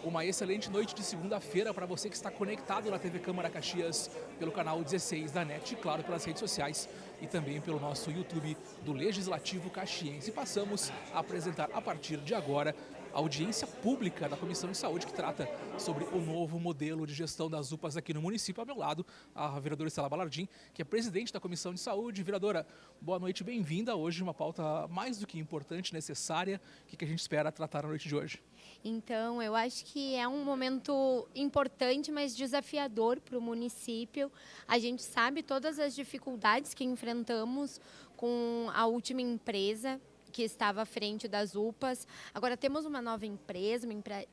Uma excelente noite de segunda-feira para você que está conectado na TV Câmara Caxias, pelo canal 16 da NET, e claro, pelas redes sociais e também pelo nosso YouTube do Legislativo Caxiense. E passamos a apresentar a partir de agora a audiência pública da Comissão de Saúde, que trata sobre o novo modelo de gestão das UPAs aqui no município. Ao meu lado, a vereadora Estela Balardim, que é presidente da Comissão de Saúde. Vereadora, boa noite, bem-vinda. Hoje uma pauta mais do que importante, necessária. O que a gente espera tratar na noite de hoje? Então, eu acho que é um momento importante, mas desafiador para o município. A gente sabe todas as dificuldades que enfrentamos com a última empresa que estava à frente das UPAs. Agora temos uma nova empresa,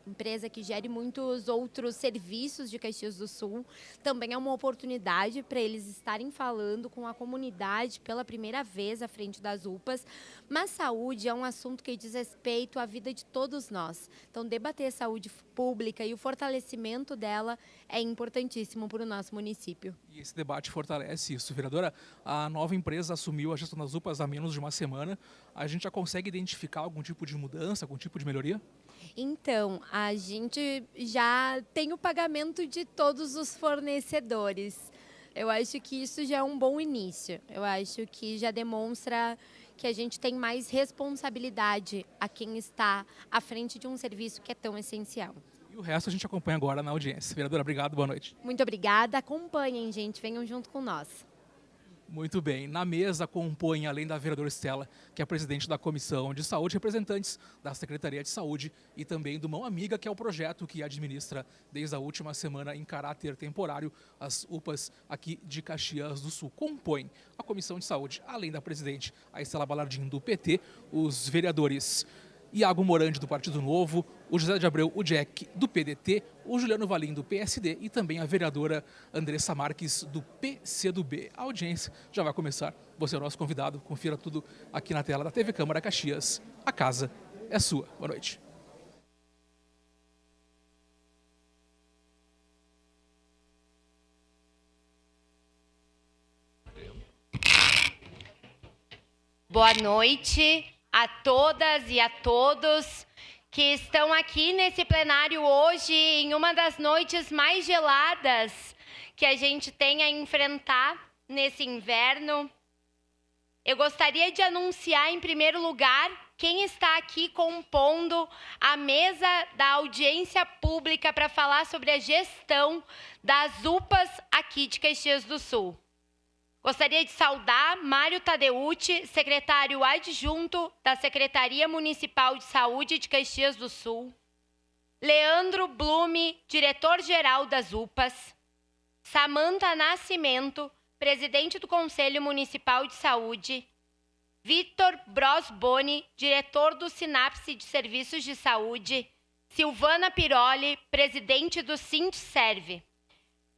empresa que gere muitos outros serviços de Caxias do Sul. Também é uma oportunidade para eles estarem falando com a comunidade pela primeira vez à frente das UPAs. Mas saúde é um assunto que diz respeito à vida de todos nós. Então, debater saúde pública e o fortalecimento dela é importantíssimo para o nosso município. E esse debate fortalece isso. Vereadora, a nova empresa assumiu a gestão das UPAs há menos de uma semana. A gente já consegue identificar algum tipo de mudança, algum tipo de melhoria? Então, a gente já tem o pagamento de todos os fornecedores. Eu acho que isso já é um bom início. Eu acho que já demonstra que a gente tem mais responsabilidade a quem está à frente de um serviço que é tão essencial. E o resto a gente acompanha agora na audiência. Vereadora, obrigado, boa noite. Muito obrigada. Acompanhem, gente. Venham junto com nós. Muito bem. Na mesa compõem, além da vereadora Estela, que é presidente da Comissão de Saúde, representantes da Secretaria de Saúde e também do Mão Amiga, que é o projeto que administra desde a última semana em caráter temporário as UPAs aqui de Caxias do Sul. Compõem a Comissão de Saúde, além da presidente, a Estela Balardim, do PT, os vereadores Iago Morandi, do Partido Novo, o José de Abreu, o Jack, do PDT, o Juliano Valim, do PSD e também a vereadora Andressa Marques, do PCdoB. A audiência já vai começar. Você é o nosso convidado. Confira tudo aqui na tela da TV Câmara Caxias. A casa é sua. Boa noite. Boa noite a todas e a todos que estão aqui nesse plenário hoje, em uma das noites mais geladas que a gente tem a enfrentar nesse inverno. Eu gostaria de anunciar, em primeiro lugar, quem está aqui compondo a mesa da audiência pública para falar sobre a gestão das UPAs aqui de Caxias do Sul. Gostaria de saudar Mário Tadeucci, secretário adjunto da Secretaria Municipal de Saúde de Caxias do Sul. Leandro Blume, diretor-geral das UPAs. Samanta Nascimento, presidente do Conselho Municipal de Saúde. Vitor Brosboni, diretor do Sinapse de Serviços de Saúde. Silvana Piroli, presidente do Sintserve.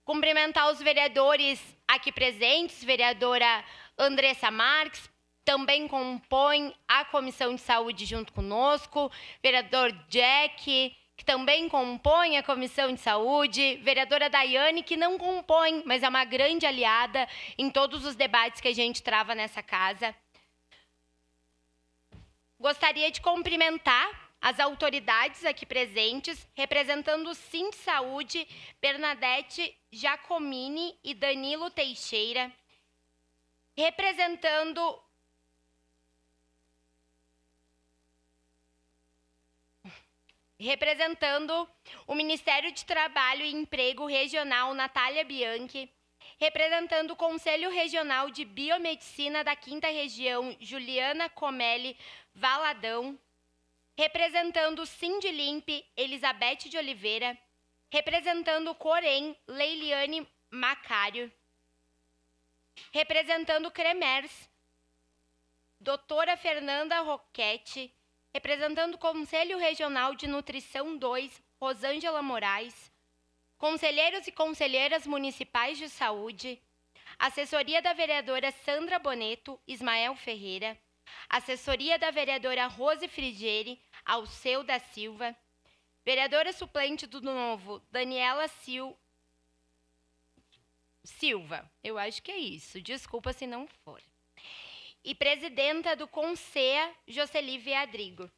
Cumprimentar os vereadores aqui presentes, vereadora Andressa Marques, também compõe a Comissão de Saúde junto conosco, vereador Jack, que também compõe a Comissão de Saúde, vereadora Daiane, que não compõe, mas é uma grande aliada em todos os debates que a gente trava nessa casa. Gostaria de cumprimentar as autoridades aqui presentes, representando o Sintsaúde, Bernadette Giacomini e Danilo Teixeira, representando o Ministério de Trabalho e Emprego Regional, Natália Bianchi, representando o Conselho Regional de Biomedicina da 5ª Região, Juliana Comelli Valadão, representando o Sindilimp, Elizabeth de Oliveira, representando o Corém, Leiliane Macário, representando o Cremers, doutora Fernanda Roquete, representando o Conselho Regional de Nutrição 2, Rosângela Moraes, conselheiros e conselheiras municipais de saúde, assessoria da vereadora Sandra Boneto, Ismael Ferreira, assessoria da vereadora Rose Frigieri, Alceu da Silva, vereadora suplente do Novo, Daniela Silva, eu acho que é isso, desculpa se não for, e presidenta do CONSEA, Jocely Veadrigo.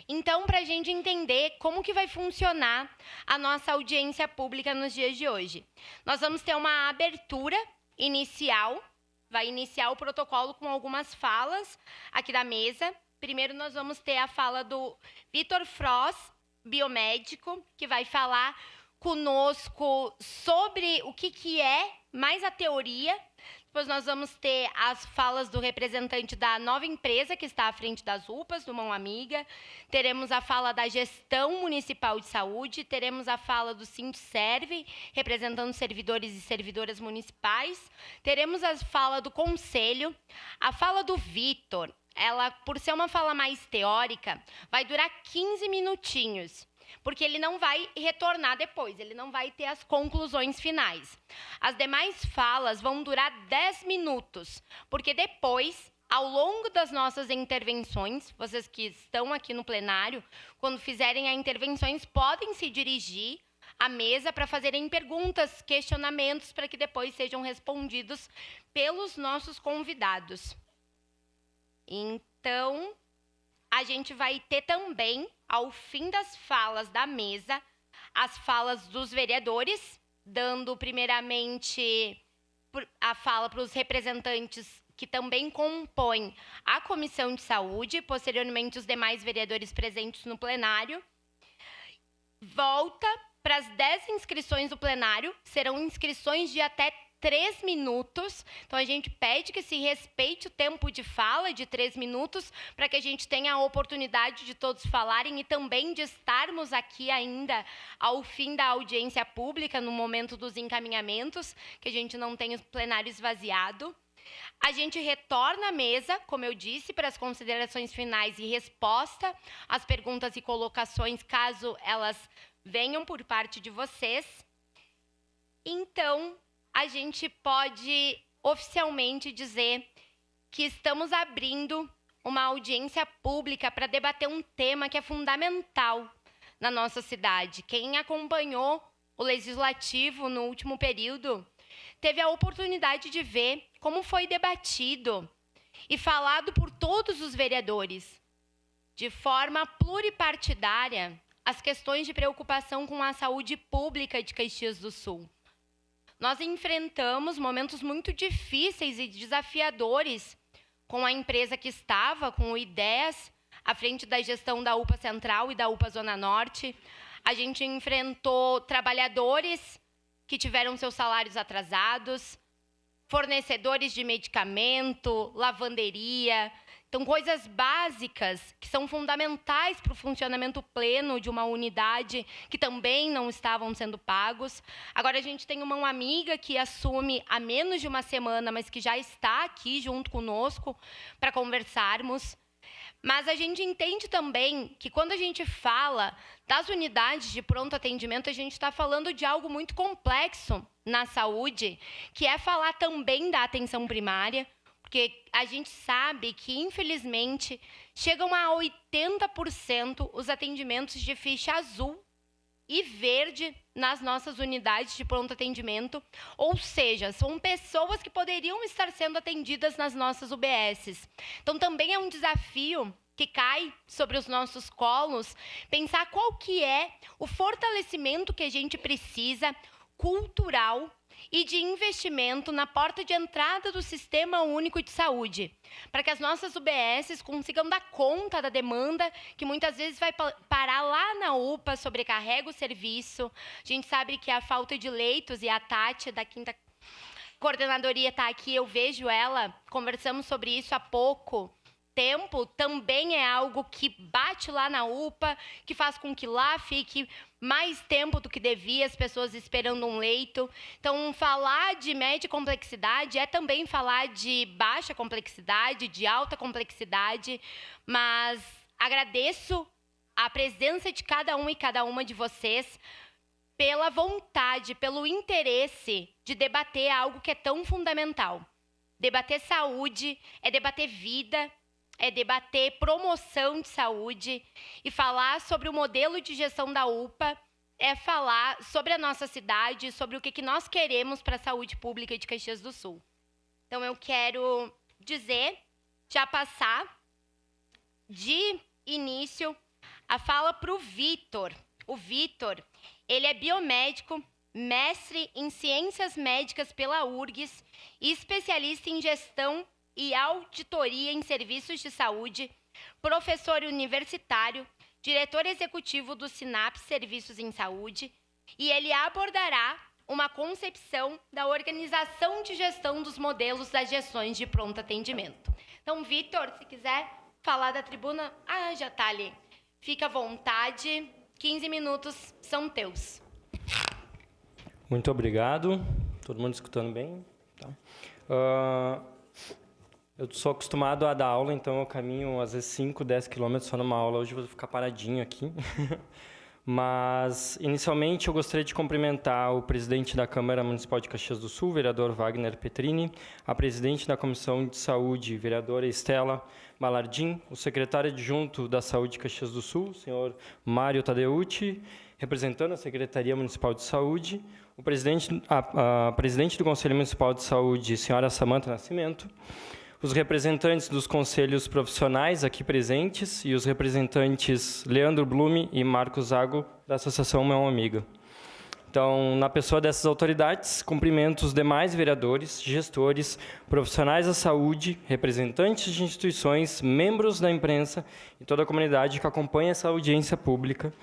Então, para a gente entender como que vai funcionar a nossa audiência pública nos dias de hoje, nós vamos ter uma abertura inicial, vai iniciar o protocolo com algumas falas aqui da mesa. Primeiro, nós vamos ter a fala do Vitor Fross, biomédico, que vai falar conosco sobre o que é mais a teoria. Depois nós vamos ter as falas do representante da nova empresa que está à frente das UPAs, do Mão Amiga. Teremos a fala da gestão municipal de saúde, teremos a fala do Sindserve, representando servidores e servidoras municipais. Teremos a fala do conselho. A fala do Vitor, ela, por ser uma fala mais teórica, vai durar 15 minutinhos. Porque ele não vai retornar depois, ele não vai ter as conclusões finais. As demais falas vão durar 10 minutos, porque depois, ao longo das nossas intervenções, vocês que estão aqui no plenário, quando fizerem as intervenções, podem se dirigir à mesa para fazerem perguntas, questionamentos, para que depois sejam respondidos pelos nossos convidados. Então, a gente vai ter também, ao fim das falas da mesa, as falas dos vereadores, dando primeiramente a fala para os representantes que também compõem a Comissão de Saúde, posteriormente os demais vereadores presentes no plenário. Volta para as 10 inscrições do plenário, serão inscrições de até 3 minutos, então a gente pede que se respeite o tempo de fala de 3 minutos, para que a gente tenha a oportunidade de todos falarem e também de estarmos aqui ainda ao fim da audiência pública, no momento dos encaminhamentos, que a gente não tenha o plenário esvaziado. A gente retorna à mesa, como eu disse, para as considerações finais e resposta às perguntas e colocações, caso elas venham por parte de vocês. Então, a gente pode oficialmente dizer que estamos abrindo uma audiência pública para debater um tema que é fundamental na nossa cidade. Quem acompanhou o Legislativo no último período teve a oportunidade de ver como foi debatido e falado por todos os vereadores, de forma pluripartidária, as questões de preocupação com a saúde pública de Caxias do Sul. Nós enfrentamos momentos muito difíceis e desafiadores com a empresa que estava, com o I10, à frente da gestão da UPA Central e da UPA Zona Norte. A gente enfrentou trabalhadores que tiveram seus salários atrasados, fornecedores de medicamento, lavanderia. Então, coisas básicas que são fundamentais para o funcionamento pleno de uma unidade, que também não estavam sendo pagos. Agora, a gente tem uma Mão Amiga que assume há menos de uma semana, mas que já está aqui junto conosco para conversarmos. Mas a gente entende também que quando a gente fala das unidades de pronto atendimento, a gente está falando de algo muito complexo na saúde, que é falar também da atenção primária, porque a gente sabe que, infelizmente, chegam a 80% os atendimentos de ficha azul e verde nas nossas unidades de pronto atendimento, ou seja, são pessoas que poderiam estar sendo atendidas nas nossas UBSs. Então, também é um desafio que cai sobre os nossos colos, pensar qual que é o fortalecimento que a gente precisa, cultural, e de investimento na porta de entrada do Sistema Único de Saúde, para que as nossas UBSs consigam dar conta da demanda, que muitas vezes vai parar lá na UPA, sobrecarrega o serviço. A gente sabe que a falta de leitos, e a Tati, da 5ª Coordenadoria, está aqui, eu vejo ela, conversamos sobre isso há pouco tempo, também é algo que bate lá na UPA, que faz com que lá fique mais tempo do que devia, as pessoas esperando um leito. Então, falar de média complexidade é também falar de baixa complexidade, de alta complexidade, mas agradeço a presença de cada um e cada uma de vocês pela vontade, pelo interesse de debater algo que é tão fundamental. Debater saúde é debater vida, é debater promoção de saúde, e falar sobre o modelo de gestão da UPA é falar sobre a nossa cidade, sobre o que nós queremos para a saúde pública de Caxias do Sul. Então, eu quero dizer, já passar de início a fala para o Vitor. O Vitor, ele é biomédico, mestre em Ciências Médicas pela URGS e especialista em Gestão e Auditoria em Serviços de Saúde, professor universitário, diretor executivo do SINAPS Serviços em Saúde, e ele abordará uma concepção da organização de gestão dos modelos das gestões de pronto atendimento. Então, Vitor, se quiser falar da tribuna, já está ali. Fica à vontade, 15 minutos são teus. Muito obrigado. Todo mundo escutando bem? Tá. Eu sou acostumado a dar aula, então eu caminho às vezes 5, 10 quilômetros só numa aula. Hoje eu vou ficar paradinho aqui. Mas, inicialmente, eu gostaria de cumprimentar o presidente da Câmara Municipal de Caxias do Sul, vereador Wagner Petrini, a presidente da Comissão de Saúde, vereadora Estela Balardim, o secretário adjunto da Saúde de Caxias do Sul, senhor Mário Tadeucci, representando a Secretaria Municipal de Saúde, a presidente do Conselho Municipal de Saúde, senhora Samanta Nascimento, os representantes dos conselhos profissionais aqui presentes e os representantes Leandro Blume e Marcos Zago, da Associação Mão Amiga. Então, na pessoa dessas autoridades, cumprimento os demais vereadores, gestores, profissionais da saúde, representantes de instituições, membros da imprensa e toda a comunidade que acompanha essa audiência pública.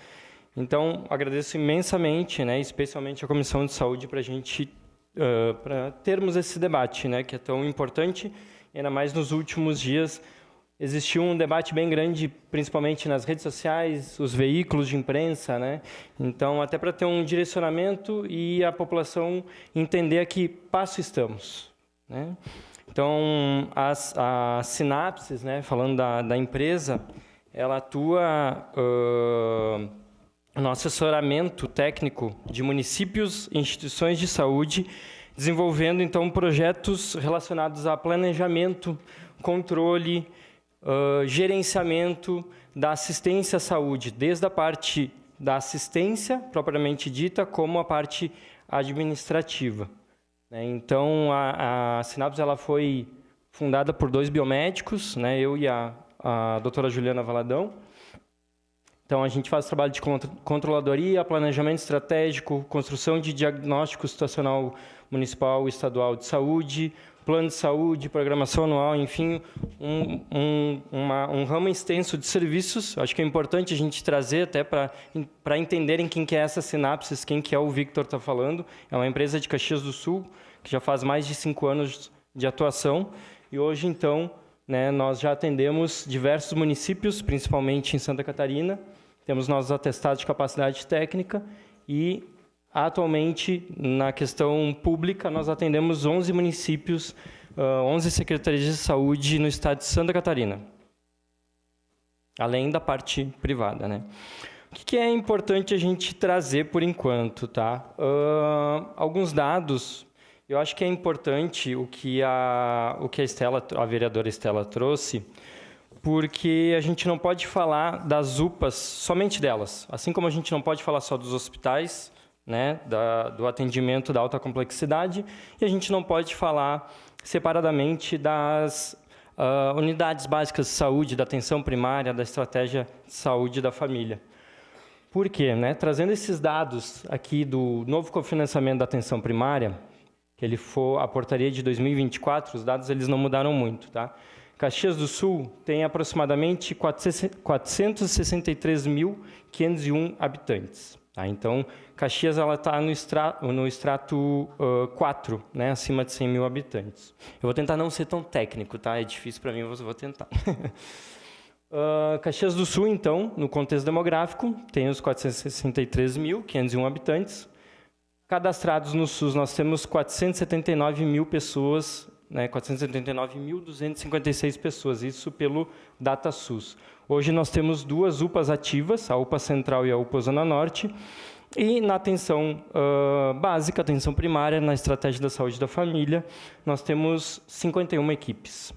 Então, agradeço imensamente, especialmente a Comissão de Saúde, para a gente para termos esse debate, que é tão importante. Ainda mais nos últimos dias, existiu um debate bem grande, principalmente nas redes sociais, os veículos de imprensa, Então, até para ter um direcionamento e a população entender a que passo estamos, Então, a Sinapses, falando da empresa, ela atua no assessoramento técnico de municípios e instituições de saúde, desenvolvendo, então, projetos relacionados a planejamento, controle, gerenciamento da assistência à saúde, desde a parte da assistência, propriamente dita, como a parte administrativa. Então, a Sinapses ela foi fundada por 2 biomédicos, eu e a doutora Juliana Valadão. Então, a gente faz trabalho de controladoria, planejamento estratégico, construção de diagnóstico situacional municipal e estadual de saúde, plano de saúde, programação anual, enfim, um ramo extenso de serviços. Acho que é importante a gente trazer até para entenderem quem que é essa Sinapses, quem que é o Victor está falando. É uma empresa de Caxias do Sul, que já faz mais de 5 anos de atuação. E hoje, então, nós já atendemos diversos municípios, principalmente em Santa Catarina. Temos nossos atestados de capacidade técnica e, atualmente, na questão pública, nós atendemos 11 municípios, 11 secretarias de saúde no estado de Santa Catarina, além da parte privada. O que é importante a gente trazer por enquanto? Alguns dados. Eu acho que é importante o que a vereadora Estela trouxe, porque a gente não pode falar das UPAs, somente delas. Assim como a gente não pode falar só dos hospitais, do atendimento da alta complexidade, e a gente não pode falar separadamente das unidades básicas de saúde, da atenção primária, da estratégia de saúde da família. Por quê? Trazendo esses dados aqui do novo cofinanciamento da atenção primária, que ele for a portaria de 2024, os dados eles não mudaram muito, Caxias do Sul tem aproximadamente 463.501 habitantes. Então, Caxias está no extrato 4, acima de 100 mil habitantes. Eu vou tentar não ser tão técnico, É difícil para mim, mas eu vou tentar. Caxias do Sul, então, no contexto demográfico, tem os 463.501 habitantes. Cadastrados no SUS, nós temos 479 mil pessoas, 479.256 pessoas, isso pelo DataSUS. Hoje nós temos 2 UPAs ativas, a UPA Central e a UPA Zona Norte, e na atenção básica, atenção primária, na estratégia da saúde da família, nós temos 51 equipes.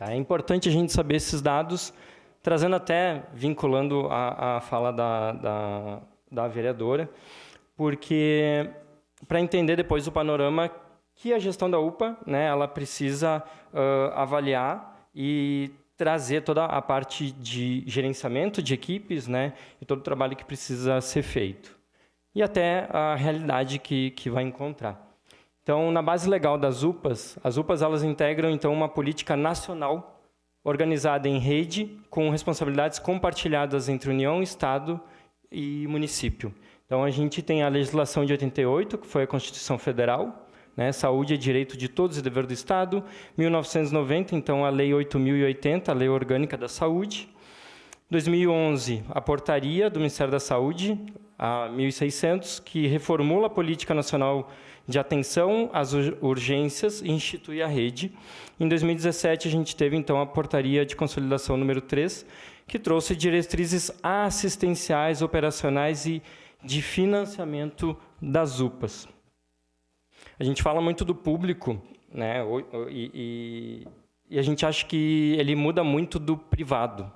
É importante a gente saber esses dados, trazendo até, vinculando a fala da vereadora, porque para entender depois o panorama que a gestão da UPA, ela precisa avaliar e trazer toda a parte de gerenciamento de equipes, né, e todo o trabalho que precisa ser feito. E até a realidade que vai encontrar. Então, na base legal das UPAs, as UPAs elas integram então uma política nacional organizada em rede com responsabilidades compartilhadas entre União, Estado e município. Então, a gente tem a legislação de 88, que foi a Constituição Federal, né? Saúde é direito de todos e dever do Estado. 1990, então, a Lei 8.080, a Lei Orgânica da Saúde. 2011, a Portaria do Ministério da Saúde, a 1.600, que reformula a Política Nacional de Atenção às Urgências e institui a rede. Em 2017, a gente teve, então, a Portaria de Consolidação número 3, que trouxe diretrizes assistenciais, operacionais e de financiamento das UPAs. A gente fala muito do público, né, e a gente acha que ele muda muito do privado,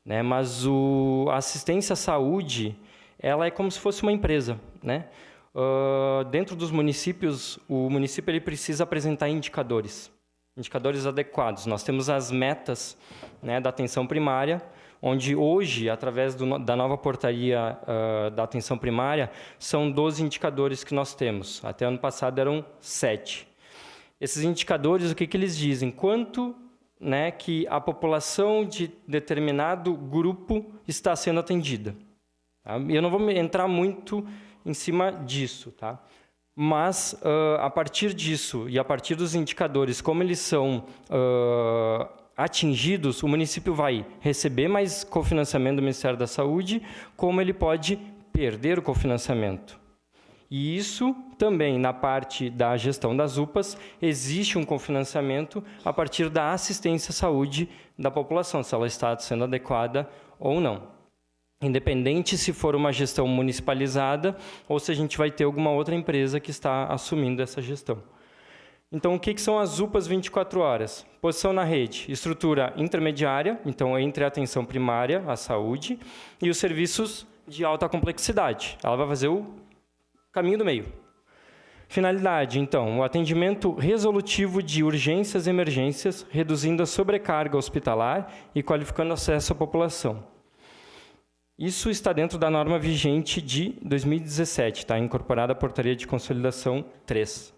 né, mas a assistência à saúde, ela é como se fosse uma empresa, né? Dentro dos municípios, o município ele precisa apresentar indicadores adequados. Nós temos as metas, né, da atenção primária, onde hoje, através da nova portaria da atenção primária, são 12 indicadores que nós temos. Até ano passado eram 7. Esses indicadores, o que eles dizem? Quanto, né, que a população de determinado grupo está sendo atendida. Tá? Eu não vou entrar muito em cima disso, tá? Mas, a partir disso e a partir dos indicadores, como eles são atingidos, o município vai receber mais cofinanciamento do Ministério da Saúde, como ele pode perder o cofinanciamento. E isso também, na parte da gestão das UPAs, existe um cofinanciamento a partir da assistência à saúde da população, se ela está sendo adequada ou não. Independente se for uma gestão municipalizada ou se a gente vai ter alguma outra empresa que está assumindo essa gestão. Então, o que são as UPAs 24 horas? Posição na rede, estrutura intermediária, então entre a atenção primária, a saúde, e os serviços de alta complexidade. Ela vai fazer o caminho do meio. Finalidade, então, o atendimento resolutivo de urgências e emergências, reduzindo a sobrecarga hospitalar e qualificando o acesso à população. Isso está dentro da norma vigente de 2017, tá? Incorporada à Portaria de Consolidação 3.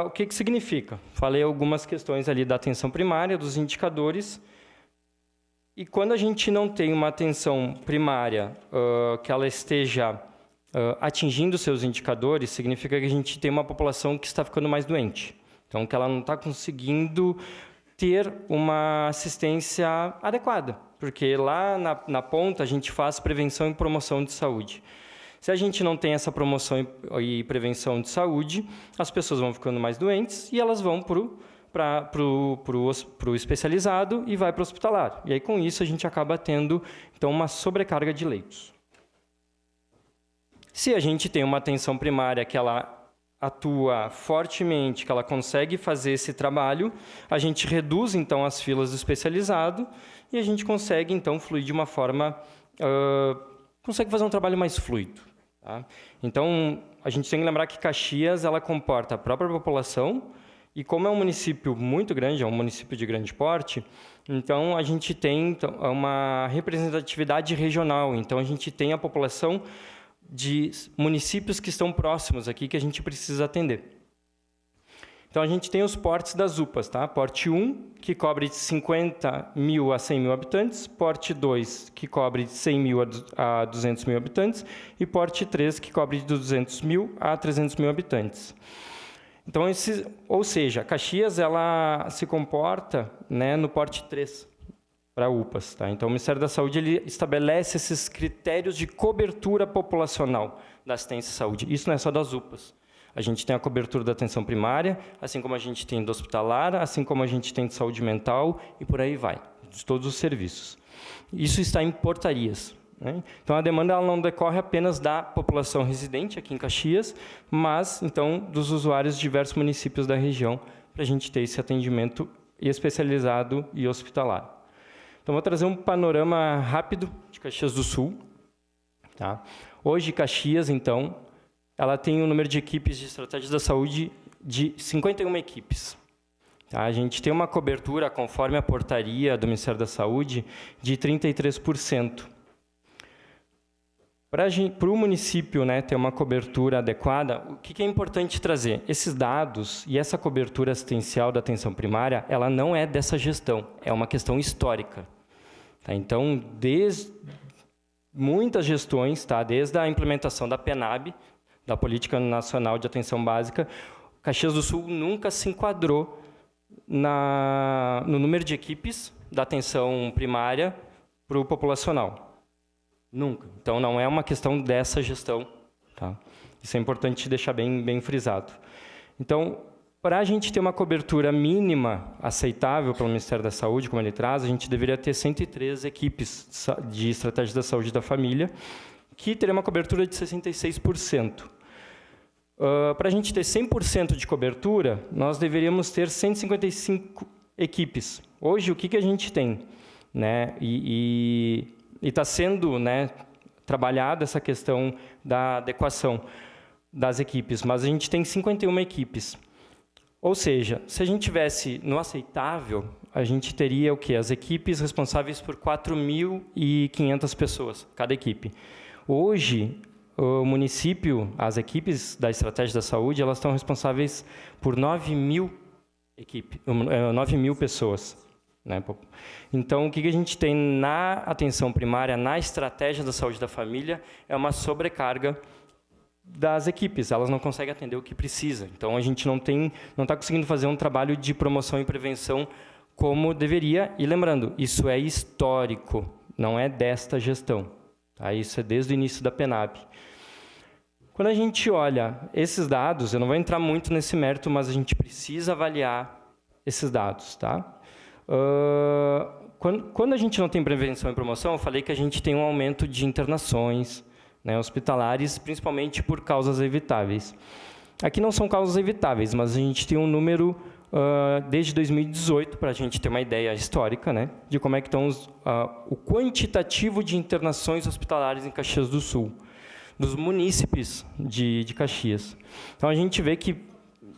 O que significa? Falei algumas questões ali da atenção primária, dos indicadores. E quando a gente não tem uma atenção primária que ela esteja atingindo seus indicadores, significa que a gente tem uma população que está ficando mais doente. Então, que ela não está conseguindo ter uma assistência adequada, porque lá na ponta a gente faz prevenção e promoção de saúde. Se a gente não tem essa promoção e prevenção de saúde, as pessoas vão ficando mais doentes e elas vão para o especializado e vai para o hospitalar. E aí, com isso, a gente acaba tendo, então, uma sobrecarga de leitos. Se a gente tem uma atenção primária que ela atua fortemente, que ela consegue fazer esse trabalho, a gente reduz, então, as filas do especializado e a gente consegue, então, fluir de uma forma... consegue fazer um trabalho mais fluido. Tá? Então, a gente tem que lembrar que Caxias ela comporta a própria população e, como é um município muito grande, é um município de grande porte, então, a gente tem uma representatividade regional. Então, a gente tem a população de municípios que estão próximos aqui, que a gente precisa atender. Então, a gente tem os portes das UPAs, tá? Porte 1, que cobre de 50 mil a 100 mil habitantes, porte 2, que cobre de 100 mil a 200 mil habitantes, e porte 3, que cobre de 200 mil a 300 mil habitantes. Então, ou seja, Caxias ela se comporta, né, no porte 3 para UPAs. Tá? Então, o Ministério da Saúde ele estabelece esses critérios de cobertura populacional da assistência à saúde. Isso não é só das UPAs. A gente tem a cobertura da atenção primária, assim como a gente tem do hospitalar, assim como a gente tem de saúde mental e por aí vai, de todos os serviços. Isso está em portarias. Né? Então, a demanda ela não decorre apenas da população residente aqui em Caxias, mas, então, dos usuários de diversos municípios da região, para a gente ter esse atendimento especializado e hospitalar. Então, vou trazer um panorama rápido de Caxias do Sul. Tá? Hoje, Caxias, então, ela tem um número de equipes de estratégia da saúde de 51 equipes. Tá? A gente tem uma cobertura, conforme a portaria do Ministério da Saúde, de 33%. Para o município, né, ter uma cobertura adequada, o que é importante trazer? Esses dados e essa cobertura assistencial da atenção primária, ela não é dessa gestão, é uma questão histórica. Tá? Então, desde muitas gestões, tá? Desde a implementação da PNAB, da Política Nacional de Atenção Básica, Caxias do Sul nunca se enquadrou no número de equipes da atenção primária para o populacional. Nunca. Então, não é uma questão dessa gestão. Tá? Isso é importante deixar bem frisado. Então, para a gente ter uma cobertura mínima aceitável pelo Ministério da Saúde, como ele traz, a gente deveria ter 103 equipes de estratégia da saúde da família, que teria uma cobertura de 66%. Para a gente ter 100% de cobertura, nós deveríamos ter 155 equipes. Hoje, o que a gente tem? Né? E está sendo, né, trabalhada essa questão da adequação das equipes, mas a gente tem 51 equipes. Ou seja, se a gente tivesse no aceitável, a gente teria o quê? As equipes responsáveis por 4.500 pessoas, cada equipe. Hoje, o município, as equipes da Estratégia da Saúde, elas estão responsáveis por 9.000 pessoas. Né? Então, o que a gente tem na atenção primária, na estratégia da saúde da família, é uma sobrecarga das equipes. Elas não conseguem atender o que precisa. Então, a gente não está conseguindo fazer um trabalho de promoção e prevenção como deveria. E lembrando, isso é histórico, não é desta gestão. Tá? Isso é desde o início da PNAB. Quando a gente olha esses dados, eu não vou entrar muito nesse mérito, mas a gente precisa avaliar esses dados. Tá? Quando a gente não tem prevenção e promoção, eu falei que a gente tem um aumento de internações, né, hospitalares, principalmente por causas evitáveis. Aqui não são causas evitáveis, mas a gente tem um número desde 2018, para a gente ter uma ideia histórica, né, de como é que estão o quantitativo de internações hospitalares em Caxias do Sul, dos munícipes de Caxias. Então, a gente vê que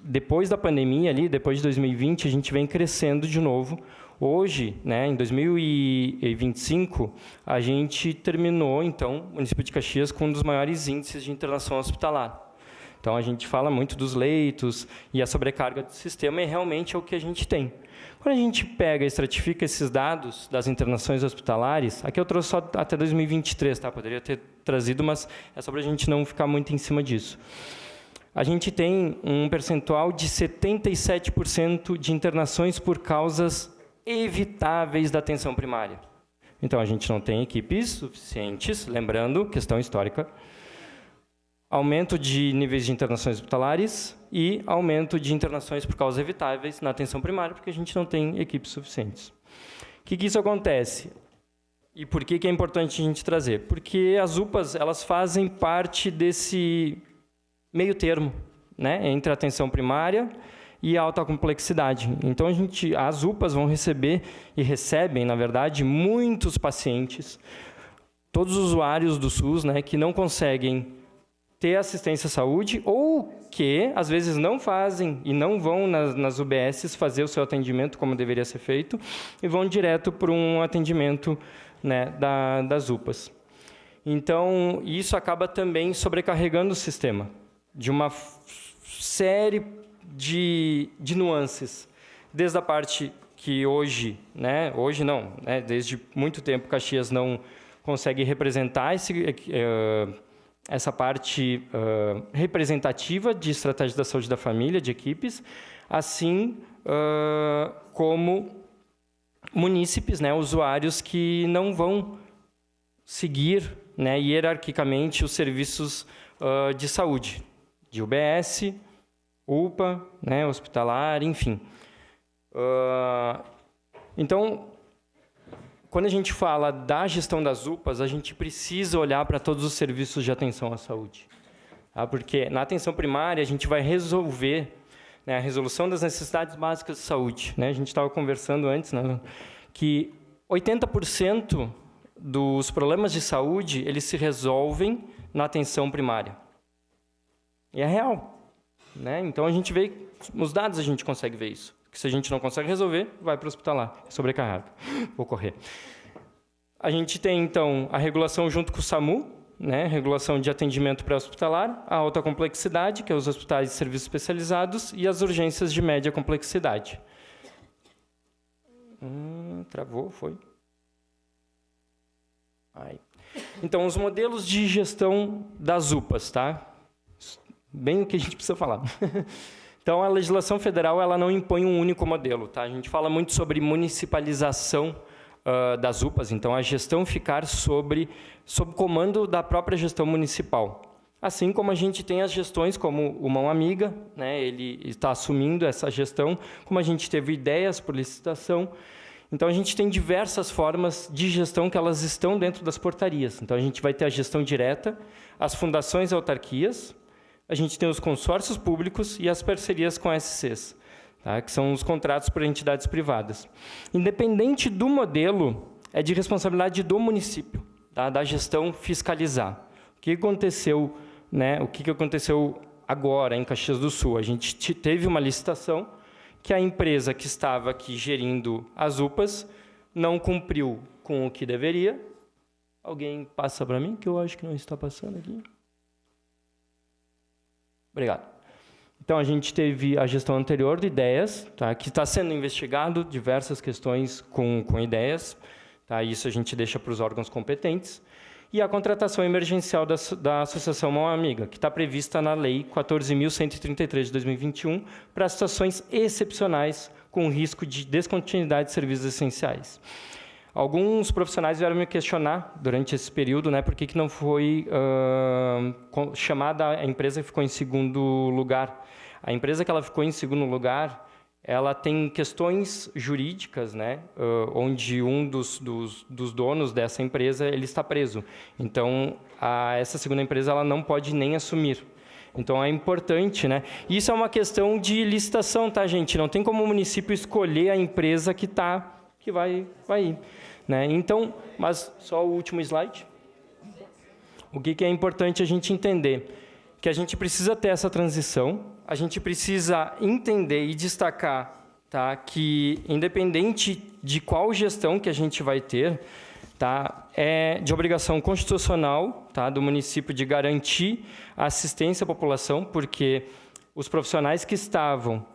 depois da pandemia, depois de 2020, a gente vem crescendo de novo. Hoje, né, em 2025, a gente terminou, então, o município de Caxias com um dos maiores índices de internação hospitalar. Então, a gente fala muito dos leitos e a sobrecarga do sistema, e realmente é o que a gente tem. Quando a gente pega e estratifica esses dados das internações hospitalares, aqui eu trouxe só até 2023, tá? Poderia ter trazido, mas é só para a gente não ficar muito em cima disso. A gente tem um percentual de 77% de internações por causas evitáveis da atenção primária. Então, a gente não tem equipes suficientes, lembrando, questão histórica, aumento de níveis de internações hospitalares e aumento de internações por causas evitáveis na atenção primária, porque a gente não tem equipes suficientes. O que isso acontece? E por que é importante a gente trazer? Porque as UPAs, elas fazem parte desse meio termo, né, entre a atenção primária e a alta complexidade. Então, as UPAs vão receber, e recebem, na verdade, muitos pacientes, todos os usuários do SUS, né, que não conseguem ter assistência à saúde, ou que, às vezes, não fazem e não vão nas UBSs fazer o seu atendimento como deveria ser feito, e vão direto para um atendimento, né, das UPAs. Então, isso acaba também sobrecarregando o sistema de uma série de nuances, desde a parte que hoje não, né, desde muito tempo Caxias não consegue representar essa parte representativa de estratégia da saúde da família, de equipes, assim como munícipes, né, usuários que não vão seguir, né, hierarquicamente os serviços de saúde, de UBS, UPA, né, hospitalar, enfim. Então, quando a gente fala da gestão das UPAs, a gente precisa olhar para todos os serviços de atenção à saúde. Tá? Porque na atenção primária, a gente vai resolver, né, a resolução das necessidades básicas de saúde. Né? A gente estava conversando antes, né, que 80% dos problemas de saúde, eles se resolvem na atenção primária. E é real. Né? Então, a gente vê, nos dados a gente consegue ver isso. Porque se a gente não consegue resolver, vai para o hospitalar, é sobrecarregado. Vou correr. A gente tem, então, a regulação junto com o SAMU, né, regulação de atendimento pré-hospitalar, a alta complexidade, que é os hospitais de serviços especializados, e as urgências de média complexidade. Travou, foi? Aí. Então, os modelos de gestão das UPAs, tá? Bem o que a gente precisa falar. Então, a legislação federal ela não impõe um único modelo, tá? A gente fala muito sobre municipalização das UPAs, então a gestão ficar sob comando da própria gestão municipal. Assim como a gente tem as gestões como o Mão Amiga, né, ele está assumindo essa gestão, como a gente teve ideias por licitação. Então, a gente tem diversas formas de gestão que elas estão dentro das portarias. Então, a gente vai ter a gestão direta, as fundações e autarquias, a gente tem os consórcios públicos e as parcerias com SCs. Tá, que são os contratos por entidades privadas. Independente do modelo, é de responsabilidade do município, tá, da gestão fiscalizar. O que aconteceu, né, o que aconteceu agora em Caxias do Sul? A gente teve uma licitação que a empresa que estava aqui gerindo as UPAs não cumpriu com o que deveria. Alguém passa para mim, que eu acho que não está passando aqui. Obrigado. Então, a gente teve a gestão anterior de ideias, tá, que está sendo investigado, diversas questões com ideias. Tá, isso a gente deixa para os órgãos competentes. E a contratação emergencial da Associação Mão Amiga, que está prevista na Lei 14.133 de 2021, para situações excepcionais com risco de descontinuidade de serviços essenciais. Alguns profissionais vieram me questionar durante esse período, né, por que não foi chamada a empresa que ficou em segundo lugar. A empresa que ela ficou em segundo lugar, ela tem questões jurídicas, né, onde um dos donos dessa empresa ele está preso. Então, essa segunda empresa ela não pode nem assumir. Então, é importante, né? Isso é uma questão de licitação, tá, gente? Não tem como o município escolher a empresa que vai ir. Né? Então, mas só o último slide. O que é importante a gente entender? Que a gente precisa ter essa transição, a gente precisa entender e destacar, tá, que, independente de qual gestão que a gente vai ter, tá, é de obrigação constitucional, tá, do município de garantir a assistência à população, porque os profissionais que estavam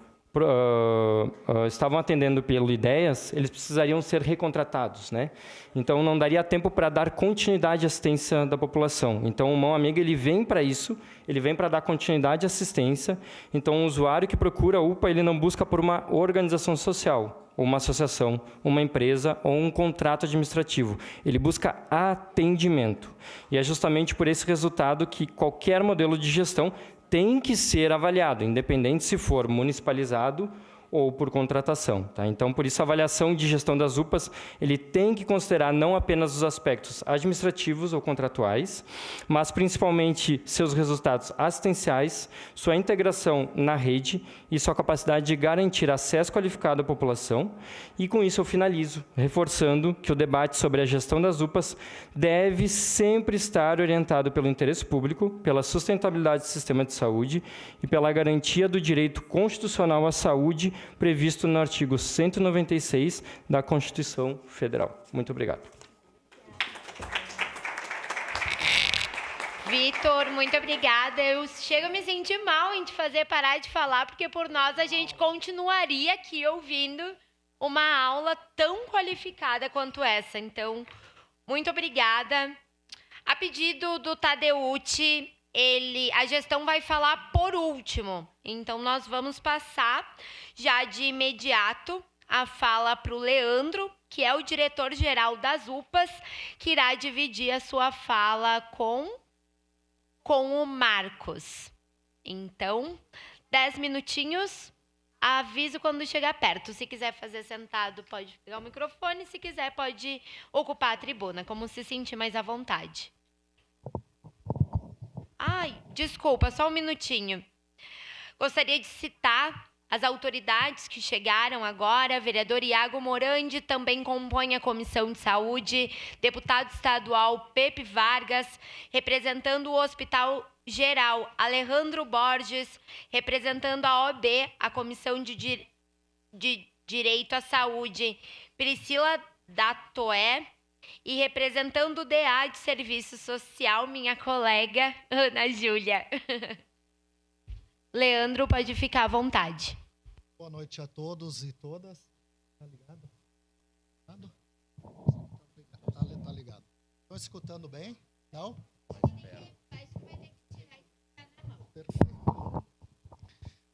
atendendo pelo Ideias, eles precisariam ser recontratados, né? Então, não daria tempo para dar continuidade à assistência da população. Então, o Mão Amiga ele vem para isso, ele vem para dar continuidade à assistência. Então, o usuário que procura a UPA, ele não busca por uma organização social, ou uma associação, uma empresa ou um contrato administrativo. Ele busca atendimento. E é justamente por esse resultado que qualquer modelo de gestão tem que ser avaliado, independente se for municipalizado ou por contratação. Tá? Então, por isso, a avaliação de gestão das UPAs ele tem que considerar não apenas os aspectos administrativos ou contratuais, mas principalmente seus resultados assistenciais, sua integração na rede e sua capacidade de garantir acesso qualificado à população. E, com isso, eu finalizo, reforçando que o debate sobre a gestão das UPAs deve sempre estar orientado pelo interesse público, pela sustentabilidade do sistema de saúde e pela garantia do direito constitucional à saúde previsto no artigo 196 da Constituição Federal. Muito obrigado. Vitor, muito obrigada. Eu chego a me sentir mal em te fazer parar de falar, porque por nós a gente continuaria aqui ouvindo uma aula tão qualificada quanto essa. Então, muito obrigada. A pedido do Tadeucci, a gestão vai falar por último. Então, nós vamos passar já de imediato a fala para o Leandro, que é o diretor-geral das UPAs, que irá dividir a sua fala com o Marcos. Então, 10 minutinhos, aviso quando chegar perto. Se quiser fazer sentado, pode pegar o microfone. Se quiser, pode ocupar a tribuna, como se sentir mais à vontade. Ai, desculpa, só um minutinho. Gostaria de citar as autoridades que chegaram agora. Vereador Iago Morandi também compõe a Comissão de Saúde. Deputado estadual Pepe Vargas, representando o Hospital Geral, Alejandro Borges, representando a OAB, a Comissão de de Direito à Saúde, Priscila Datoé, e representando o DA de Serviço Social, minha colega Ana Júlia. Leandro, pode ficar à vontade. Boa noite a todos e todas. Tá ligado? Tá ligado. Estão escutando bem? Não? Perfeito.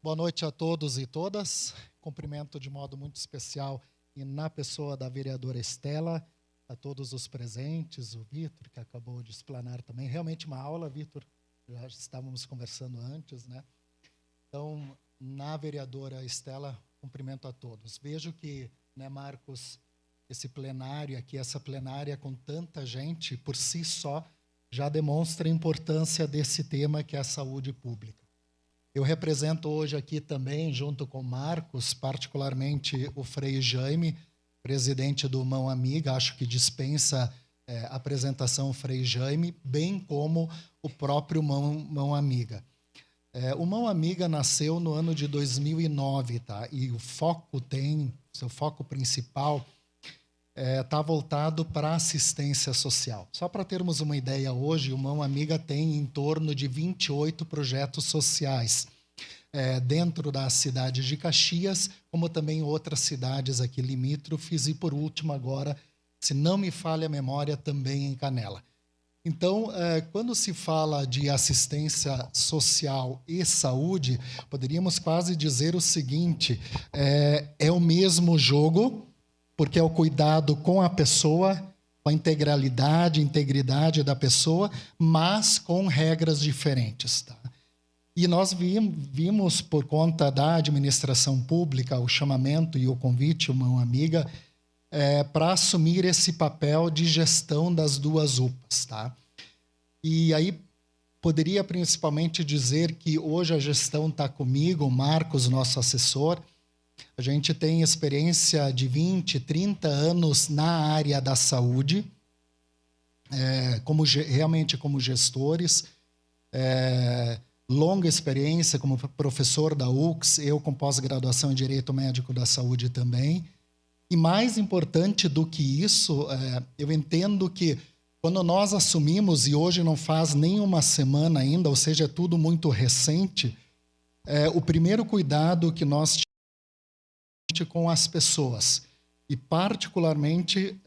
Boa noite a todos e todas. Cumprimento de modo muito especial e na pessoa da vereadora Estela, a todos os presentes, o Vitor, que acabou de explanar também. Realmente uma aula, Vitor, já estávamos conversando antes, né? Então, na vereadora Estela, cumprimento a todos. Vejo que, né, Marcos, esse plenário aqui, essa plenária com tanta gente, por si só, já demonstra a importância desse tema que é a saúde pública. Eu represento hoje aqui também, junto com Marcos, particularmente o Frei Jaime, presidente do Mão Amiga, acho que dispensa apresentação o Frei Jaime, bem como o próprio Mão Amiga. O Mão Amiga nasceu no ano de 2009, tá? E o foco seu foco principal está voltado para a assistência social. Só para termos uma ideia, hoje o Mão Amiga tem em torno de 28 projetos sociais dentro da cidade de Caxias, como também outras cidades aqui limítrofes e, por último, agora, se não me falha a memória, também em Canela. Então, quando se fala de assistência social e saúde, poderíamos quase dizer o seguinte, é o mesmo jogo, porque é o cuidado com a pessoa, com a integridade da pessoa, mas com regras diferentes. Tá? E nós vimos, por conta da administração pública, o chamamento e o convite, o Mão Amiga, para assumir esse papel de gestão das duas UPAs. Tá? E aí poderia principalmente dizer que hoje a gestão está comigo, o Marcos, nosso assessor. A gente tem experiência de 20, 30 anos na área da saúde, realmente como gestores, longa experiência como professor da UX, eu com pós-graduação em Direito Médico da Saúde também. E mais importante do que isso, eu entendo que quando nós assumimos, e hoje não faz nem uma semana ainda, ou seja, é tudo muito recente, o primeiro cuidado que nós tivemos com as pessoas, e particularmente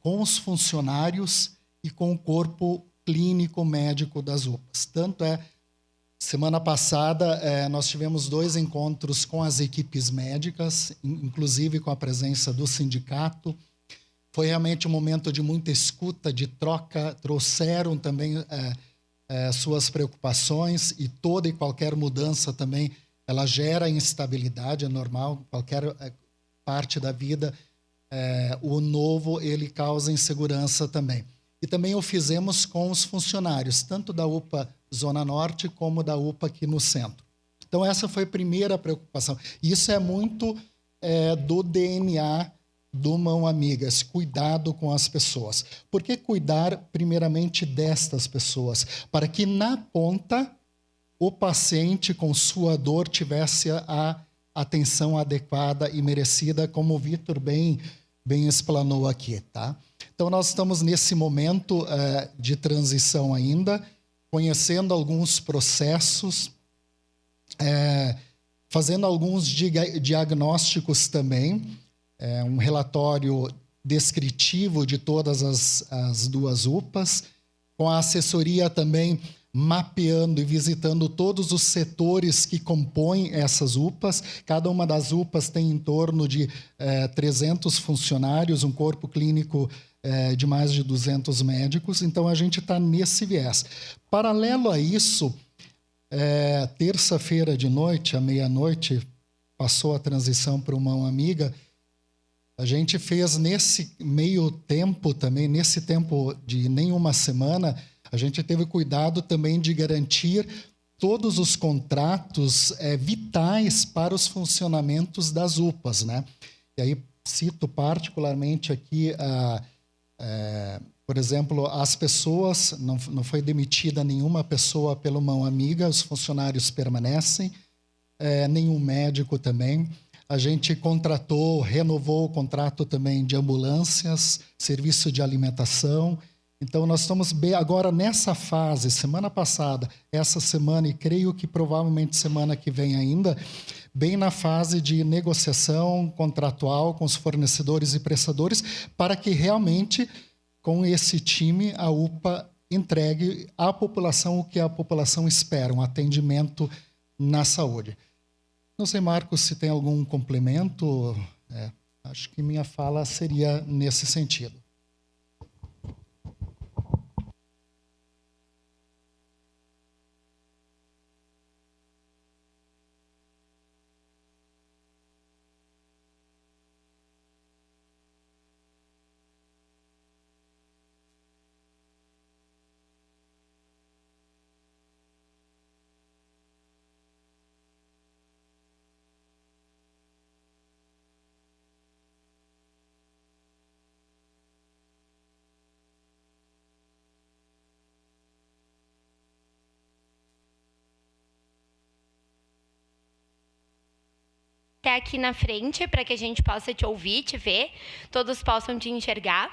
com os funcionários e com o corpo clínico médico das UPAs. Tanto semana passada nós tivemos 2 encontros com as equipes médicas, inclusive com a presença do sindicato. Foi realmente um momento de muita escuta, de troca, trouxeram também suas preocupações, e toda e qualquer mudança também ela gera instabilidade, é normal, qualquer parte da vida, o novo, ele causa insegurança também. E também o fizemos com os funcionários, tanto da UPA Zona Norte, como da UPA aqui no centro. Então, essa foi a primeira preocupação. Isso é muito do DNA do Mão Amiga, esse cuidado com as pessoas. Por que cuidar, primeiramente, destas pessoas? Para que, na ponta, o paciente com sua dor tivesse a atenção adequada e merecida, como o Vitor bem explanou aqui. Tá? Então, nós estamos nesse momento de transição ainda, conhecendo alguns processos, fazendo alguns diagnósticos também, um relatório descritivo de todas as duas UPAs, com a assessoria também mapeando e visitando todos os setores que compõem essas UPAs. Cada uma das UPAs tem em torno de 300 funcionários, um corpo clínico de mais de 200 médicos. Então, a gente está nesse viés. Paralelo a isso, terça-feira de noite, à meia-noite, passou a transição para o Mão Amiga. A gente fez nesse meio tempo também, nesse tempo de nenhuma semana, a gente teve cuidado também de garantir todos os contratos vitais para os funcionamentos das UPAs, né? E aí cito particularmente aqui, por exemplo, as pessoas, não foi demitida nenhuma pessoa pelo Mão Amiga, os funcionários permanecem, nenhum médico também. A gente renovou o contrato também de ambulâncias, serviço de alimentação. Então, nós estamos bem agora nessa fase, semana passada, essa semana e creio que provavelmente semana que vem ainda, bem na fase de negociação contratual com os fornecedores e prestadores, para que realmente, com esse time, a UPA entregue à população o que a população espera, um atendimento na saúde. Não sei, Marcos, se tem algum complemento. Acho que minha fala seria nesse sentido. Até aqui na frente, para que a gente possa te ouvir, te ver, todos possam te enxergar.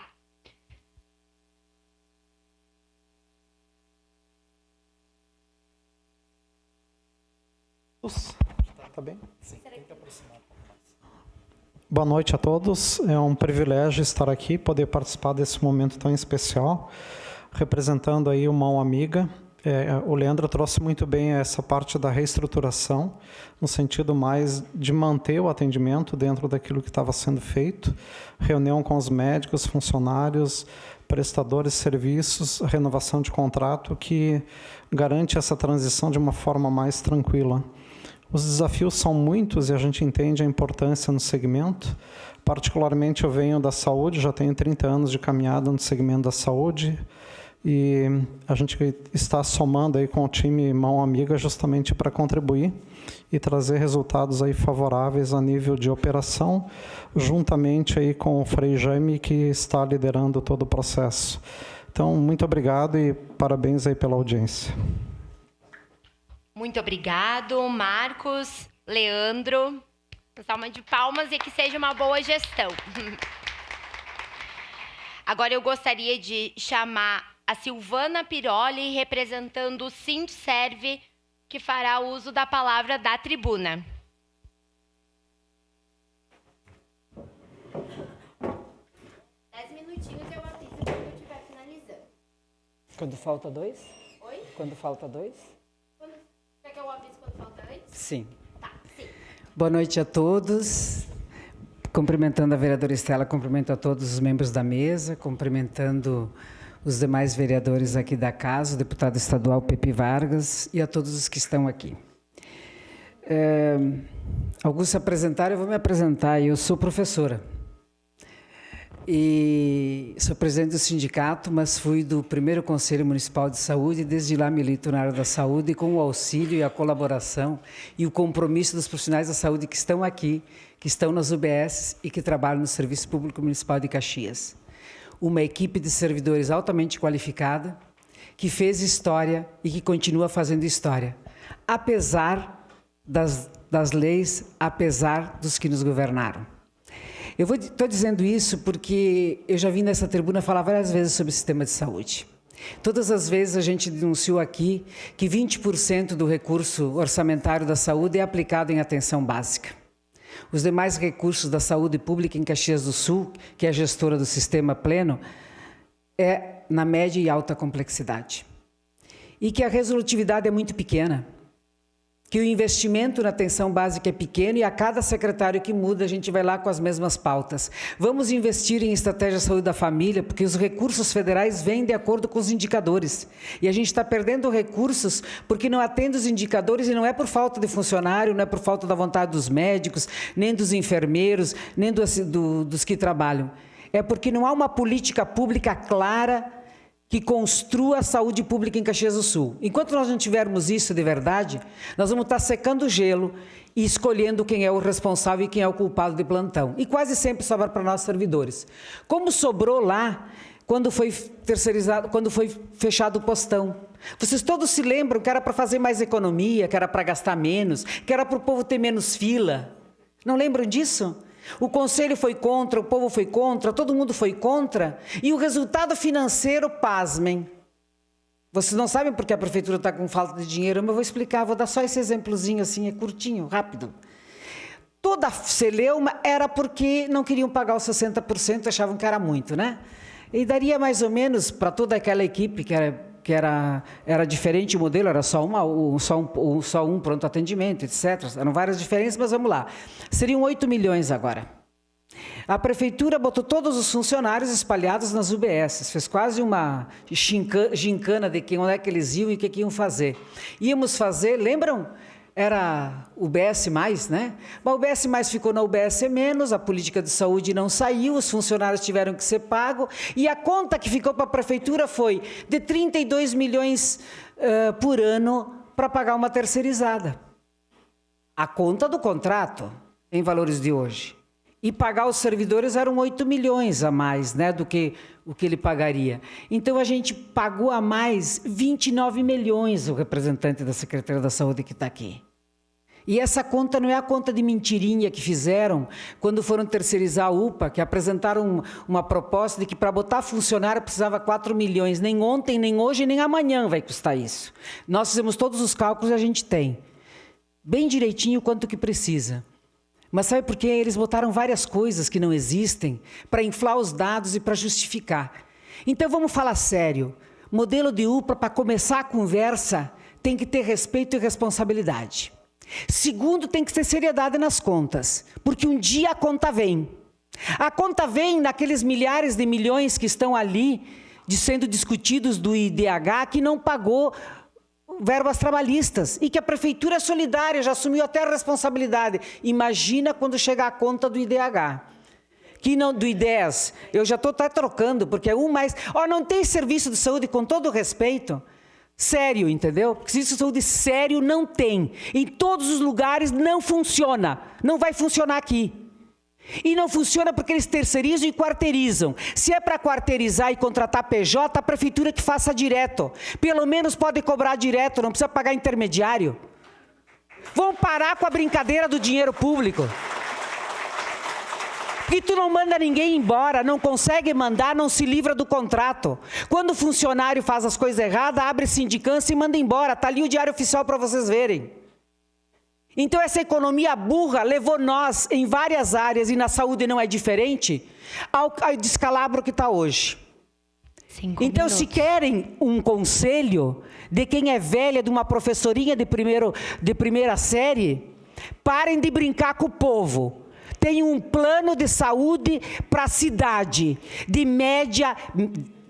Tá bem? Sim. Boa noite a todos. É um privilégio estar aqui, poder participar desse momento tão especial, representando aí o Mão Amiga. O Leandro trouxe muito bem essa parte da reestruturação, no sentido mais de manter o atendimento dentro daquilo que estava sendo feito, reunião com os médicos, funcionários, prestadores de serviços, renovação de contrato, que garante essa transição de uma forma mais tranquila. Os desafios são muitos e a gente entende a importância no segmento. Particularmente, eu venho da saúde, já tenho 30 anos de caminhada no segmento da saúde, e a gente está somando aí com o time Mão Amiga justamente para contribuir e trazer resultados aí favoráveis a nível de operação, juntamente aí com o Frei Jaime, que está liderando todo o processo. Então, muito obrigado e parabéns aí pela audiência. Muito obrigado, Marcos, Leandro. Salva de palmas e que seja uma boa gestão. Agora eu gostaria de chamar a Silvana Piroli, representando o Sindserv, que fará uso da palavra da tribuna. Minutinhos eu aviso quando eu estiver finalizando. Quando falta 2? Oi? Quando falta 2? Quer que eu avise quando falta antes? Sim. Tá, sim. Boa noite a todos. Cumprimentando a vereadora Estela, cumprimento a todos os membros da mesa, cumprimentando os demais vereadores aqui da casa, o deputado estadual Pepe Vargas e a todos os que estão aqui. Alguns se apresentaram, eu vou me apresentar. Eu sou professora e sou presidente do sindicato, mas fui do primeiro Conselho Municipal de Saúde e desde lá milito na área da saúde com o auxílio e a colaboração e o compromisso dos profissionais da saúde que estão aqui, que estão nas UBS e que trabalham no Serviço Público Municipal de Caxias. Uma equipe de servidores altamente qualificada, que fez história e que continua fazendo história, apesar das leis, apesar dos que nos governaram. Eu estou dizendo isso porque eu já vim nessa tribuna falar várias vezes sobre o sistema de saúde. Todas as vezes a gente denunciou aqui que 20% do recurso orçamentário da saúde é aplicado em atenção básica. Os demais recursos da saúde pública em Caxias do Sul, que é a gestora do sistema pleno, é na média e alta complexidade. E que a resolutividade é muito pequena. Que o investimento na atenção básica é pequeno e a cada secretário que muda a gente vai lá com as mesmas pautas. Vamos investir em estratégia de saúde da família, porque os recursos federais vêm de acordo com os indicadores. E a gente está perdendo recursos porque não atende os indicadores e não é por falta de funcionário, não é por falta da vontade dos médicos, nem dos enfermeiros, nem dos que trabalham. É porque não há uma política pública clara que construa a saúde pública em Caxias do Sul. Enquanto nós não tivermos isso de verdade, nós vamos estar secando o gelo e escolhendo quem é o responsável e quem é o culpado de plantão. E quase sempre sobra para nós servidores. Como sobrou lá quando foi terceirizado, quando foi fechado o postão. Vocês todos se lembram que era para fazer mais economia, que era para gastar menos, que era para o povo ter menos fila. Não lembram disso? O Conselho foi contra, o povo foi contra, todo mundo foi contra. E o resultado financeiro, pasmem. Vocês não sabem porque a Prefeitura está com falta de dinheiro, mas eu vou explicar, vou dar só esse exemplozinho assim, é curtinho, rápido. Toda a celeuma era porque não queriam pagar os 60%, achavam que era muito, né? E daria mais ou menos para toda aquela equipe que era diferente o modelo, era só um pronto atendimento, etc. Eram várias diferenças, mas vamos lá. Seriam 8 milhões agora. A Prefeitura botou todos os funcionários espalhados nas UBSs, fez quase uma gincana de onde é que eles iam e o que iam fazer. Íamos fazer, lembram? Era UBS+, né? Mas o UBS+ ficou na UBS-, a política de saúde não saiu, os funcionários tiveram que ser pagos, e a conta que ficou para a Prefeitura foi de 32 milhões por ano para pagar uma terceirizada. A conta do contrato, em valores de hoje. E pagar os servidores eram 8 milhões a mais, né, do que o que ele pagaria. Então, a gente pagou a mais 29 milhões, o representante da Secretaria da Saúde que está aqui. E essa conta não é a conta de mentirinha que fizeram quando foram terceirizar a UPA, que apresentaram uma proposta de que para botar funcionário precisava 4 milhões. Nem ontem, nem hoje, nem amanhã vai custar isso. Nós fizemos todos os cálculos e a gente tem. Bem direitinho quanto que precisa. Mas sabe por quê? Eles botaram várias coisas que não existem para inflar os dados e para justificar. Então, vamos falar sério. Modelo de UPA, para começar a conversa, tem que ter respeito e responsabilidade. Segundo, tem que ter seriedade nas contas, porque um dia a conta vem. A conta vem naqueles milhares de milhões que estão ali, sendo discutidos do IDH, que não pagou verbas trabalhistas, e que a Prefeitura é solidária, já assumiu até a responsabilidade. Imagina quando chegar a conta do IDH. Que não, do IDES, eu já estou até trocando, porque é um mais... não tem serviço de saúde, com todo respeito... Sério, entendeu? Porque serviço de saúde sério não tem. Em todos os lugares não funciona. Não vai funcionar aqui. E não funciona porque eles terceirizam e quarteirizam. Se é para quarteirizar e contratar PJ, a Prefeitura que faça direto. Pelo menos pode cobrar direto, não precisa pagar intermediário. Vão parar com a brincadeira do dinheiro público. Porque tu não manda ninguém embora, não consegue mandar, não se livra do contrato. Quando o funcionário faz as coisas erradas, abre sindicância e manda embora. Está ali o diário oficial para vocês verem. Então, essa economia burra levou nós, em várias áreas, e na saúde não é diferente, ao descalabro que está hoje. Então, se querem um conselho de quem é velha, de uma professorinha de primeira série, parem de brincar com o povo. Tem um plano de saúde para a cidade, de média,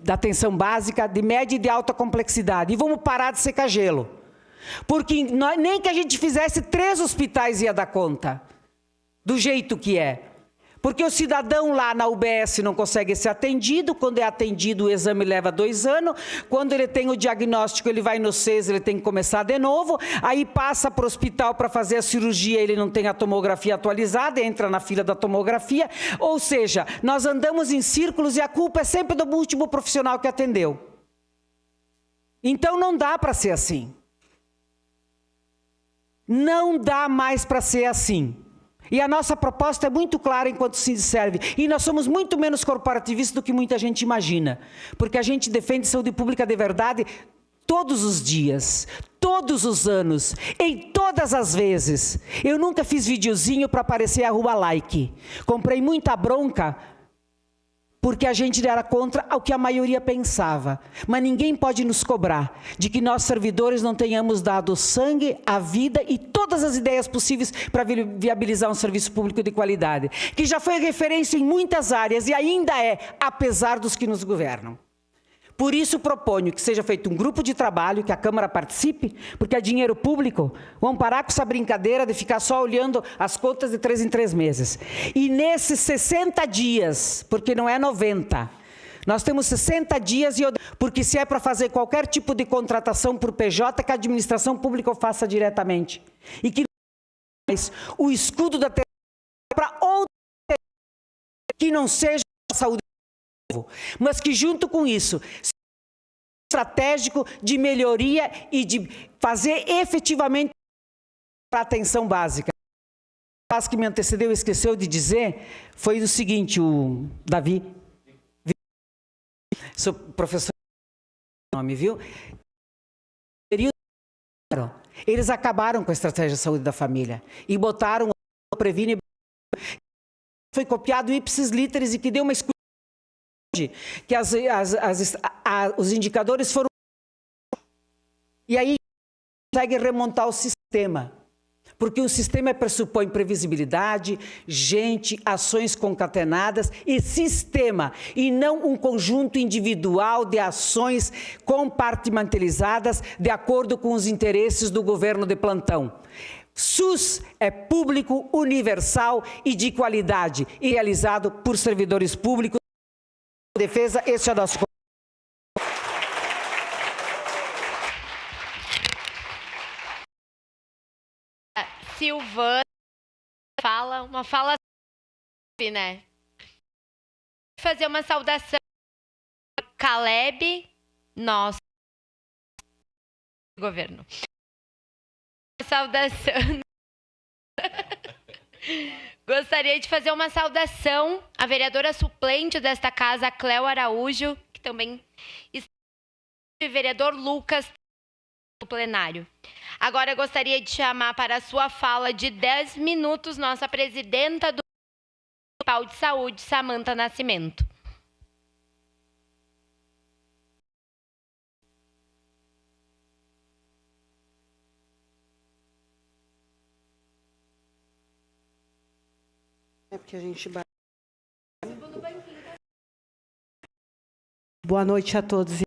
da atenção básica, de média e de alta complexidade. E vamos parar de secar gelo. Porque nem que a gente fizesse 3 hospitais ia dar conta, do jeito que é. Porque o cidadão lá na UBS não consegue ser atendido, quando é atendido o exame leva 2 anos, quando ele tem o diagnóstico ele vai no CES, ele tem que começar de novo, aí passa para o hospital para fazer a cirurgia, ele não tem a tomografia atualizada, entra na fila da tomografia, ou seja, nós andamos em círculos e a culpa é sempre do último profissional que atendeu. Então não dá para ser assim. Não dá mais para ser assim. E a nossa proposta é muito clara enquanto Sindiserve. E nós somos muito menos corporativistas do que muita gente imagina. Porque a gente defende saúde pública de verdade todos os dias, todos os anos, em todas as vezes. Eu nunca fiz videozinho para aparecer @ like. Comprei muita bronca porque a gente era contra o que a maioria pensava. Mas ninguém pode nos cobrar de que nós, servidores, não tenhamos dado sangue, a vida e todas as ideias possíveis para viabilizar um serviço público de qualidade, que já foi referência em muitas áreas e ainda é, apesar dos que nos governam. Por isso, proponho que seja feito um grupo de trabalho, que a Câmara participe, porque é dinheiro público. Vamos parar com essa brincadeira de ficar só olhando as contas de 3 em 3 meses. E nesses 60 dias, porque não é 90, nós temos 60 dias, porque se é para fazer qualquer tipo de contratação por PJ, que a administração pública o faça diretamente. E que o escudo da para outra que não seja a saúde, mas que junto com isso, estratégico de melhoria e de fazer efetivamente a atenção básica. rapaz que me antecedeu esqueceu de dizer foi o seguinte, o Davi, sou professor de nome, viu? Eles acabaram com a estratégia de saúde da família e botaram o Previne, foi copiado ipsis literis e que deu uma escuta que os indicadores foram... E aí consegue remontar o sistema, porque o sistema pressupõe previsibilidade, gente, ações concatenadas e sistema, e não um conjunto individual de ações compartimentalizadas de acordo com os interesses do governo de plantão. SUS é público, universal e de qualidade, e realizado por servidores públicos. Defesa, esse é o nosso... Silvana fala, uma fala, né? Fazer uma saudação. Caleb, nosso governo. Saudação. Gostaria de fazer uma saudação à vereadora suplente desta casa, Cléo Araújo, que também está, e vereador Lucas, do plenário. Agora gostaria de chamar para a sua fala de 10 minutos nossa presidenta do Municipal de Saúde, Samanta Nascimento. É porque a gente... Boa noite a todos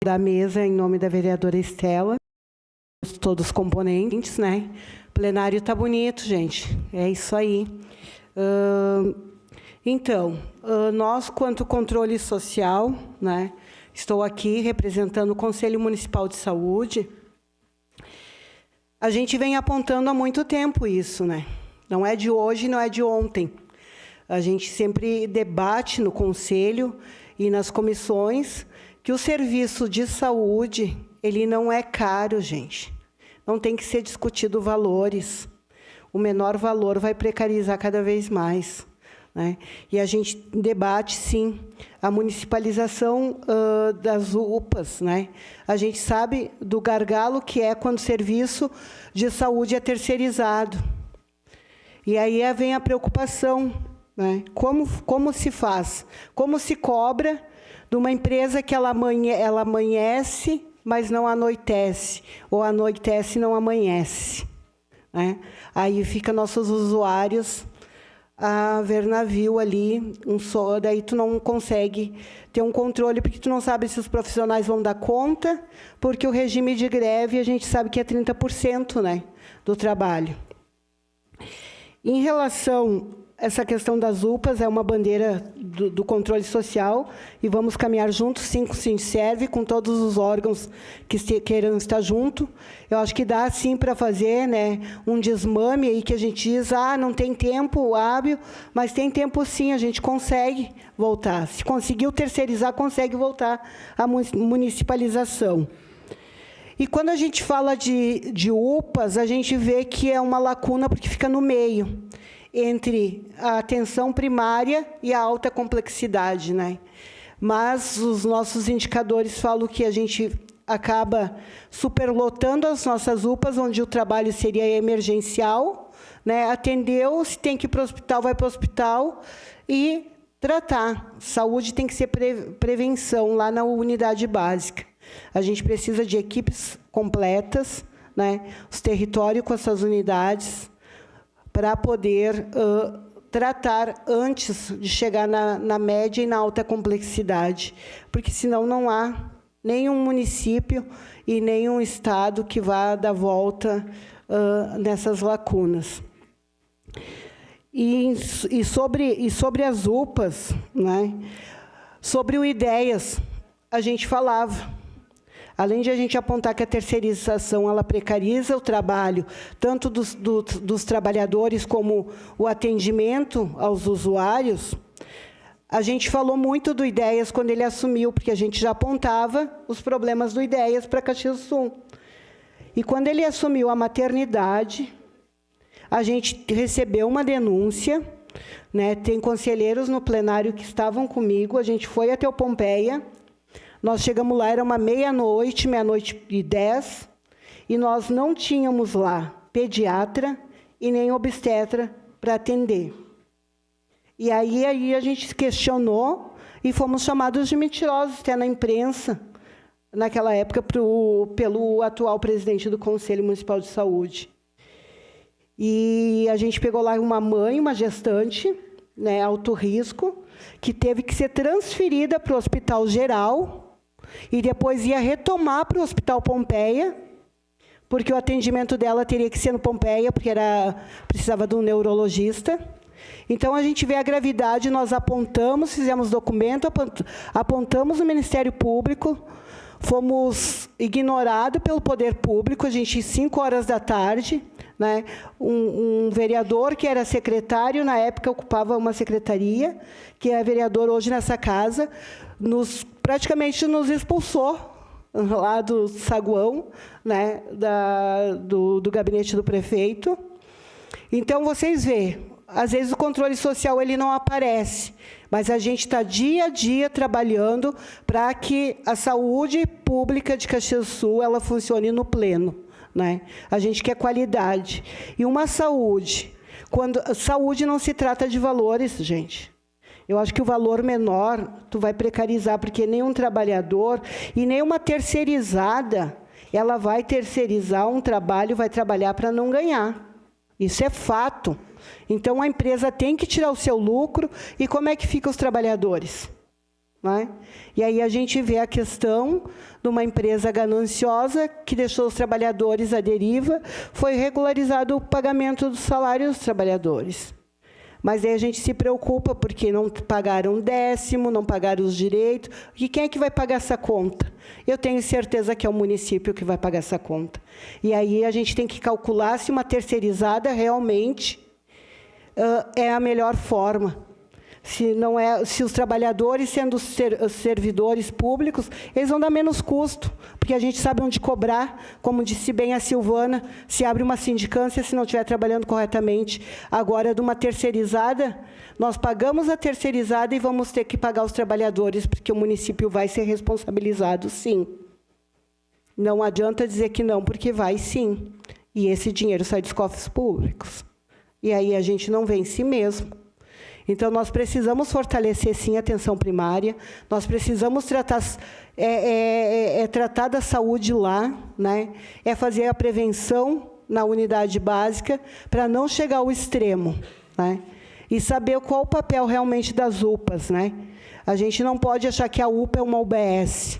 da mesa, em nome da vereadora Estela, todos os componentes, né? O plenário tá bonito, gente. É isso aí. Então, nós, quanto controle social, né? Estou aqui representando o Conselho Municipal de Saúde. A gente vem apontando há muito tempo isso, né? Não é de hoje, não é de ontem. A gente sempre debate no Conselho e nas comissões que o serviço de saúde, ele não é caro, gente. Não tem que ser discutido valores. O menor valor vai precarizar cada vez mais, né? E a gente debate, sim, a municipalização das UPAs, né? A gente sabe do gargalo que é quando o serviço de saúde é terceirizado. E aí vem a preocupação, né? Como se faz? Como se cobra de uma empresa que ela amanhece, mas não anoitece, ou anoitece e não amanhece, né? Aí fica nossos usuários a ver navio ali, daí tu não consegue ter um controle, porque tu não sabe se os profissionais vão dar conta, porque o regime de greve, a gente sabe que é 30%, né, do trabalho. Em relação a essa questão das UPAs, é uma bandeira do controle social, e vamos caminhar juntos, sim, com o Sinserve, com todos os órgãos que queiram estar junto. Eu acho que dá, sim, para fazer, né, um desmame aí que a gente diz, não tem tempo hábil, mas tem tempo, sim, a gente consegue voltar. Se conseguiu terceirizar, consegue voltar à municipalização. E quando a gente fala de UPAs, a gente vê que é uma lacuna, porque fica no meio, entre a atenção primária e a alta complexidade, né? Mas os nossos indicadores falam que a gente acaba superlotando as nossas UPAs, onde o trabalho seria emergencial, né? Atendeu, se tem que ir para o hospital, vai para o hospital e tratar. Saúde tem que ser prevenção lá na unidade básica. A gente precisa de equipes completas, né? Os territórios com essas unidades, para poder tratar antes de chegar na média e na alta complexidade, porque senão não há nenhum município e nenhum estado que vá dar volta nessas lacunas. E sobre as UPAs, né? Sobre o IDEAS, a gente falava. Além de a gente apontar que a terceirização ela precariza o trabalho, tanto dos trabalhadores como o atendimento aos usuários, a gente falou muito do IDEAS quando ele assumiu, porque a gente já apontava os problemas do IDEAS para Caxias do Sul. E quando ele assumiu a maternidade, a gente recebeu uma denúncia, né? Tem conselheiros no plenário que estavam comigo, a gente foi até o Pompeia, nós chegamos lá, era uma meia-noite, 00:10, e nós não tínhamos lá pediatra e nem obstetra para atender. E aí a gente se questionou e fomos chamados de mentirosos, até na imprensa, naquela época, pelo atual presidente do Conselho Municipal de Saúde. E a gente pegou lá uma mãe, uma gestante, né, alto risco, que teve que ser transferida para o Hospital Geral e depois ia retomar para o Hospital Pompeia, porque o atendimento dela teria que ser no Pompeia, porque precisava de um neurologista. Então, a gente vê a gravidade, nós apontamos, fizemos documento, apontamos no Ministério Público, fomos ignorados pelo poder público, a gente, 5h, né, um vereador que era secretário, na época ocupava uma secretaria, que é vereador hoje nessa casa, praticamente nos expulsou lá do saguão, né, do gabinete do prefeito. Então, vocês veem, às vezes o controle social ele não aparece, mas a gente está dia a dia trabalhando para que a saúde pública de Caxias do Sul ela funcione no pleno, né? A gente quer qualidade. E uma saúde, saúde não se trata de valores, gente. Eu acho que o valor menor tu vai precarizar, porque nenhum trabalhador e nenhuma terceirizada, ela vai terceirizar um trabalho, vai trabalhar para não ganhar. Isso é fato. Então, a empresa tem que tirar o seu lucro, e como é que ficam os trabalhadores? Né? E aí a gente vê a questão de uma empresa gananciosa que deixou os trabalhadores à deriva, foi regularizado o pagamento do salário dos trabalhadores. Mas aí a gente se preocupa porque não pagaram 10º, não pagaram os direitos. E quem é que vai pagar essa conta? Eu tenho certeza que é o município que vai pagar essa conta. E aí a gente tem que calcular se uma terceirizada realmente é a melhor forma. Se os trabalhadores, sendo servidores públicos, eles vão dar menos custo, porque a gente sabe onde cobrar, como disse bem a Silvana, se abre uma sindicância se não estiver trabalhando corretamente. Agora, de uma terceirizada, nós pagamos a terceirizada e vamos ter que pagar os trabalhadores, porque o município vai ser responsabilizado, sim. Não adianta dizer que não, porque vai sim. E esse dinheiro sai dos cofres públicos. E aí a gente não vê em si mesmo. Então, nós precisamos fortalecer, sim, a atenção primária, nós precisamos tratar, tratar da saúde lá, né? É fazer a prevenção na unidade básica para não chegar ao extremo, né? E saber qual o papel realmente das UPAs, né? A gente não pode achar que a UPA é uma UBS.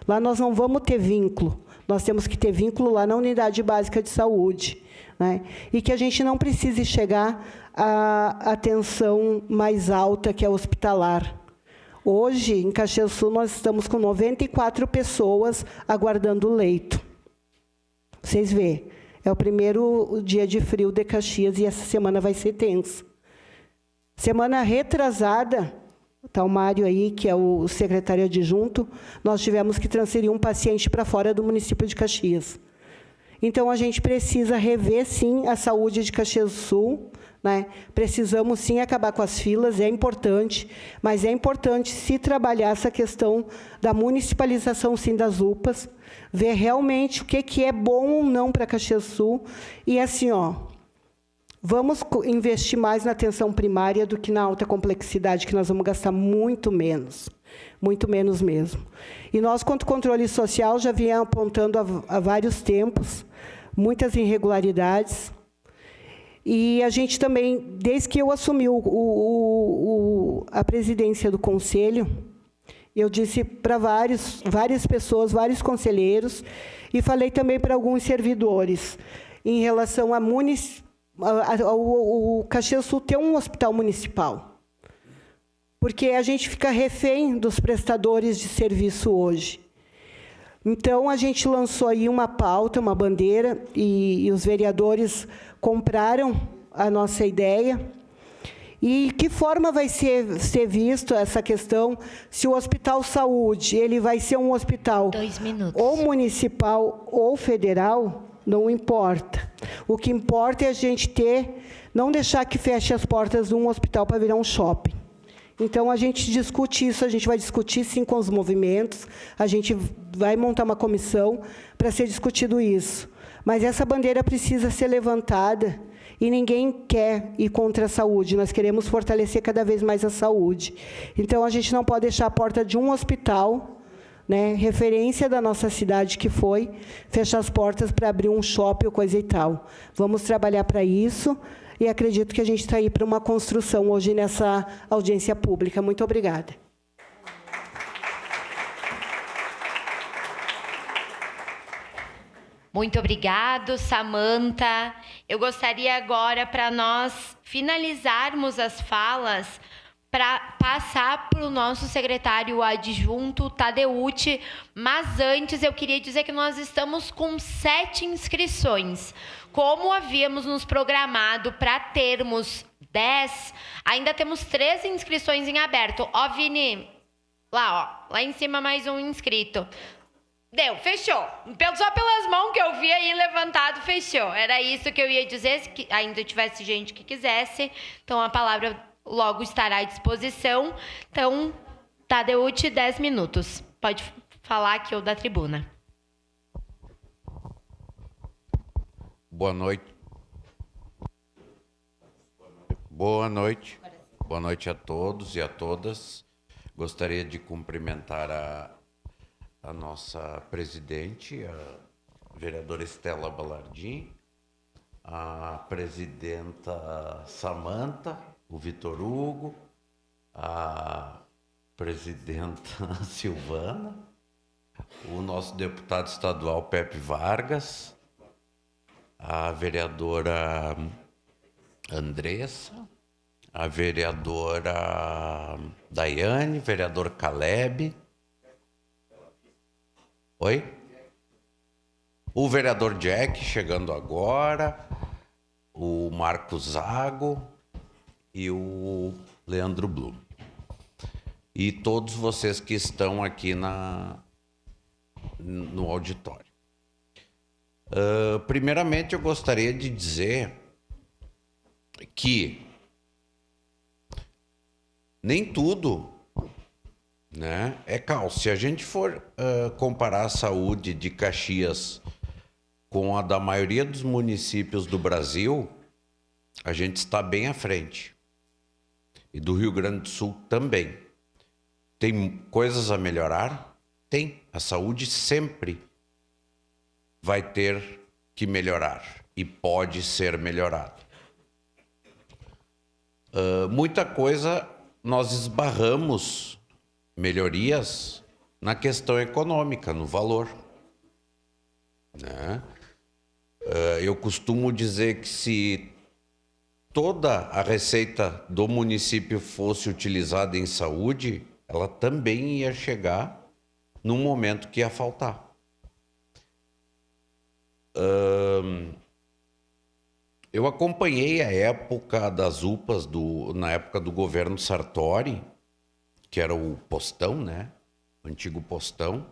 Lá nós não vamos ter vínculo, nós temos que ter vínculo lá na unidade básica de saúde, né? E que a gente não precise chegar à atenção mais alta, que é hospitalar. Hoje, em Caxias do Sul, nós estamos com 94 pessoas aguardando leito. Vocês veem, é o primeiro dia de frio de Caxias e essa semana vai ser tensa. Semana retrasada, está o Mário aí, que é o secretário adjunto, nós tivemos que transferir um paciente para fora do município de Caxias. Então, a gente precisa rever, sim, a saúde de Caxias do Sul, né? Precisamos, sim, acabar com as filas, é importante, mas é importante se trabalhar essa questão da municipalização, sim, das UPAs, ver realmente o que é bom ou não para Caxias do Sul, e assim, vamos investir mais na atenção primária do que na alta complexidade, que nós vamos gastar muito menos mesmo. E nós, quanto controle social, já viemos apontando há vários tempos muitas irregularidades. E a gente também, desde que eu assumi a presidência do Conselho, eu disse para várias pessoas, vários conselheiros, e falei também para alguns servidores, em relação ao Caxias do Sul ter um hospital municipal. Porque a gente fica refém dos prestadores de serviço hoje. Então, a gente lançou aí uma pauta, uma bandeira, e os vereadores compraram a nossa ideia. E que forma vai ser visto essa questão, se o Hospital Saúde ele vai ser um hospital ou municipal ou federal, não importa. O que importa é a gente não deixar que feche as portas de um hospital para virar um shopping. Então, a gente discute isso, a gente vai discutir, sim, com os movimentos, a gente vai montar uma comissão para ser discutido isso. Mas essa bandeira precisa ser levantada e ninguém quer ir contra a saúde, nós queremos fortalecer cada vez mais a saúde. Então, a gente não pode deixar a porta de um hospital, né, referência da nossa cidade que foi, fechar as portas para abrir um shopping ou coisa e tal. Vamos trabalhar para isso e acredito que a gente está aí para uma construção hoje nessa audiência pública. Muito obrigada. Muito obrigado, Samanta. Eu gostaria agora, para nós finalizarmos as falas, para passar para o nosso secretário adjunto, Tadeucci, mas antes eu queria dizer que nós estamos com 7 inscrições. Como havíamos nos programado para termos 10, ainda temos 3 inscrições em aberto. Ó, Vini, lá em cima mais um inscrito. Deu, fechou. Só pelas mãos que eu vi aí levantado, fechou. Era isso que eu ia dizer, se ainda tivesse gente que quisesse. Então, a palavra logo estará à disposição. Então, Tadeucci, 10 minutos. Pode falar aqui ou da tribuna. Boa noite. Boa noite. Boa noite a todos e a todas. Gostaria de cumprimentar a nossa presidente, a vereadora Estela Balardim, a presidenta Samanta, o Vitor Hugo, a presidenta Silvana, o nosso deputado estadual Pepe Vargas, a vereadora Andressa, a vereadora Daiane, vereador Caleb. Oi? O vereador Jack chegando agora, o Marcos Zago e o Leandro Blum. E todos vocês que estão aqui no auditório. Primeiramente, eu gostaria de dizer que nem tudo, né, é caos. Se a gente for comparar a saúde de Caxias com a da maioria dos municípios do Brasil, a gente está bem à frente. E do Rio Grande do Sul também. Tem coisas a melhorar? Tem. A saúde sempre vai ter que melhorar e pode ser melhorada. Muita coisa nós esbarramos melhorias na questão econômica, no valor, né? Eu costumo dizer que se toda a receita do município fosse utilizada em saúde, ela também ia chegar num momento que ia faltar. Eu acompanhei a época das UPAs na época do governo Sartori, que era o postão, né? O antigo postão.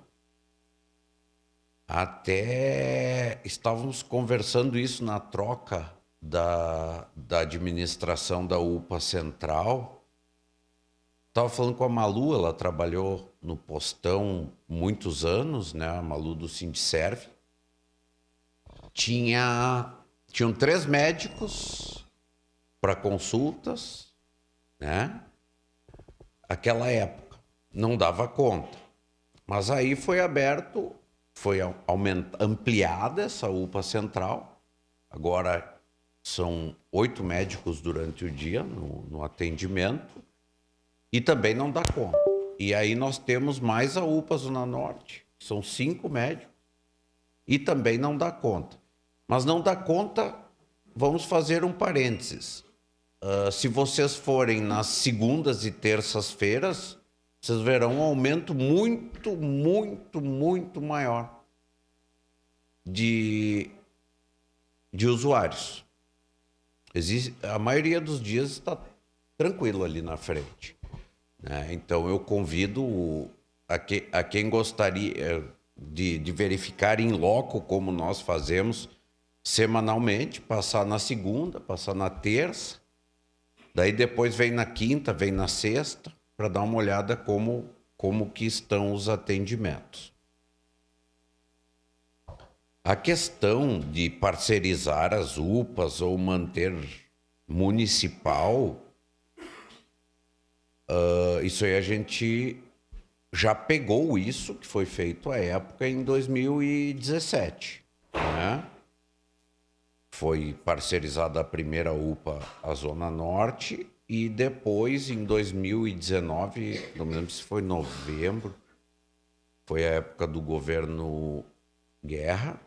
Até estávamos conversando isso na troca da administração da UPA Central. Estava falando com a Malu, ela trabalhou no postão muitos anos, né? A Malu do Sindserv. Tinham 3 médicos para consultas, né? Aquela época não dava conta. Mas aí foi ampliada essa UPA Central. Agora são 8 médicos durante o dia no atendimento e também não dá conta. E aí nós temos mais a UPA Zona Norte, são 5 médicos e também não dá conta. Mas não dá conta, vamos fazer um parênteses. Se vocês forem nas segundas e terças-feiras, vocês verão um aumento muito, muito, muito maior de usuários. A maioria dos dias está tranquilo ali na frente, né? Então, eu convido a quem gostaria de verificar em loco como nós fazemos semanalmente, passar na segunda, passar na terça, daí depois vem na quinta, vem na sexta, para dar uma olhada como que estão os atendimentos. A questão de parcerizar as UPAs ou manter municipal, isso aí a gente já pegou isso que foi feito à época em 2017, né? Foi parcerizada a primeira UPA, a Zona Norte, e depois, em 2019, não me lembro se foi novembro, foi a época do governo Guerra,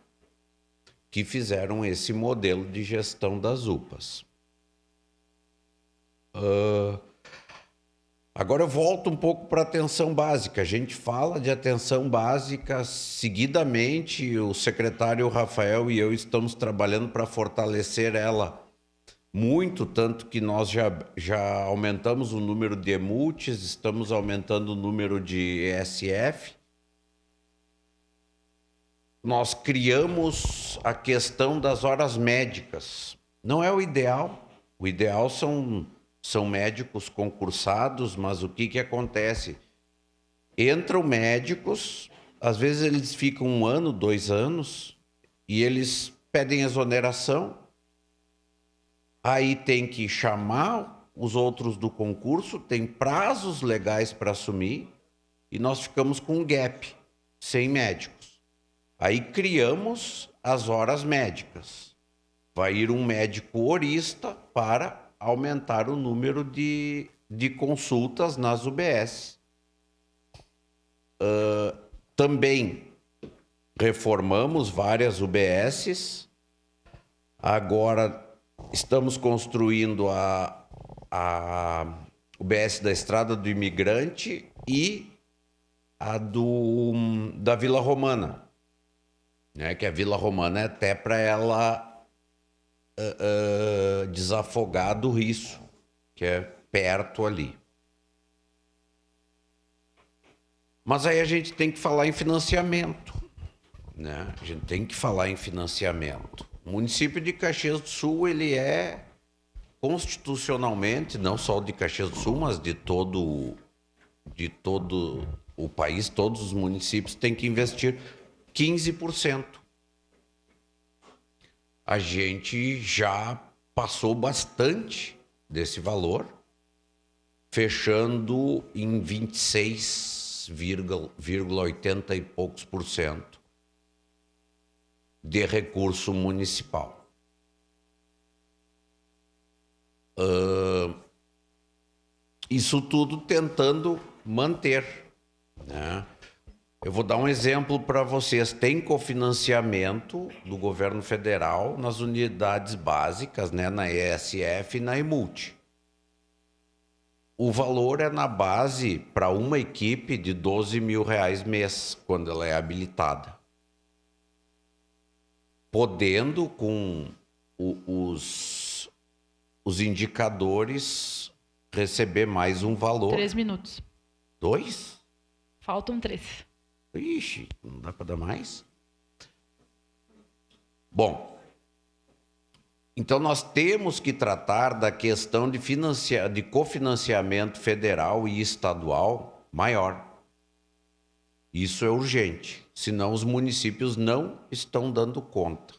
que fizeram esse modelo de gestão das UPAs. Agora eu volto um pouco para a atenção básica. A gente fala de atenção básica seguidamente. O secretário Rafael e eu estamos trabalhando para fortalecer ela muito, tanto que nós já aumentamos o número de EMUTs, estamos aumentando o número de ESF. Nós criamos a questão das horas médicas. Não é o ideal. O ideal são médicos concursados, mas o que acontece? Entram médicos, às vezes eles ficam 1 ano, 2 anos, e eles pedem exoneração. Aí tem que chamar os outros do concurso, tem prazos legais para assumir, e nós ficamos com um gap, sem médicos. Aí criamos as horas médicas. Vai ir um médico horista para aumentar o número de consultas nas UBS. Também reformamos várias UBSs. Agora estamos construindo a UBS da Estrada do Imigrante e a da Vila Romana, né? Que a Vila Romana é até para ela desafogar do Risso, que é perto ali. Mas aí a gente tem que falar em financiamento, né? A gente tem que falar em financiamento. O município de Caxias do Sul, ele é constitucionalmente, não só de Caxias do Sul, mas de todo o país, todos os municípios têm que investir 15%. A gente já passou bastante desse valor, fechando em 26,80 e poucos % de recurso municipal. Isso tudo tentando manter, né? Eu vou dar um exemplo para vocês. Tem cofinanciamento do governo federal nas unidades básicas, né, na ESF e na EMUT. O valor é na base para uma equipe de R$12 mil mês, quando ela é habilitada. Podendo, com os indicadores, receber mais um valor. 3 minutos. 2? Faltam 3. Ixi, não dá para dar mais? Bom, então nós temos que tratar da questão de cofinanciamento federal e estadual maior. Isso é urgente, senão os municípios não estão dando conta.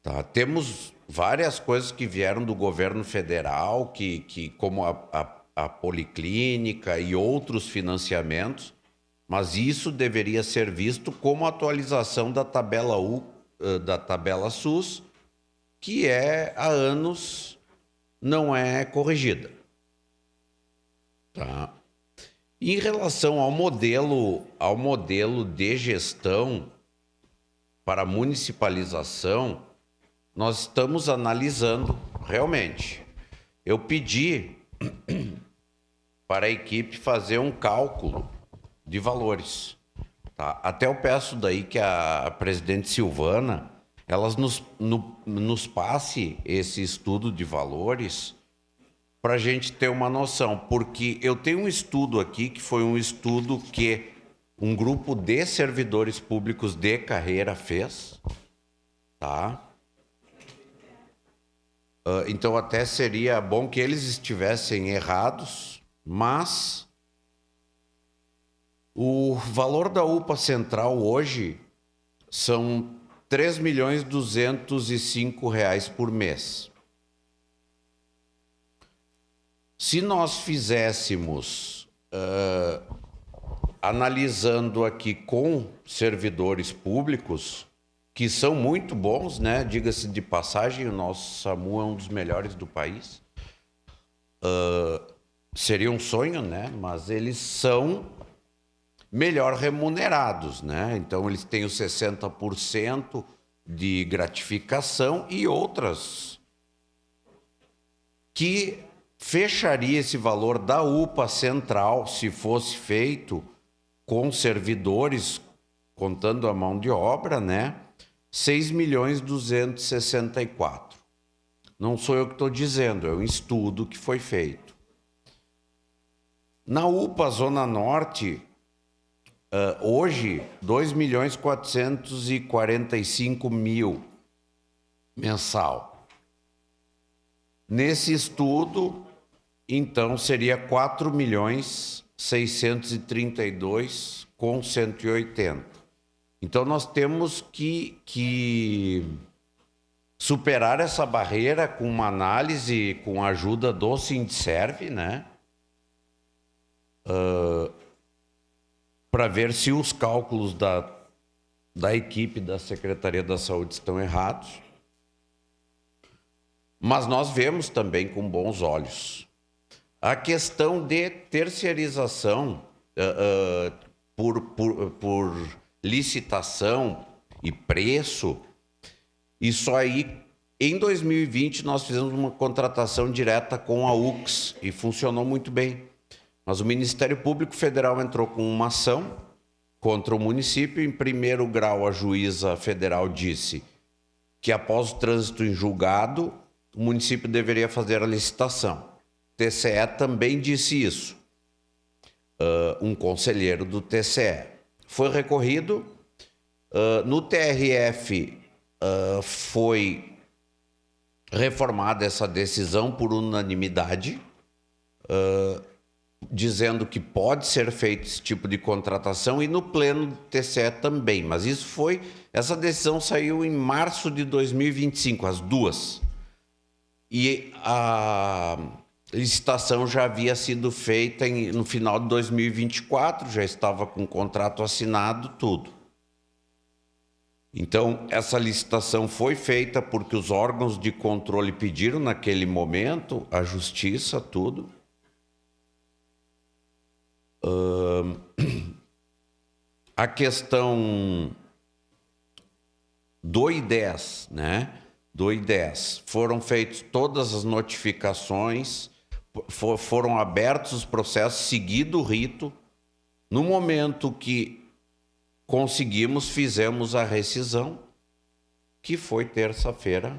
Tá? Temos várias coisas que vieram do governo federal, como a policlínica e outros financiamentos, mas isso deveria ser visto como atualização da tabela da tabela SUS, que há anos não é corrigida. Tá? Em relação ao modelo de gestão para municipalização, nós estamos analisando realmente. Eu pedi para a equipe fazer um cálculo de valores. Tá? Até eu peço daí que a presidente Silvana elas nos passe esse estudo de valores para a gente ter uma noção, porque eu tenho um estudo aqui que foi um estudo que um grupo de servidores públicos de carreira fez, tá? Então, até seria bom que eles estivessem errados, mas o valor da UPA Central hoje são R$ 3.205 por mês. Se nós fizéssemos, analisando aqui com servidores públicos, que são muito bons, né? Diga-se de passagem, o nosso SAMU é um dos melhores do país. Seria um sonho, né? Mas eles são melhor remunerados, né? Então, eles têm os 60% de gratificação e outras que fecharia esse valor da UPA Central, se fosse feito com servidores, contando a mão de obra, né? 6.264. Não sou eu que estou dizendo, é um estudo que foi feito. Na UPA Zona Norte, hoje, 2.445.000 mensal. Nesse estudo, então, seria 4.632.180. Então, nós temos que superar essa barreira com uma análise, com a ajuda do Sindserv, né? Para ver se os cálculos da equipe da Secretaria da Saúde estão errados. Mas nós vemos também com bons olhos a questão de terceirização por licitação e preço. Isso aí, em 2020, nós fizemos uma contratação direta com a UX e funcionou muito bem. Mas o Ministério Público Federal entrou com uma ação contra o município. Em primeiro grau, a juíza federal disse que, após o trânsito em julgado, o município deveria fazer a licitação. O TCE também disse isso. Um conselheiro do TCE. Foi recorrido. No TRF foi reformada essa decisão por unanimidade, dizendo que pode ser feito esse tipo de contratação, e no pleno do TCE também. Mas essa decisão saiu em março de 2025, as duas. E a licitação já havia sido feita no final de 2024, já estava com o contrato assinado, tudo. Então, essa licitação foi feita porque os órgãos de controle pediram naquele momento, a justiça, tudo. A questão do I10, né? Do I10, foram feitas todas as notificações, foram abertos os processos, seguido o rito. No momento que conseguimos, fizemos a rescisão, que foi terça-feira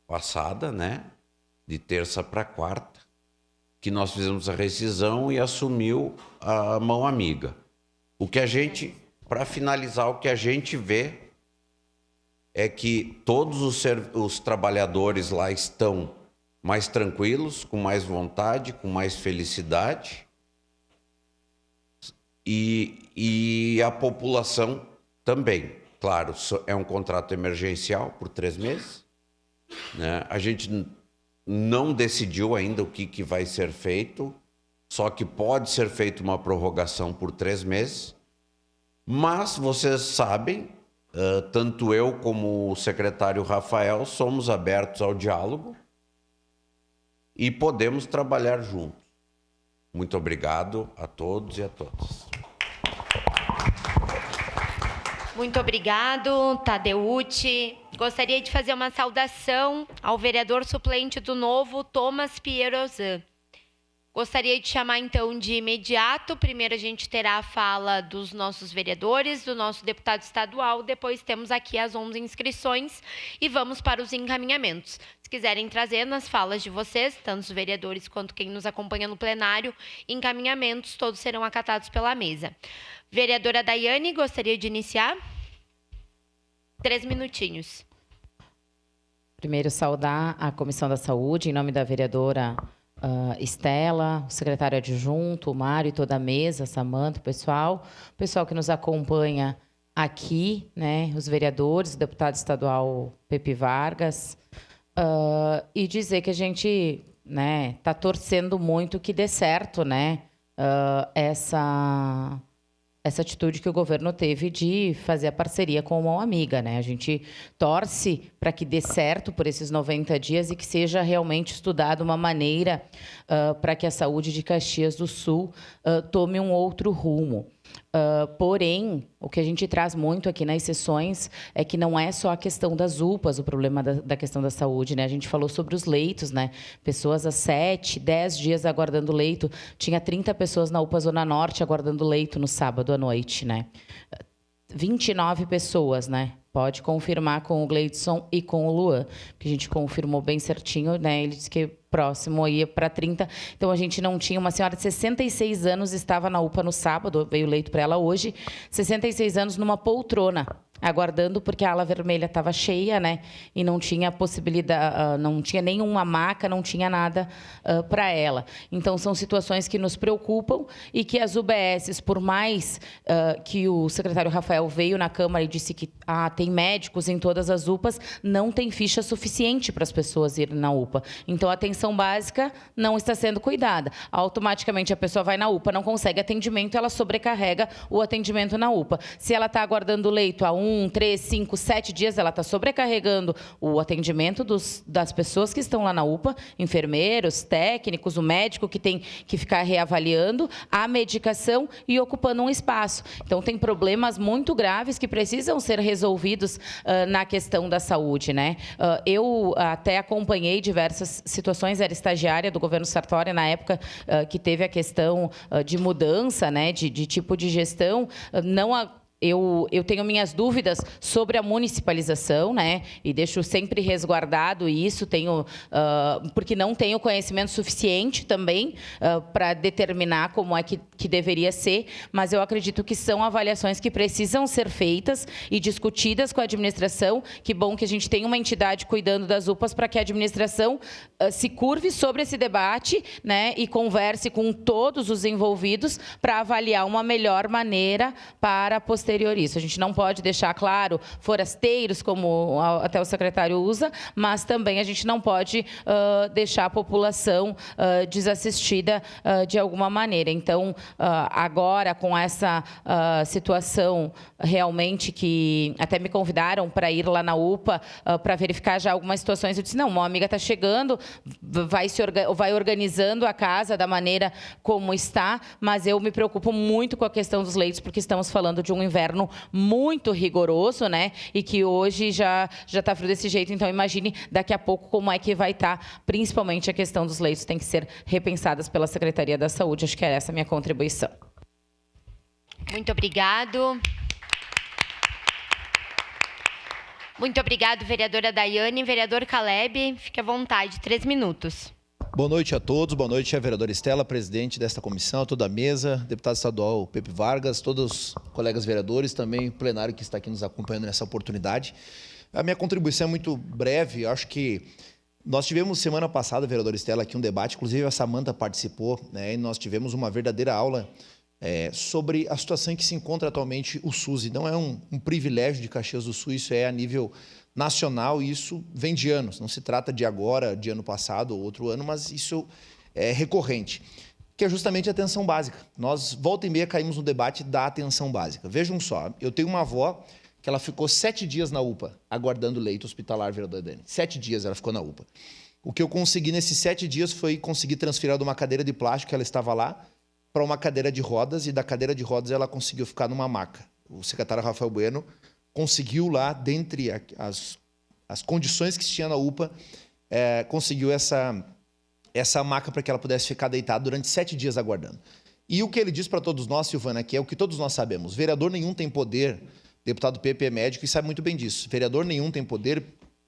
passada, né? De terça para quarta, que nós fizemos a rescisão e assumiu a mão amiga. O que a gente, para finalizar, o que a gente vê é que todos os trabalhadores lá estão mais tranquilos, com mais vontade, com mais felicidade. E a população também. Claro, é um contrato emergencial por 3 meses, né? A gente não decidiu ainda o que vai ser feito, só que pode ser feita uma prorrogação por 3 meses. Mas vocês sabem, tanto eu como o secretário Rafael somos abertos ao diálogo e podemos trabalhar juntos. Muito obrigado a todos e a todas. Muito obrigado, Tadeucci. Gostaria de fazer uma saudação ao vereador suplente do Novo, Thomas Pierozan. Gostaria de chamar, então, de imediato. Primeiro a gente terá a fala dos nossos vereadores, do nosso deputado estadual, depois temos aqui as 11 inscrições e vamos para os encaminhamentos. Se quiserem trazer nas falas de vocês, tanto os vereadores quanto quem nos acompanha no plenário, encaminhamentos, todos serão acatados pela mesa. Vereadora Daiane, gostaria de iniciar? 3 minutinhos. Primeiro, saudar a Comissão da Saúde, em nome da vereadora Estela, o secretário adjunto, o Mário e toda a mesa, Samanta, o pessoal que nos acompanha aqui, né, os vereadores, o deputado estadual Pepe Vargas, e dizer que a gente, né, está torcendo muito que dê certo, né, essa atitude que o governo teve de fazer a parceria com uma amiga, né? A gente torce para que dê certo por esses 90 dias e que seja realmente estudada uma maneira para que a saúde de Caxias do Sul tome um outro rumo. Porém, o que a gente traz muito aqui nas sessões é que não é só a questão das UPAs, o problema da questão da saúde, né? A gente falou sobre os leitos, né? Pessoas há 7, 10 dias aguardando leito. Tinha 30 pessoas na UPA Zona Norte aguardando leito no sábado à noite, né? 29 pessoas, né? Pode confirmar com o Gleidson e com o Luan, que a gente confirmou bem certinho, né? Ele disse que próximo ia para 30. Então, a gente não tinha... Uma senhora de 66 anos estava na UPA no sábado, veio leito para ela hoje, 66 anos numa poltrona, aguardando, porque a ala vermelha estava cheia, né? E não tinha possibilidade, não tinha nenhuma maca, não tinha nada para ela. Então, são situações que nos preocupam e que as UBSs, por mais que o secretário Rafael veio na Câmara e disse que tem médicos em todas as UPAs, não tem ficha suficiente para as pessoas irem na UPA. Então, a atenção básica não está sendo cuidada. Automaticamente, a pessoa vai na UPA, não consegue atendimento, ela sobrecarrega o atendimento na UPA. Se ela está aguardando leito há 1, 3, 5, 7 dias, ela está sobrecarregando o atendimento das pessoas que estão lá na UPA, enfermeiros, técnicos, o médico que tem que ficar reavaliando, a medicação e ocupando um espaço. Então, tem problemas muito graves que precisam ser resolvidos na questão da saúde, né? Eu até acompanhei diversas situações, era estagiária do governo Sartori na época que teve a questão de mudança, né, de tipo de gestão, Eu tenho minhas dúvidas sobre a municipalização, né? E deixo sempre resguardado isso, porque não tenho conhecimento suficiente também para determinar como é que deveria ser, mas eu acredito que são avaliações que precisam ser feitas e discutidas com a administração. Que bom que a gente tem uma entidade cuidando das UPAs para que a administração se curve sobre esse debate, né? E converse com todos os envolvidos para avaliar uma melhor maneira para posterior isso. A gente não pode deixar, claro, forasteiros, como até o secretário usa, mas também a gente não pode deixar a população desassistida de alguma maneira. Então, agora, com essa situação realmente que até me convidaram para ir lá na UPA para verificar já algumas situações, eu disse, não, uma amiga está chegando, vai organizando a casa da maneira como está, mas eu me preocupo muito com a questão dos leitos, porque estamos falando de um inverno muito rigoroso, né? E que hoje já está frio desse jeito. Então, imagine daqui a pouco como é que vai estar, principalmente a questão dos leitos, tem que ser repensadas pela Secretaria da Saúde. Acho que é essa a minha contribuição. Muito obrigado. Muito obrigado, vereadora Daiane. Vereador Caleb, fique à vontade, 3 minutos. Boa noite a todos, boa noite à vereadora Estela, presidente desta comissão, toda a mesa, deputado estadual Pepe Vargas, todos os colegas vereadores, também o plenário que está aqui nos acompanhando nessa oportunidade. A minha contribuição é muito breve, acho que nós tivemos semana passada, vereadora Estela, aqui um debate, inclusive a Samanta participou, né, e nós tivemos uma verdadeira aula sobre a situação em que se encontra atualmente o SUS, e não é um privilégio de Caxias do Sul, isso é a nível nacional, e isso vem de anos, não se trata de agora, de ano passado ou outro ano, mas isso é recorrente, que é justamente a atenção básica. Nós, volta e meia, caímos no debate da atenção básica. Vejam só, eu tenho uma avó que ela ficou 7 dias na UPA, aguardando leito hospitalar, vereador Dani. 7 dias ela ficou na UPA. O que eu consegui nesses 7 dias foi conseguir transferir de uma cadeira de plástico, que ela estava lá, para uma cadeira de rodas, e da cadeira de rodas ela conseguiu ficar numa maca. O secretário Rafael Bueno conseguiu lá, dentre as condições que se tinha na UPA, conseguiu essa maca para que ela pudesse ficar deitada durante 7 dias aguardando. E o que ele diz para todos nós, Silvana, que é o que todos nós sabemos. Vereador nenhum tem poder, deputado Pepe é médico e sabe muito bem disso. Vereador nenhum tem poder,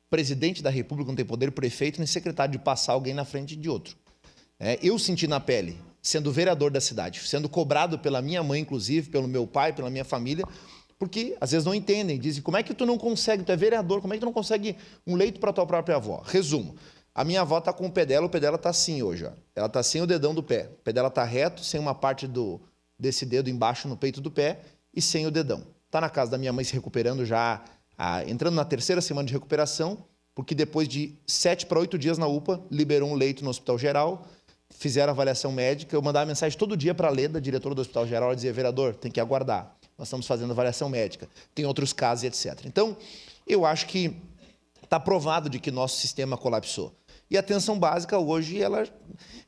presidente da República não tem poder, prefeito nem secretário de passar alguém na frente de outro. Eu senti na pele, sendo vereador da cidade, sendo cobrado pela minha mãe, inclusive, pelo meu pai, pela minha família, Porque às vezes não entendem, dizem, como é que tu não consegue, tu é vereador, como é que tu não consegue um leito para tua própria avó? Resumo, a minha avó está com o pé dela está assim hoje. Ó. Ela está sem o dedão do pé. O pé dela está reto, sem uma parte desse dedo embaixo no peito do pé e sem o dedão. Está na casa da minha mãe se recuperando já, entrando na 3ª semana de recuperação, porque depois de 7 para 8 dias na UPA, liberou um leito no Hospital Geral, fizeram a avaliação médica, eu mandava mensagem todo dia para a Leda, diretora do Hospital Geral, ela dizia, vereador, tem que aguardar. Nós estamos fazendo avaliação médica, tem outros casos, etc. Então, eu acho que está provado de que nosso sistema colapsou. E a atenção básica hoje,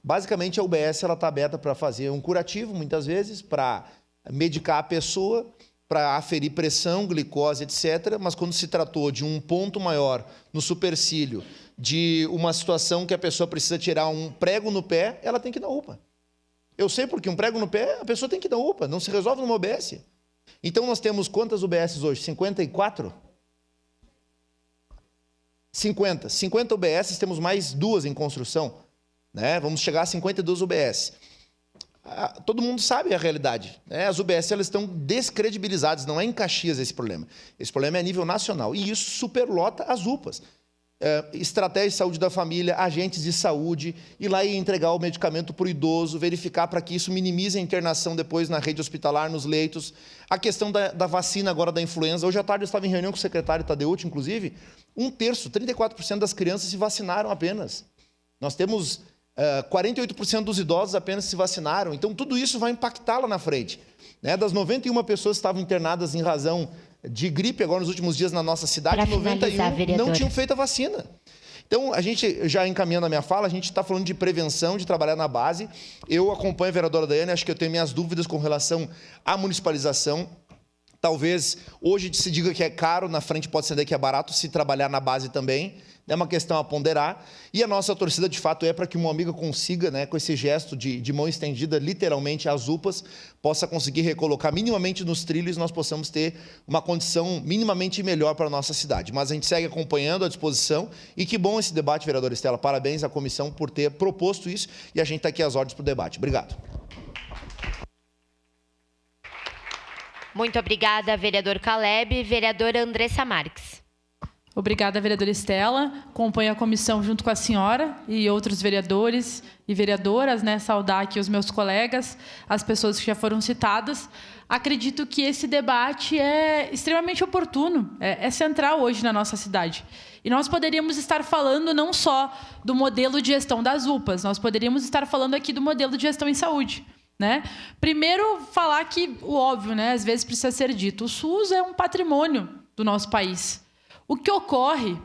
basicamente a UBS está aberta para fazer um curativo, muitas vezes, para medicar a pessoa, para aferir pressão, glicose, etc. Mas quando se tratou de um ponto maior no supercílio, de uma situação que a pessoa precisa tirar um prego no pé, ela tem que ir na UPA. Eu sei porque um prego no pé, a pessoa tem que ir na UPA, não se resolve numa UBS. Então, nós temos quantas UBSs hoje? 54? 50. 50 UBSs, temos mais 2 em construção. Né? Vamos chegar a 52 UBS. Todo mundo sabe a realidade. Né? As UBS elas estão descredibilizadas, não é em Caxias esse problema. Esse problema é a nível nacional. E isso superlota as UPAs. Estratégia de saúde da família, agentes de saúde, ir lá e entregar o medicamento para o idoso, verificar para que isso minimize a internação depois na rede hospitalar, nos leitos. A questão da vacina agora da influenza. Hoje à tarde eu estava em reunião com o secretário Tadeucci, inclusive, 1/3, 34% das crianças se vacinaram apenas. Nós temos 48% dos idosos apenas se vacinaram. Então, tudo isso vai impactar lá na frente. Né? Das 91 pessoas que estavam internadas em razão de gripe agora nos últimos dias na nossa cidade, 91 não tinham feito a vacina. Então, a gente, já encaminhando a minha fala, a gente está falando de prevenção, de trabalhar na base. Eu acompanho a vereadora Daiane, acho que eu tenho minhas dúvidas com relação à municipalização. Talvez hoje se diga que é caro, na frente pode ser que é barato se trabalhar na base também. É uma questão a ponderar. E a nossa torcida, de fato, é para que uma amiga consiga, né, com esse gesto de mão estendida, literalmente, às UPAs, possa conseguir recolocar minimamente nos trilhos e nós possamos ter uma condição minimamente melhor para a nossa cidade. Mas a gente segue acompanhando à disposição. E que bom esse debate, vereadora Estela. Parabéns à comissão por ter proposto isso. E a gente está aqui às ordens para o debate. Obrigado. Muito obrigada, vereador Caleb. Vereadora Andressa Marques. Obrigada, vereadora Estela. Acompanho a comissão junto com a senhora e outros vereadores e vereadoras, né? Saudar aqui os meus colegas, as pessoas que já foram citadas. Acredito que esse debate é extremamente oportuno, é central hoje na nossa cidade. E nós poderíamos estar falando não só do modelo de gestão das UPAs, nós poderíamos estar falando aqui do modelo de gestão em saúde. Né? Primeiro, falar que o óbvio, né? Às vezes precisa ser dito, o SUS é um patrimônio do nosso país. O que ocorre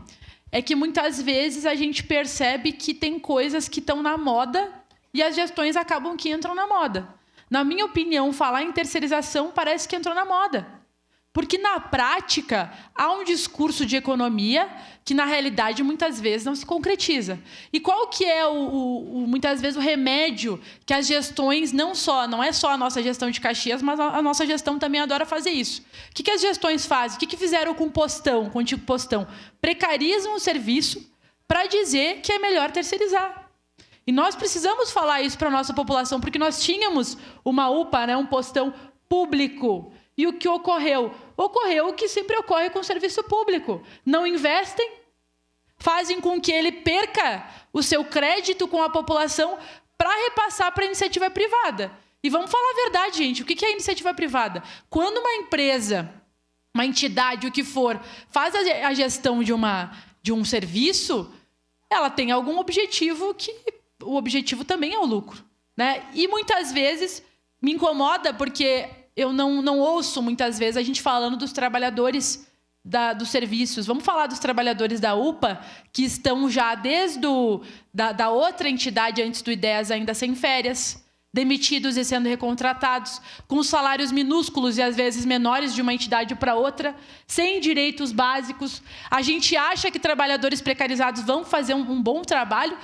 é que muitas vezes a gente percebe que tem coisas que estão na moda e as gestões acabam que entram na moda. Na minha opinião, falar em terceirização parece que entrou na moda. Porque, na prática, há um discurso de economia que, na realidade, muitas vezes não se concretiza. E qual que é, muitas vezes, o remédio que as gestões, não é só a nossa gestão de Caxias, mas a nossa gestão também adora fazer isso. O que as gestões fazem? O que fizeram com o antigo postão? Precarizam o serviço para dizer que é melhor terceirizar. E nós precisamos falar isso para a nossa população, porque nós tínhamos uma UPA, né, um postão público. E o que ocorreu? Ocorreu o que sempre ocorre com o serviço público. Não investem, fazem com que ele perca o seu crédito com a população para repassar para a iniciativa privada. E vamos falar a verdade, gente. O que é a iniciativa privada? Quando uma empresa, uma entidade, o que for, faz a gestão de um serviço, ela tem algum objetivo que o objetivo também é o lucro. Né? E muitas vezes me incomoda porque eu não ouço, muitas vezes, a gente falando dos trabalhadores dos serviços. Vamos falar dos trabalhadores da UPA, que estão já desde da outra entidade, antes do IDEAS, ainda sem férias, demitidos e sendo recontratados, com salários minúsculos e, às vezes, menores de uma entidade para outra, sem direitos básicos. A gente acha que trabalhadores precarizados vão fazer um bom trabalho.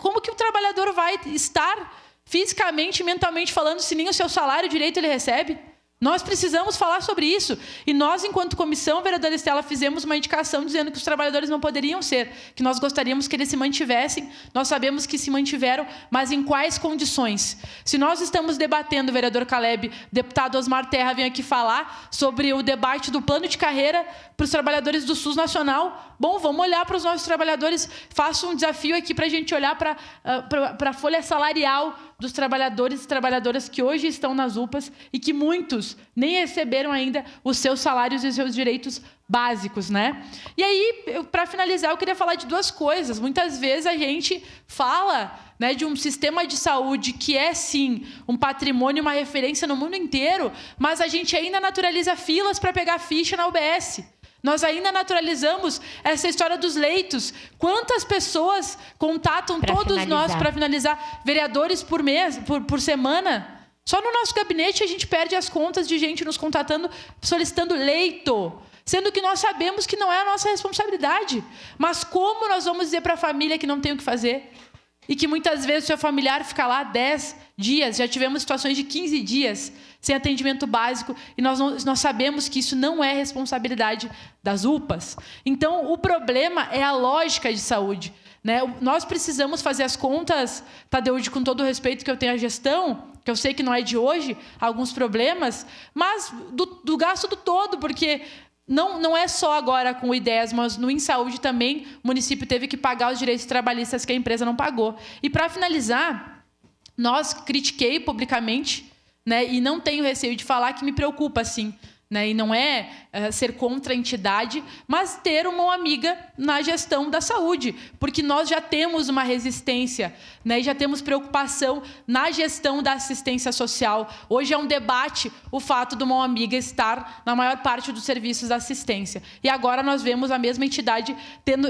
Como que o trabalhador vai estar fisicamente, mentalmente falando, se nem o seu salário direito ele recebe? Nós precisamos falar sobre isso. E nós, enquanto comissão, vereadora Estela, fizemos uma indicação dizendo que os trabalhadores não poderiam ser, que nós gostaríamos que eles se mantivessem. Nós sabemos que se mantiveram, mas em quais condições? Se nós estamos debatendo, vereador Caleb, deputado Osmar Terra vem aqui falar sobre o debate do plano de carreira para os trabalhadores do SUS Nacional. Bom, vamos olhar para os nossos trabalhadores. Faço um desafio aqui para a gente olhar para a folha salarial dos trabalhadores e trabalhadoras que hoje estão nas UPAs e que muitos nem receberam ainda os seus salários e os seus direitos básicos, né? E aí, para finalizar, eu queria falar de duas coisas. Muitas vezes a gente fala, né, de um sistema de saúde que é, sim, um patrimônio, uma referência no mundo inteiro, mas a gente ainda naturaliza filas para pegar ficha na UBS. Nós ainda naturalizamos essa história dos leitos. Quantas pessoas contatam todos nós, para finalizar, vereadores por mês, por semana? Só no nosso gabinete a gente perde as contas de gente nos contatando, solicitando leito, sendo que nós sabemos que não é a nossa responsabilidade. Mas como nós vamos dizer para a família que não tem o que fazer? E que muitas vezes o seu familiar fica lá 10 dias, já tivemos situações de 15 dias sem atendimento básico, e nós sabemos que isso não é responsabilidade das UPAs. Então, o problema é a lógica de saúde, né? Nós precisamos fazer as contas, Tadeu, com todo o respeito que eu tenho à gestão, que eu sei que não é de hoje, alguns problemas, mas do gasto do todo, porque não é só agora com o IDES, mas no InSaúde também o município teve que pagar os direitos trabalhistas que a empresa não pagou. E, para finalizar, nós critiquei publicamente, né, e não tenho receio de falar que me preocupa, sim, né, e não é ser contra a entidade, mas ter uma amiga na gestão da saúde, porque nós já temos uma resistência, né, e já temos preocupação na gestão da assistência social. Hoje é um debate o fato de uma amiga estar na maior parte dos serviços da assistência. E agora nós vemos a mesma entidade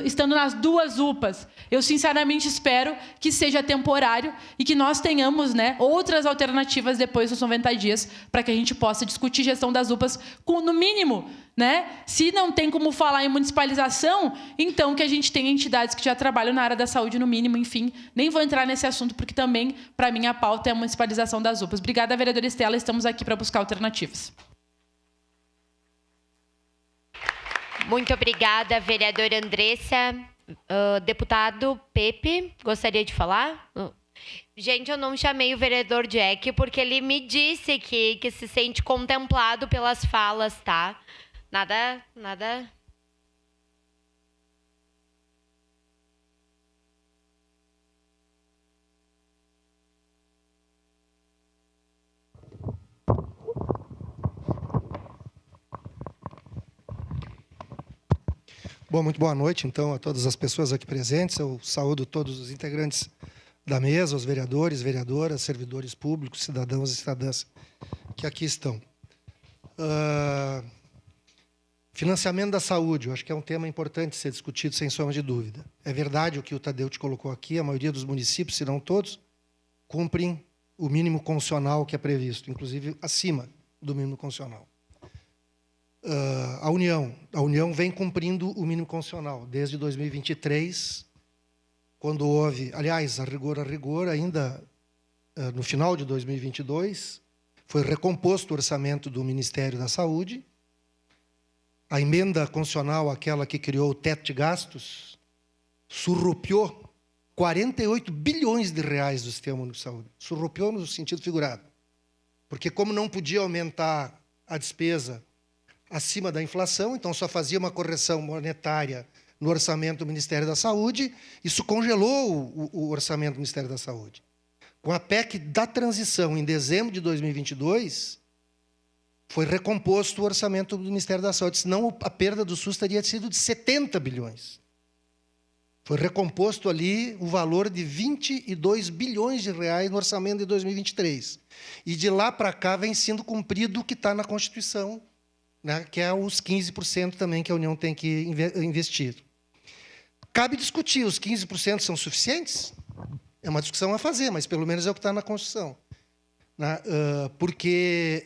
estando nas duas UPAs. Eu, sinceramente, espero que seja temporário e que nós tenhamos, né, outras alternativas depois dos 90 dias para que a gente possa discutir gestão das UPAs com, no mínimo, né? Se não tem como falar em municipalização, então que a gente tenha entidades que já trabalham na área da saúde, no mínimo, enfim. Nem vou entrar nesse assunto, porque também, para mim, a pauta é a municipalização das UPAs. Obrigada, vereadora Estela. Estamos aqui para buscar alternativas. Muito obrigada, vereadora Andressa. Deputado Pepe, gostaria de falar? Gente, eu não chamei o vereador Jack porque ele me disse que se sente contemplado pelas falas, tá? Nada. Bom, muito boa noite, então, a todas as pessoas aqui presentes. Eu saúdo todos os integrantes da mesa, os vereadores, vereadoras, servidores públicos, cidadãos e cidadãs que aqui estão. Financiamento da saúde, eu acho que é um tema importante ser discutido, sem sombra de dúvida. É verdade o que o Tadeu te colocou aqui, a maioria dos municípios, se não todos, cumprem o mínimo constitucional que é previsto, inclusive acima do mínimo constitucional. A União vem cumprindo o mínimo constitucional desde 2023, quando houve, aliás, a rigor, ainda no final de 2022, foi recomposto o orçamento do Ministério da Saúde. A emenda constitucional, aquela que criou o teto de gastos, surrupiou 48 bilhões de reais do Sistema Único de Saúde. Surrupiou no sentido figurado. Porque como não podia aumentar a despesa acima da inflação, então só fazia uma correção monetária no orçamento do Ministério da Saúde, isso congelou o orçamento do Ministério da Saúde. Com a PEC da transição, em dezembro de 2022, foi recomposto o orçamento do Ministério da Saúde, senão a perda do SUS teria sido de 70 bilhões. Foi recomposto ali o valor de 22 bilhões de reais no orçamento de 2023. E de lá para cá vem sendo cumprido o que está na Constituição, né, que é os 15% também que a União tem que investir. Cabe discutir, os 15% são suficientes? É uma discussão a fazer, mas pelo menos é o que está na Constituição. Né? Porque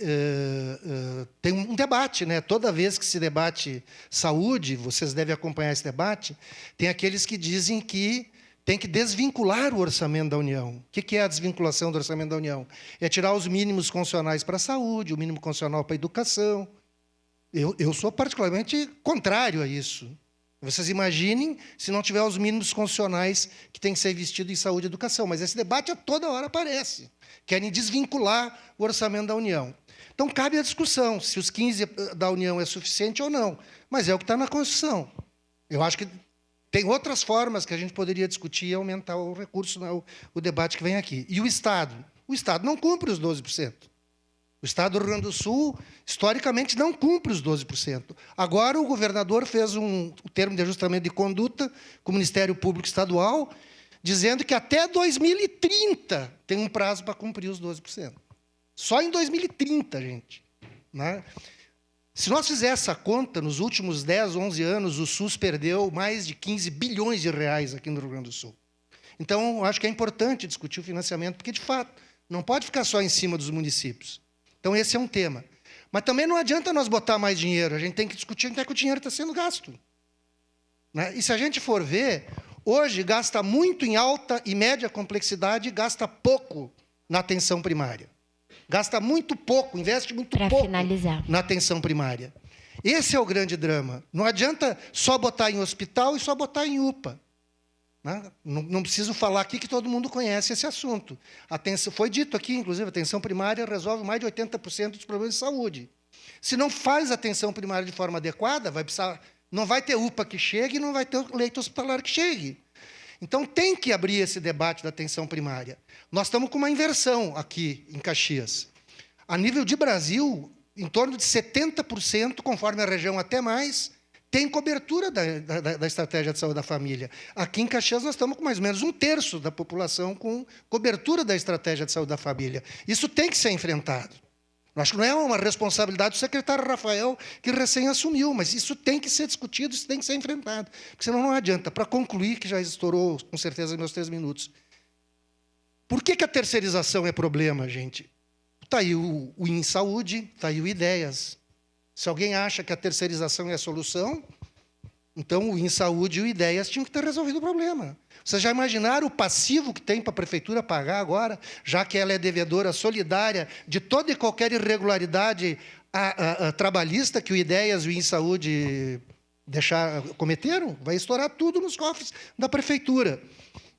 tem um debate, né? Toda vez que se debate saúde, vocês devem acompanhar esse debate, tem aqueles que dizem que tem que desvincular o orçamento da União. O que é a desvinculação do orçamento da União? É tirar os mínimos constitucionais para a saúde, o mínimo constitucional para a educação. Eu sou particularmente contrário a isso. Vocês imaginem se não tiver os mínimos constitucionais que têm que ser investidos em saúde e educação. Mas esse debate a toda hora aparece. Querem desvincular o orçamento da União. Então, cabe a discussão se os 15 da União é suficiente ou não. Mas é o que está na Constituição. Eu acho que tem outras formas que a gente poderia discutir e aumentar o recurso, o debate que vem aqui. E o Estado? O Estado não cumpre os 12%. O Estado do Rio Grande do Sul, historicamente, não cumpre os 12%. Agora, o governador fez o termo de ajustamento de conduta com o Ministério Público Estadual, dizendo que até 2030 tem um prazo para cumprir os 12%. Só em 2030, gente. Né? Se nós fizermos essa conta, nos últimos 10, 11 anos, o SUS perdeu mais de 15 bilhões de reais aqui no Rio Grande do Sul. Então, eu acho que é importante discutir o financiamento, porque, de fato, não pode ficar só em cima dos municípios. Então, esse é um tema. Mas também não adianta nós botar mais dinheiro, a gente tem que discutir onde é que o dinheiro está sendo gasto. Né? E se a gente for ver, hoje gasta muito em alta e média complexidade e gasta pouco na atenção primária. Gasta muito pouco, investe muito pouco na atenção primária. Esse é o grande drama. Não adianta só botar em hospital e só botar em UPA. Né? Não preciso falar aqui que todo mundo conhece esse assunto. Foi dito aqui, inclusive, a atenção primária resolve mais de 80% dos problemas de saúde. Se não faz a atenção primária de forma adequada, não vai ter UPA que chegue e não vai ter leito hospitalar que chegue. Então, tem que abrir esse debate da atenção primária. Nós estamos com uma inversão aqui em Caxias. A nível de Brasil, em torno de 70%, conforme a região até mais, tem cobertura da estratégia de saúde da família. Aqui em Caxias, nós estamos com mais ou menos 1/3 da população com cobertura da estratégia de saúde da família. Isso tem que ser enfrentado. Eu acho que não é uma responsabilidade do secretário Rafael, que recém assumiu, mas isso tem que ser discutido, isso tem que ser enfrentado. Porque senão não adianta. Para concluir, que já estourou, com certeza, meus 3 minutos. Por que a terceirização é problema, gente? Está aí o InSaúde, está aí o Ideias. Se alguém acha que a terceirização é a solução, então o InSaúde e o Ideias tinham que ter resolvido o problema. Vocês já imaginaram o passivo que tem para a prefeitura pagar agora, já que ela é devedora solidária de toda e qualquer irregularidade trabalhista que o Ideias e o InSaúde cometeram? Vai estourar tudo nos cofres da prefeitura.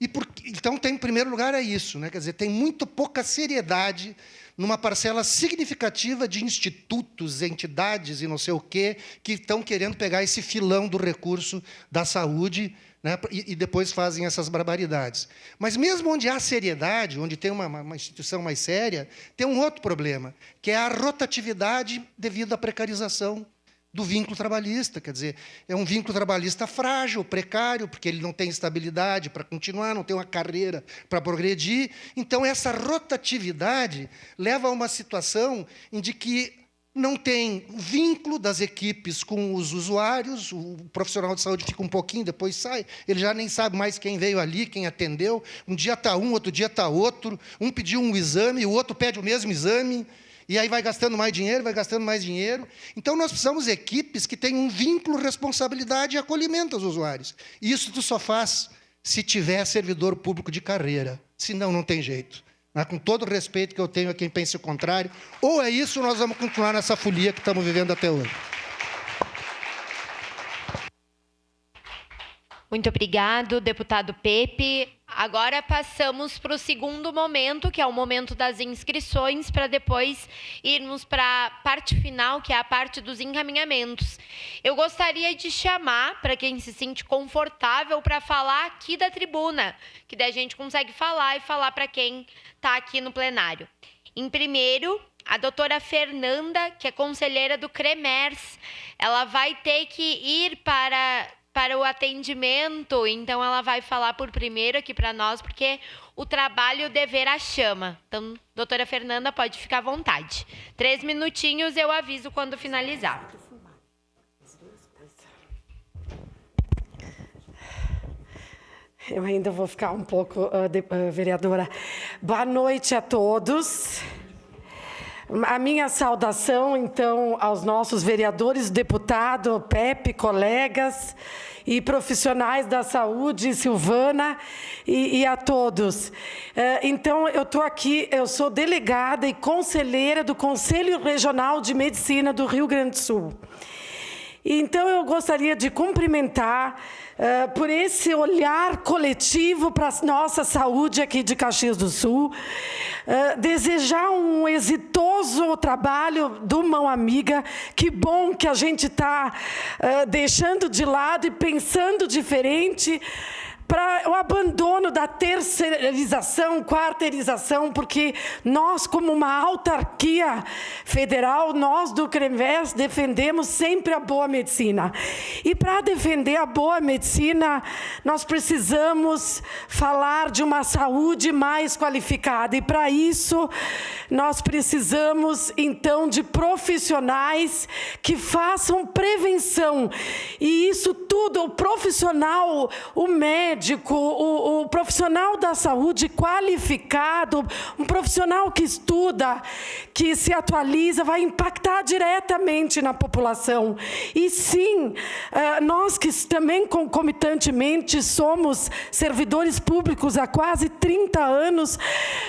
Então, em primeiro lugar, é isso. Né? Quer dizer, tem muito pouca seriedade numa parcela significativa de institutos, entidades e não sei o quê, que estão querendo pegar esse filão do recurso da saúde, né, e depois fazem essas barbaridades. Mas mesmo onde há seriedade, onde tem uma instituição mais séria, tem um outro problema, que é a rotatividade devido à precarização do vínculo trabalhista. Quer dizer, é um vínculo trabalhista frágil, precário, porque ele não tem estabilidade para continuar, não tem uma carreira para progredir. Então, essa rotatividade leva a uma situação em que não tem vínculo das equipes com os usuários, o profissional de saúde fica um pouquinho, depois sai, ele já nem sabe mais quem veio ali, quem atendeu. Um dia está um, outro dia está outro. Um pediu um exame, o outro pede o mesmo exame. E aí vai gastando mais dinheiro, vai gastando mais dinheiro. Então, nós precisamos de equipes que tenham um vínculo, responsabilidade e acolhimento aos usuários. E isso tu só faz se tiver servidor público de carreira. Senão, não tem jeito. Mas, com todo o respeito que eu tenho a quem pense o contrário, ou é isso, ou nós vamos continuar nessa folia que estamos vivendo até hoje. Muito obrigado, deputado Pepe. Agora passamos para o segundo momento, que é o momento das inscrições, para depois irmos para a parte final, que é a parte dos encaminhamentos. Eu gostaria de chamar, para quem se sente confortável, para falar aqui da tribuna, que daí a gente consegue falar e falar para quem está aqui no plenário. Em primeiro, a doutora Fernanda, que é conselheira do CREMERS, ela vai ter que ir para o atendimento, então ela vai falar por primeiro aqui para nós, porque o trabalho e o dever a chama. Então, doutora Fernanda, pode ficar à vontade. 3 minutinhos, eu aviso quando finalizar. Eu ainda vou ficar um pouco, vereadora. Boa noite a todos. A minha saudação, então, aos nossos vereadores, deputado, Pepe, colegas e profissionais da saúde, Silvana, e a todos. Então, eu estou aqui, eu sou delegada e conselheira do Conselho Regional de Medicina do Rio Grande do Sul. Então, eu gostaria de cumprimentar por esse olhar coletivo para a nossa saúde aqui de Caxias do Sul, desejar um exitoso trabalho do Mão Amiga. Que bom que a gente está deixando de lado e pensando diferente para o abandono da terceirização, quarteirização, porque nós, como uma autarquia federal, nós do CREMVES defendemos sempre a boa medicina. E para defender a boa medicina, nós precisamos falar de uma saúde mais qualificada. E para isso, nós precisamos, então, de profissionais que façam prevenção. E isso tudo, o profissional, o médico, o profissional da saúde qualificado, um profissional que estuda, que se atualiza, vai impactar diretamente na população. E sim, nós que também concomitantemente somos servidores públicos há quase 30 anos,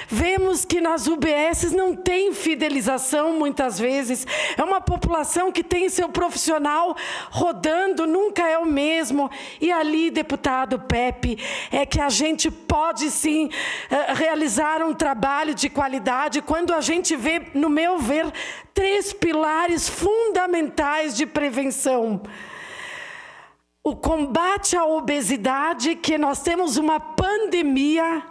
vemos que nas UBSs não tem fidelização muitas vezes. É uma população que tem seu profissional rodando, nunca é o mesmo. E ali, deputado Pepe, é que a gente pode sim realizar um trabalho de qualidade quando a gente vê, no meu ver, 3 pilares fundamentais de prevenção. O combate à obesidade, que nós temos uma pandemia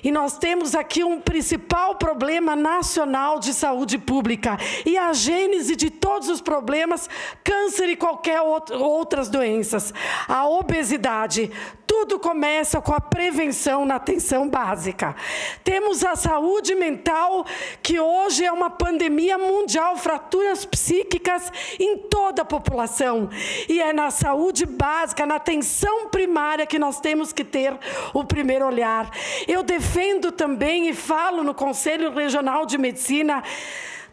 e nós temos aqui um principal problema nacional de saúde pública. E a gênese de todos os problemas, câncer e qualquer outras doenças. A obesidade. Tudo começa com a prevenção na atenção básica. Temos a saúde mental, que hoje é uma pandemia mundial, fraturas psíquicas em toda a população. E é na saúde básica, na atenção primária, que nós temos que ter o primeiro olhar. Eu defendo também e falo no Conselho Regional de Medicina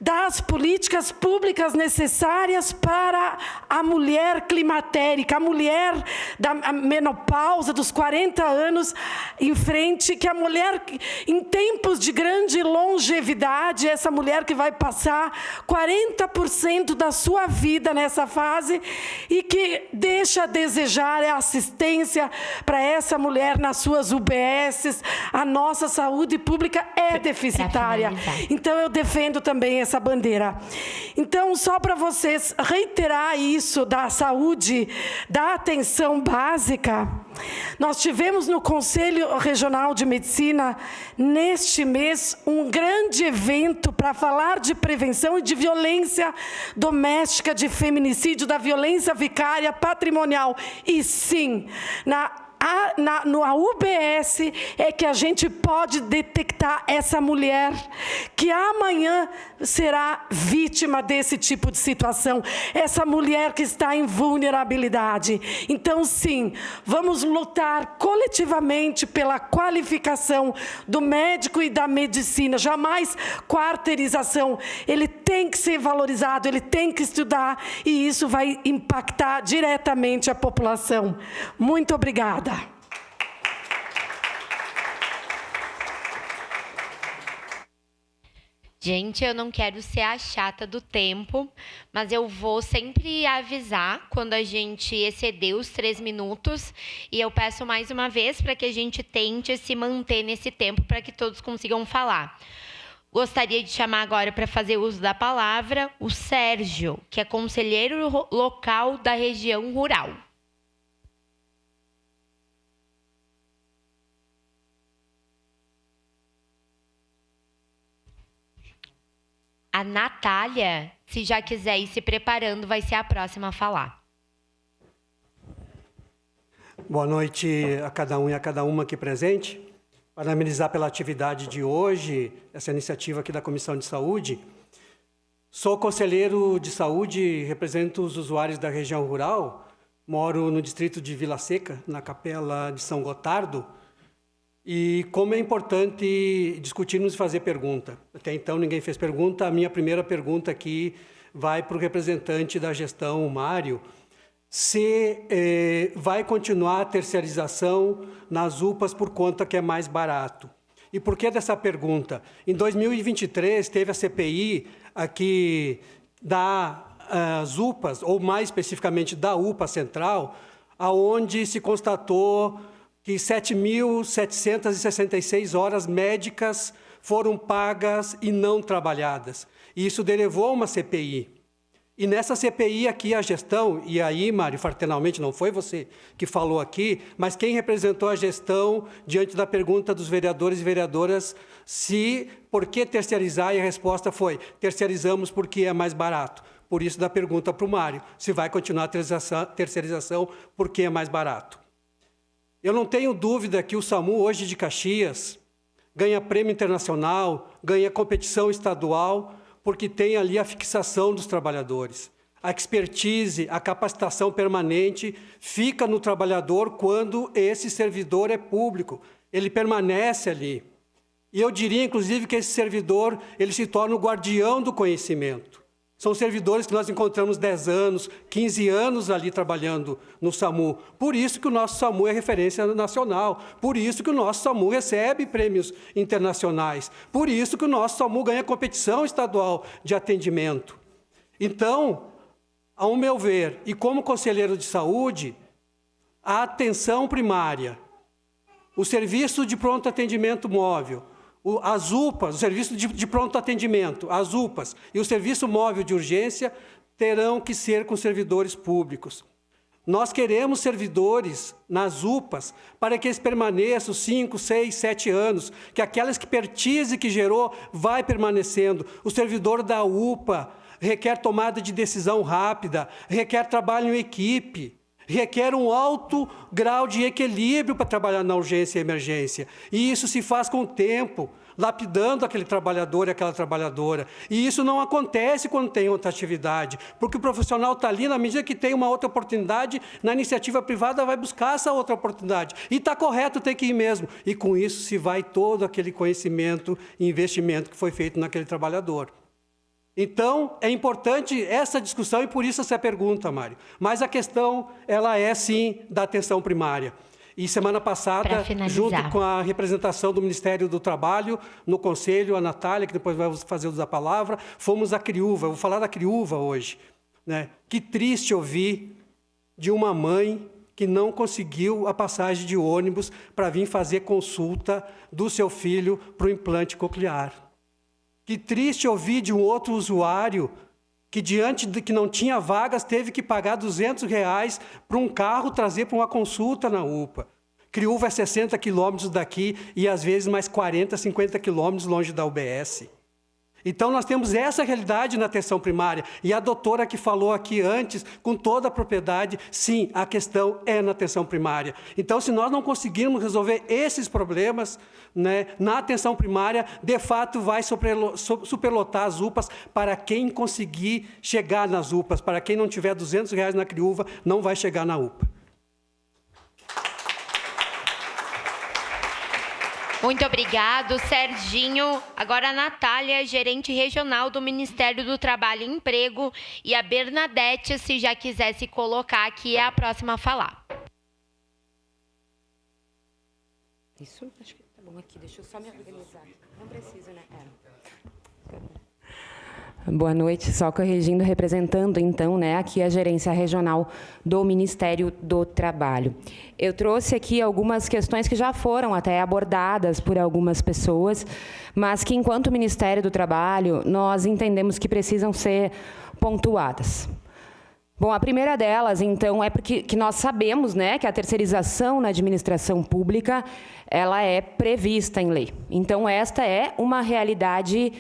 das políticas públicas necessárias para a mulher climatérica, a mulher da menopausa, dos 40 anos em frente, que a mulher, em tempos de grande longevidade, essa mulher que vai passar 40% da sua vida nessa fase e que deixa a desejar a assistência para essa mulher nas suas UBSs. A nossa saúde pública é deficitária. Então, eu defendo também essa bandeira. Então, só para vocês reiterar isso da saúde, da atenção básica, nós tivemos no Conselho Regional de Medicina, neste mês, um grande evento para falar de prevenção e de violência doméstica, de feminicídio, da violência vicária, patrimonial. E sim, na UBS é que a gente pode detectar essa mulher que amanhã será vítima desse tipo de situação, essa mulher que está em vulnerabilidade. Então, sim, vamos lutar coletivamente pela qualificação do médico e da medicina, jamais quarteirização. Ele tem que ser valorizado, ele tem que estudar, e isso vai impactar diretamente a população. Muito obrigada. Gente, eu não quero ser a chata do tempo, mas eu vou sempre avisar quando a gente exceder os 3 minutos. E eu peço mais uma vez para que a gente tente se manter nesse tempo para que todos consigam falar. Gostaria de chamar agora para fazer uso da palavra o Sérgio, que é conselheiro local da região rural. A Natália, se já quiser ir se preparando, vai ser a próxima a falar. Boa noite a cada um e a cada uma aqui presente. Parabenizar pela atividade de hoje, essa iniciativa aqui da Comissão de Saúde. Sou conselheiro de saúde, represento os usuários da região rural, moro no distrito de Vila Seca, na Capela de São Gotardo, E como é importante discutirmos e fazer pergunta. Até então ninguém fez pergunta. A minha primeira pergunta aqui vai para o representante da gestão, o Mário. Se vai continuar a terceirização nas UPAs por conta que é mais barato. E por que dessa pergunta? Em 2023, teve a CPI aqui das UPAs, ou mais especificamente da UPA Central, aonde se constatou que 7.766 horas médicas foram pagas e não trabalhadas. E isso derivou a uma CPI. E nessa CPI aqui a gestão, e aí, Mário, fraternalmente, não foi você que falou aqui, mas quem representou a gestão diante da pergunta dos vereadores e vereadoras se por que terceirizar, e a resposta foi: terceirizamos porque é mais barato. Por isso da pergunta para o Mário, se vai continuar a terceirização porque é mais barato. Eu não tenho dúvida que o SAMU hoje de Caxias ganha prêmio internacional, ganha competição estadual, porque tem ali a fixação dos trabalhadores. A expertise, a capacitação permanente fica no trabalhador quando esse servidor é público. Ele permanece ali. E eu diria, inclusive, que esse servidor ele se torna o guardião do conhecimento. São servidores que nós encontramos 10 anos, 15 anos ali trabalhando no SAMU. Por isso que o nosso SAMU é referência nacional. Por isso que o nosso SAMU recebe prêmios internacionais. Por isso que o nosso SAMU ganha competição estadual de atendimento. Então, ao meu ver, e como conselheiro de saúde, a atenção primária, o serviço de pronto atendimento móvel, as UPAs, o serviço de pronto atendimento, as UPAs e o serviço móvel de urgência terão que ser com servidores públicos. Nós queremos servidores nas UPAs para que eles permaneçam 5, 6, 7 anos, que aquela expertise que gerou vai permanecendo. O servidor da UPA requer tomada de decisão rápida, requer trabalho em equipe, requer um alto grau de equilíbrio para trabalhar na urgência e emergência. E isso se faz com o tempo, lapidando aquele trabalhador e aquela trabalhadora. E isso não acontece quando tem outra atividade, porque o profissional está ali, na medida que tem uma outra oportunidade, na iniciativa privada vai buscar essa outra oportunidade. E está correto, tem que ir mesmo. E com isso se vai todo aquele conhecimento e investimento que foi feito naquele trabalhador. Então, é importante essa discussão e por isso essa pergunta, Mário. Mas a questão, ela é sim da atenção primária. E semana passada, junto com a representação do Ministério do Trabalho, no Conselho, a Natália, que depois vai fazer uso da palavra, fomos à Criúva. Eu vou falar da Criúva hoje, né? Que triste ouvir de uma mãe que não conseguiu a passagem de ônibus para vir fazer consulta do seu filho para o implante coclear. Que triste ouvir de um outro usuário que, diante de que não tinha vagas, teve que pagar R$200 para um carro trazer para uma consulta na UPA. Criúva é 60 quilômetros daqui e, às vezes, mais 40, 50 quilômetros longe da UBS. Então, nós temos essa realidade na atenção primária. E a doutora que falou aqui antes, com toda a propriedade, sim, a questão é na atenção primária. Então, se nós não conseguirmos resolver esses problemas, né, na atenção primária, de fato, vai superlotar as UPAs para quem conseguir chegar nas UPAs. Para quem não tiver R$200 na Criúva, não vai chegar na UPA. Muito obrigado, Serginho. Agora a Natália, gerente regional do Ministério do Trabalho e Emprego, e a Bernadette, se já quiser se colocar aqui, é a próxima a falar. Isso? Acho que tá bom aqui. Deixa eu só me organizar. Não precisa, né? Boa noite, só corrigindo, representando, então, né, aqui a gerência regional do Ministério do Trabalho. Eu trouxe aqui algumas questões que já foram até abordadas por algumas pessoas, mas que, enquanto Ministério do Trabalho, nós entendemos que precisam ser pontuadas. Bom, a primeira delas, então, é porque que nós sabemos, né, que a terceirização na administração pública, ela é prevista em lei. Então, esta é uma realidade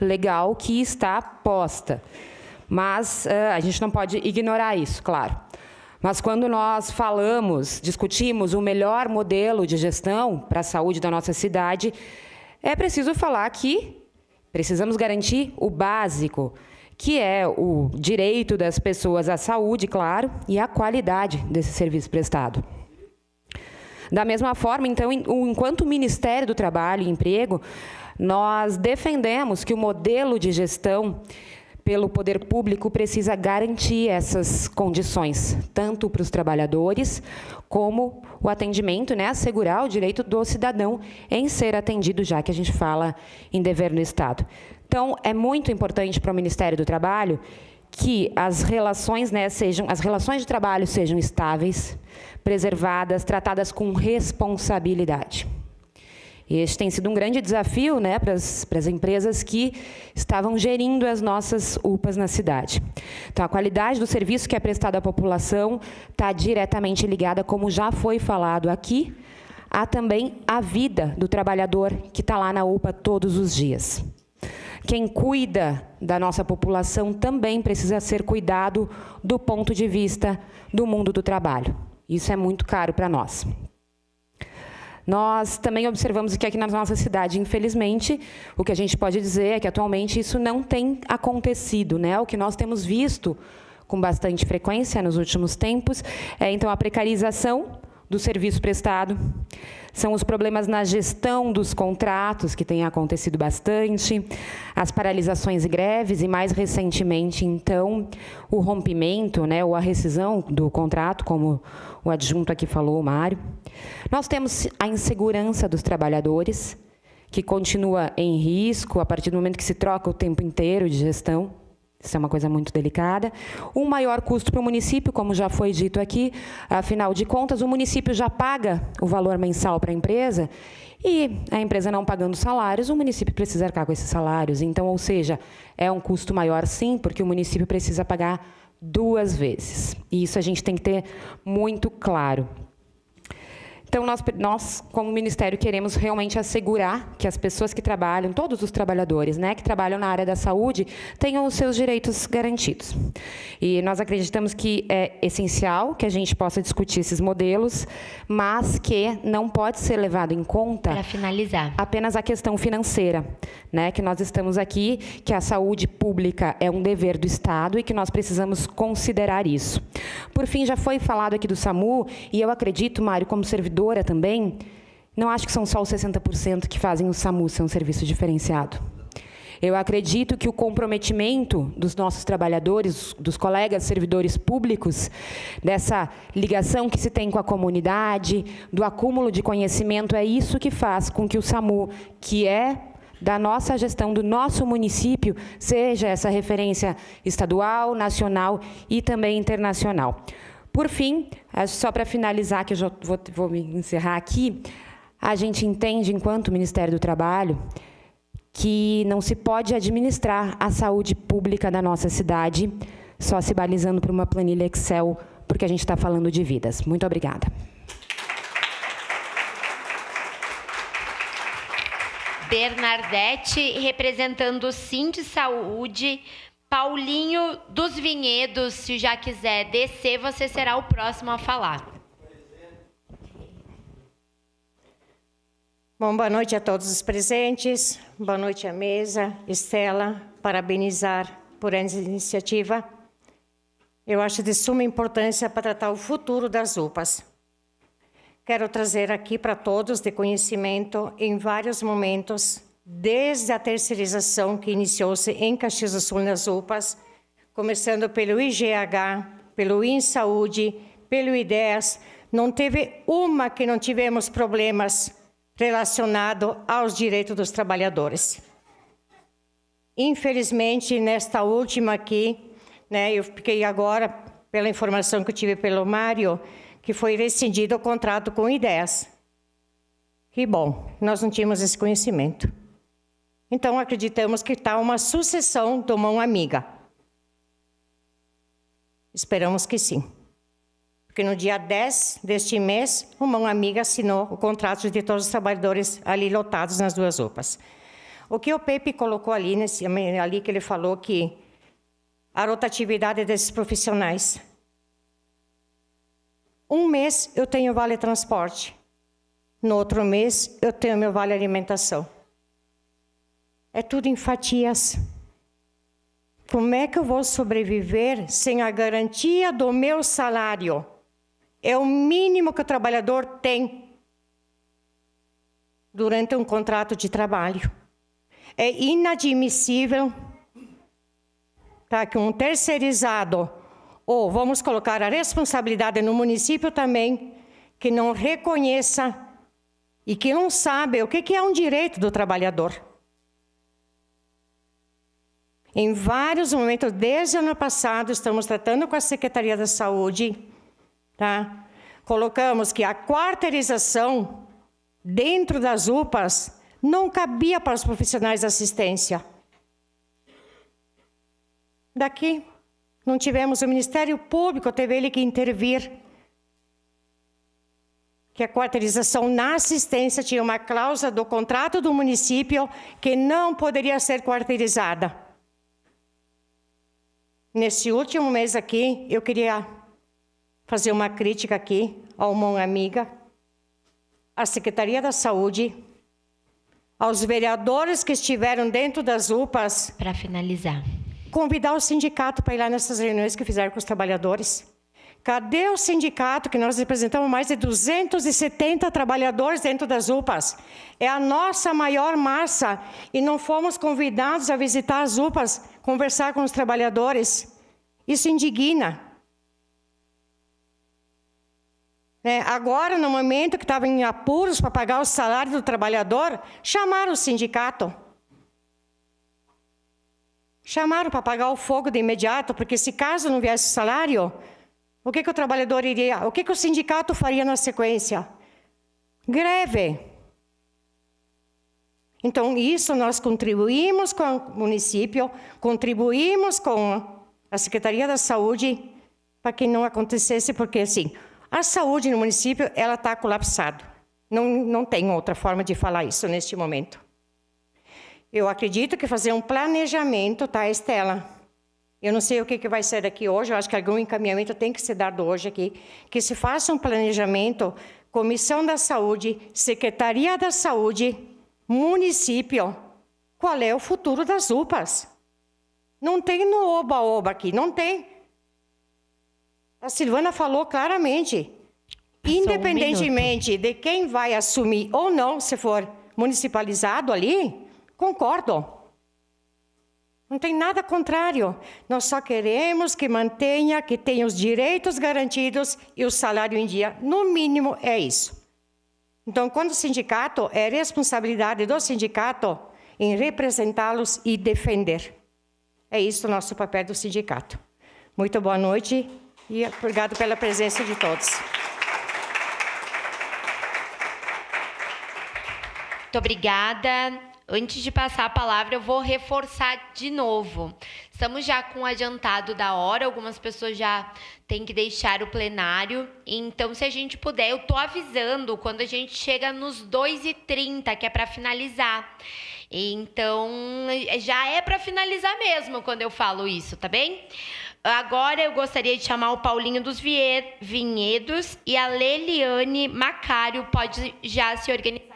legal que está posta. Mas a gente não pode ignorar isso, claro. Mas quando nós falamos, discutimos o melhor modelo de gestão para a saúde da nossa cidade, é preciso falar que precisamos garantir o básico, que é o direito das pessoas à saúde, claro, e a qualidade desse serviço prestado. Da mesma forma, então, enquanto Ministério do Trabalho e Emprego, nós defendemos que o modelo de gestão pelo poder público precisa garantir essas condições, tanto para os trabalhadores, como o atendimento, né, assegurar o direito do cidadão em ser atendido, já que a gente fala em dever no Estado. Então, é muito importante para o Ministério do Trabalho que as relações, né, as relações de trabalho sejam estáveis, preservadas, tratadas com responsabilidade. E este tem sido um grande desafio, né, para as empresas que estavam gerindo as nossas UPAs na cidade. Então, a qualidade do serviço que é prestado à população está diretamente ligada, como já foi falado aqui, a também a vida do trabalhador que está lá na UPA todos os dias. Quem cuida da nossa população também precisa ser cuidado do ponto de vista do mundo do trabalho. Isso é muito caro para nós. Nós também observamos que aqui na nossa cidade, infelizmente, o que a gente pode dizer é que atualmente isso não tem acontecido, né? O que nós temos visto com bastante frequência nos últimos tempos é, então, a precarização do serviço prestado, são os problemas na gestão dos contratos, que tem acontecido bastante, as paralisações e greves, e mais recentemente, então, o rompimento, né, ou a rescisão do contrato, como o adjunto aqui falou, o Mário. Nós temos a insegurança dos trabalhadores, que continua em risco a partir do momento que se troca o tempo inteiro de gestão. Isso é uma coisa muito delicada. Um maior custo para o município, como já foi dito aqui, afinal de contas, o município já paga o valor mensal para a empresa e a empresa não pagando salários, o município precisa arcar com esses salários. Então, ou seja, é um custo maior sim, porque o município precisa pagar 2 vezes. E isso a gente tem que ter muito claro. Então, nós, como Ministério, queremos realmente assegurar que as pessoas que trabalham, todos os trabalhadores, né, que trabalham na área da saúde, tenham os seus direitos garantidos. E nós acreditamos que é essencial que a gente possa discutir esses modelos, mas que não pode ser levado em conta, para finalizar, apenas a questão financeira, né, que nós estamos aqui, que a saúde pública é um dever do Estado e que nós precisamos considerar isso. Por fim, já foi falado aqui do SAMU, e eu acredito, Mário, como servidor também, não acho que são só os 60% que fazem o SAMU ser um serviço diferenciado. Eu acredito que o comprometimento dos nossos trabalhadores, dos colegas servidores públicos, dessa ligação que se tem com a comunidade, do acúmulo de conhecimento, é isso que faz com que o SAMU, que é da nossa gestão, do nosso município, seja essa referência estadual, nacional e também internacional. Por fim, só para finalizar, que eu já vou me encerrar aqui, a gente entende, enquanto Ministério do Trabalho, que não se pode administrar a saúde pública da nossa cidade só se balizando por uma planilha Excel, porque a gente está falando de vidas. Muito obrigada. Bernardete, representando o Sindsaúde. Paulinho dos Vinhedos, se já quiser descer, você será o próximo a falar. Bom, boa noite a todos os presentes, boa noite à mesa. Estela, parabenizar por essa iniciativa. Eu acho de suma importância para tratar o futuro das UPAs. Quero trazer aqui para todos de conhecimento, em vários momentos, desde a terceirização que iniciou-se em Caxias do Sul nas UPAs, começando pelo IGH, pelo InSaúde, pelo IDEAS, não teve uma que não tivemos problemas relacionados aos direitos dos trabalhadores. Infelizmente, nesta última aqui, né, eu fiquei agora, pela informação que eu tive pelo Mário, que foi rescindido o contrato com o IDEAS. Que bom, nós não tínhamos esse conhecimento. Então, acreditamos que está uma sucessão do Mão Amiga. Esperamos que sim. Porque no dia 10 deste mês, o Mão Amiga assinou o contrato de todos os trabalhadores ali lotados nas 2 UPAs. O que o Pepe colocou ali, ali que ele falou que a rotatividade desses profissionais. Um mês eu tenho vale transporte. No outro mês eu tenho meu vale alimentação. É tudo em fatias. Como é que eu vou sobreviver sem a garantia do meu salário? É o mínimo que o trabalhador tem durante um contrato de trabalho. É inadmissível, tá, que um terceirizado, ou vamos colocar a responsabilidade no município também, que não reconheça e que não sabe o que é um direito do trabalhador. Em vários momentos, desde o ano passado, estamos tratando com a Secretaria da Saúde, tá? Colocamos que a quarteirização dentro das UPAs não cabia para os profissionais de assistência. Daqui, não tivemos o Ministério Público, teve ele que intervir. Que a quarteirização na assistência tinha uma cláusula do contrato do município que não poderia ser quarteirizada. Nesse último mês aqui, eu queria fazer uma crítica aqui ao Mão Amiga, à Secretaria da Saúde, aos vereadores que estiveram dentro das UPAs. Para finalizar. Convidar o sindicato para ir lá nessas reuniões que fizeram com os trabalhadores. Cadê o sindicato, que nós representamos mais de 270 trabalhadores dentro das UPAs? É a nossa maior massa e não fomos convidados a visitar as UPAs, conversar com os trabalhadores. Isso indigna. Agora, no momento que estavam em apuros para pagar o salário do trabalhador, chamaram o sindicato. Chamaram para pagar o fogo de imediato, porque se caso não viesse o salário, o que o trabalhador iria, o que o sindicato faria na sequência? Greve. Então, isso nós contribuímos com o município, contribuímos com a Secretaria da Saúde para que não acontecesse, porque assim, a saúde no município, ela está colapsada. Não tem outra forma de falar isso neste momento. Eu acredito que fazer um planejamento, tá, Estela? Eu não sei o que vai ser daqui hoje, eu acho que algum encaminhamento tem que ser dado hoje aqui, que se faça um planejamento, Comissão da Saúde, Secretaria da Saúde, município, qual é o futuro das UPAs? Não tem no oba-oba aqui, não tem. A Silvana falou claramente, independentemente de quem vai assumir ou não, se for municipalizado ali, concordo. Não tem nada contrário. Nós só queremos que mantenha, que tenha os direitos garantidos e o salário em dia. No mínimo, é isso. Então, quando o sindicato, é responsabilidade do sindicato em representá-los e defender. É isso o nosso papel do sindicato. Muito boa noite e obrigado pela presença de todos. Muito obrigada. Antes de passar a palavra, eu vou reforçar de novo. Estamos já com o adiantado da hora, algumas pessoas já têm que deixar o plenário. Então, se a gente puder, eu estou avisando quando a gente chega nos 2h30, que é para finalizar. Então, já é para finalizar mesmo quando eu falo isso, tá bem? Agora eu gostaria de chamar o Paulinho dos Vinhedos e a Leliane Macário pode já se organizar.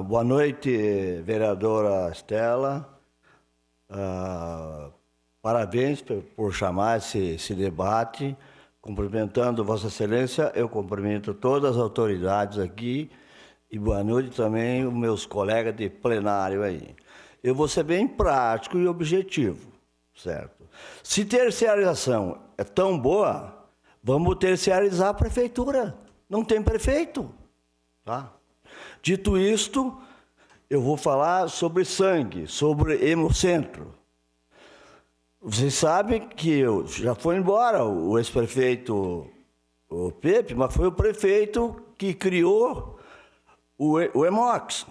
Boa noite, vereadora Estela. Parabéns por chamar esse debate. Cumprimentando Vossa Excelência, eu cumprimento todas as autoridades aqui e boa noite também os meus colegas de plenário aí. Eu vou ser bem prático e objetivo, certo? Se terceirização é tão boa, vamos terceirizar a prefeitura. Não tem prefeito, tá? Dito isto, eu vou falar sobre sangue, sobre Hemocentro. Vocês sabem que já foi embora o ex-prefeito, o Pepe, mas foi o prefeito que criou o Hemox.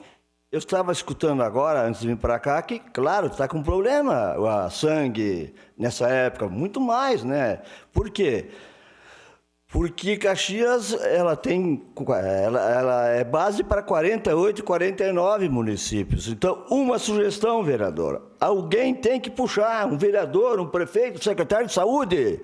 Eu estava escutando agora, antes de vir para cá, que, claro, está com problema a sangue nessa época, muito mais, né? Por quê? Porque Caxias ela é base para 48, 49 municípios. Então, uma sugestão, vereadora. Alguém tem que puxar, um vereador, um prefeito, um secretário de saúde.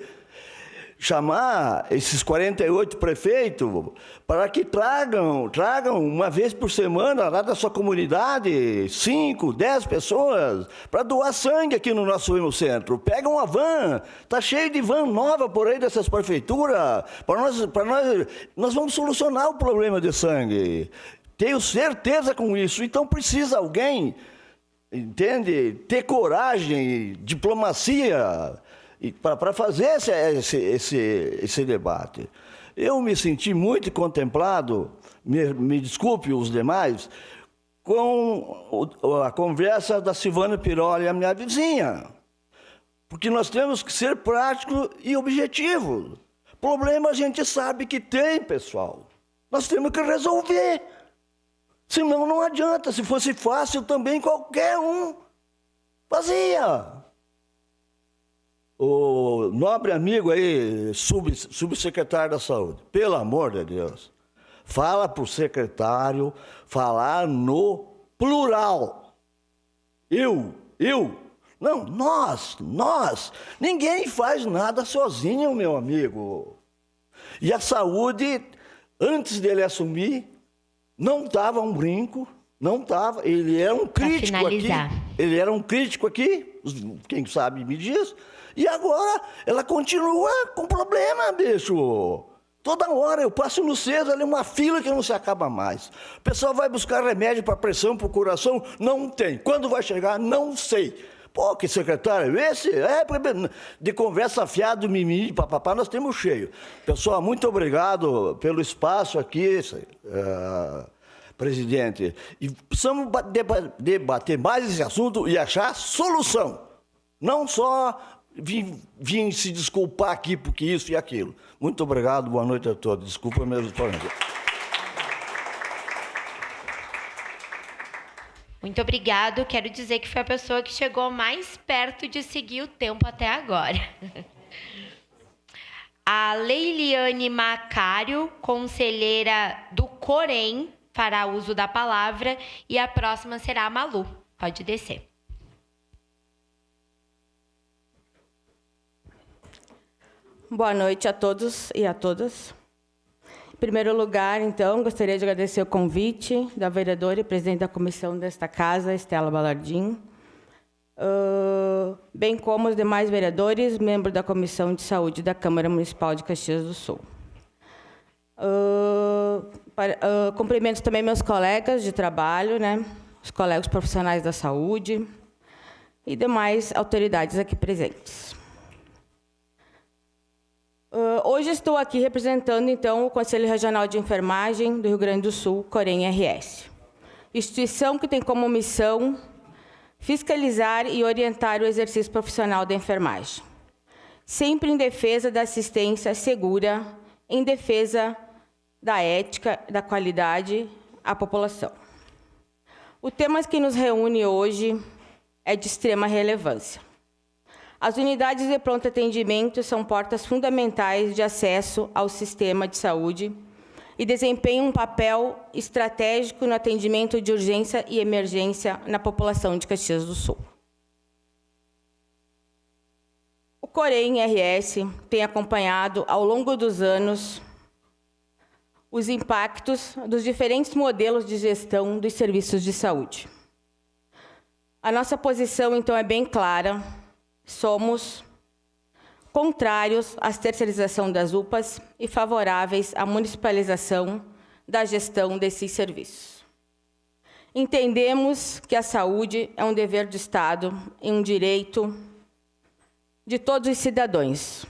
chamar esses 48 prefeitos para que tragam uma vez por semana lá da sua comunidade 5, 10 pessoas para doar sangue aqui no nosso hemocentro. Pega uma van, tá cheio de van nova por aí dessas prefeituras. Nós vamos solucionar o problema de sangue. Tenho certeza com isso. Então precisa alguém, entende, ter coragem, diplomacia para fazer esse debate. Eu me senti muito contemplado, me desculpe os demais, com a conversa da Silvana Piroli, a minha vizinha. Porque nós temos que ser práticos e objetivos. Problema a gente sabe que tem, pessoal. Nós temos que resolver. Senão não adianta. Se fosse fácil, também qualquer um fazia. O nobre amigo aí, subsecretário da Saúde, pelo amor de Deus, fala para o secretário falar no plural. Não, nós. Ninguém faz nada sozinho, meu amigo. E a saúde, antes dele assumir, não estava um brinco, não estava. Ele era um crítico aqui. Ele era um crítico aqui, quem sabe me diz. E agora ela continua com problema, bicho. Toda hora eu passo no César, ali uma fila que não se acaba mais. O pessoal vai buscar remédio para pressão, para o coração, não tem. Quando vai chegar, não sei. Pô, que secretário esse? De conversa fiada, mimimi, papapá, nós temos cheio. Pessoal, muito obrigado pelo espaço aqui, presidente. E precisamos debater mais esse assunto e achar solução. Não só vim se desculpar aqui porque isso e aquilo. Muito obrigado, boa noite a todos. Desculpa mesmo. Muito obrigado. Quero dizer que foi a pessoa que chegou mais perto de seguir o tempo até agora. A Leiliane Macário, conselheira do Corém, fará uso da palavra e a próxima será a Malu. Pode descer. Boa noite a todos e a todas. Em primeiro lugar, então, gostaria de agradecer o convite da vereadora e presidente da comissão desta casa, Estela Balardim, bem como os demais vereadores, membros da Comissão de Saúde da Câmara Municipal de Caxias do Sul. Cumprimento também meus colegas de trabalho, os colegas profissionais da saúde e demais autoridades aqui presentes. Hoje estou aqui representando, então, o Conselho Regional de Enfermagem do Rio Grande do Sul, Corém RS, instituição que tem como missão fiscalizar e orientar o exercício profissional da enfermagem, sempre em defesa da assistência segura, em defesa da ética, da qualidade à população. O tema que nos reúne hoje é de extrema relevância. As unidades de pronto atendimento são portas fundamentais de acesso ao sistema de saúde e desempenham um papel estratégico no atendimento de urgência e emergência na população de Caxias do Sul. O Corém RS tem acompanhado, ao longo dos anos, os impactos dos diferentes modelos de gestão dos serviços de saúde. A nossa posição, então, é bem clara. Somos contrários à terceirização das UPAs e favoráveis à municipalização da gestão desses serviços. Entendemos que a saúde é um dever do Estado e um direito de todos os cidadãos,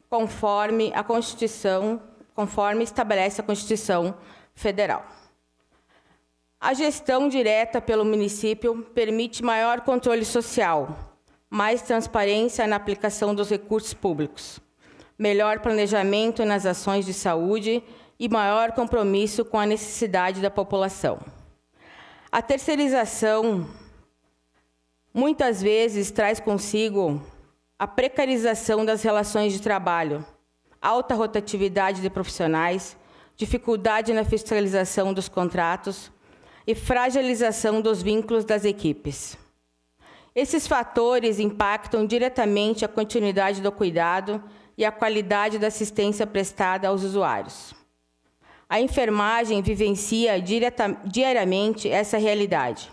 conforme a Constituição, conforme estabelece a Constituição Federal. A gestão direta pelo município permite maior controle social, mais transparência na aplicação dos recursos públicos, melhor planejamento nas ações de saúde e maior compromisso com a necessidade da população. A terceirização, muitas vezes, traz consigo a precarização das relações de trabalho, alta rotatividade de profissionais, dificuldade na fiscalização dos contratos e fragilização dos vínculos das equipes. Esses fatores impactam diretamente a continuidade do cuidado e a qualidade da assistência prestada aos usuários. A enfermagem vivencia diariamente essa realidade.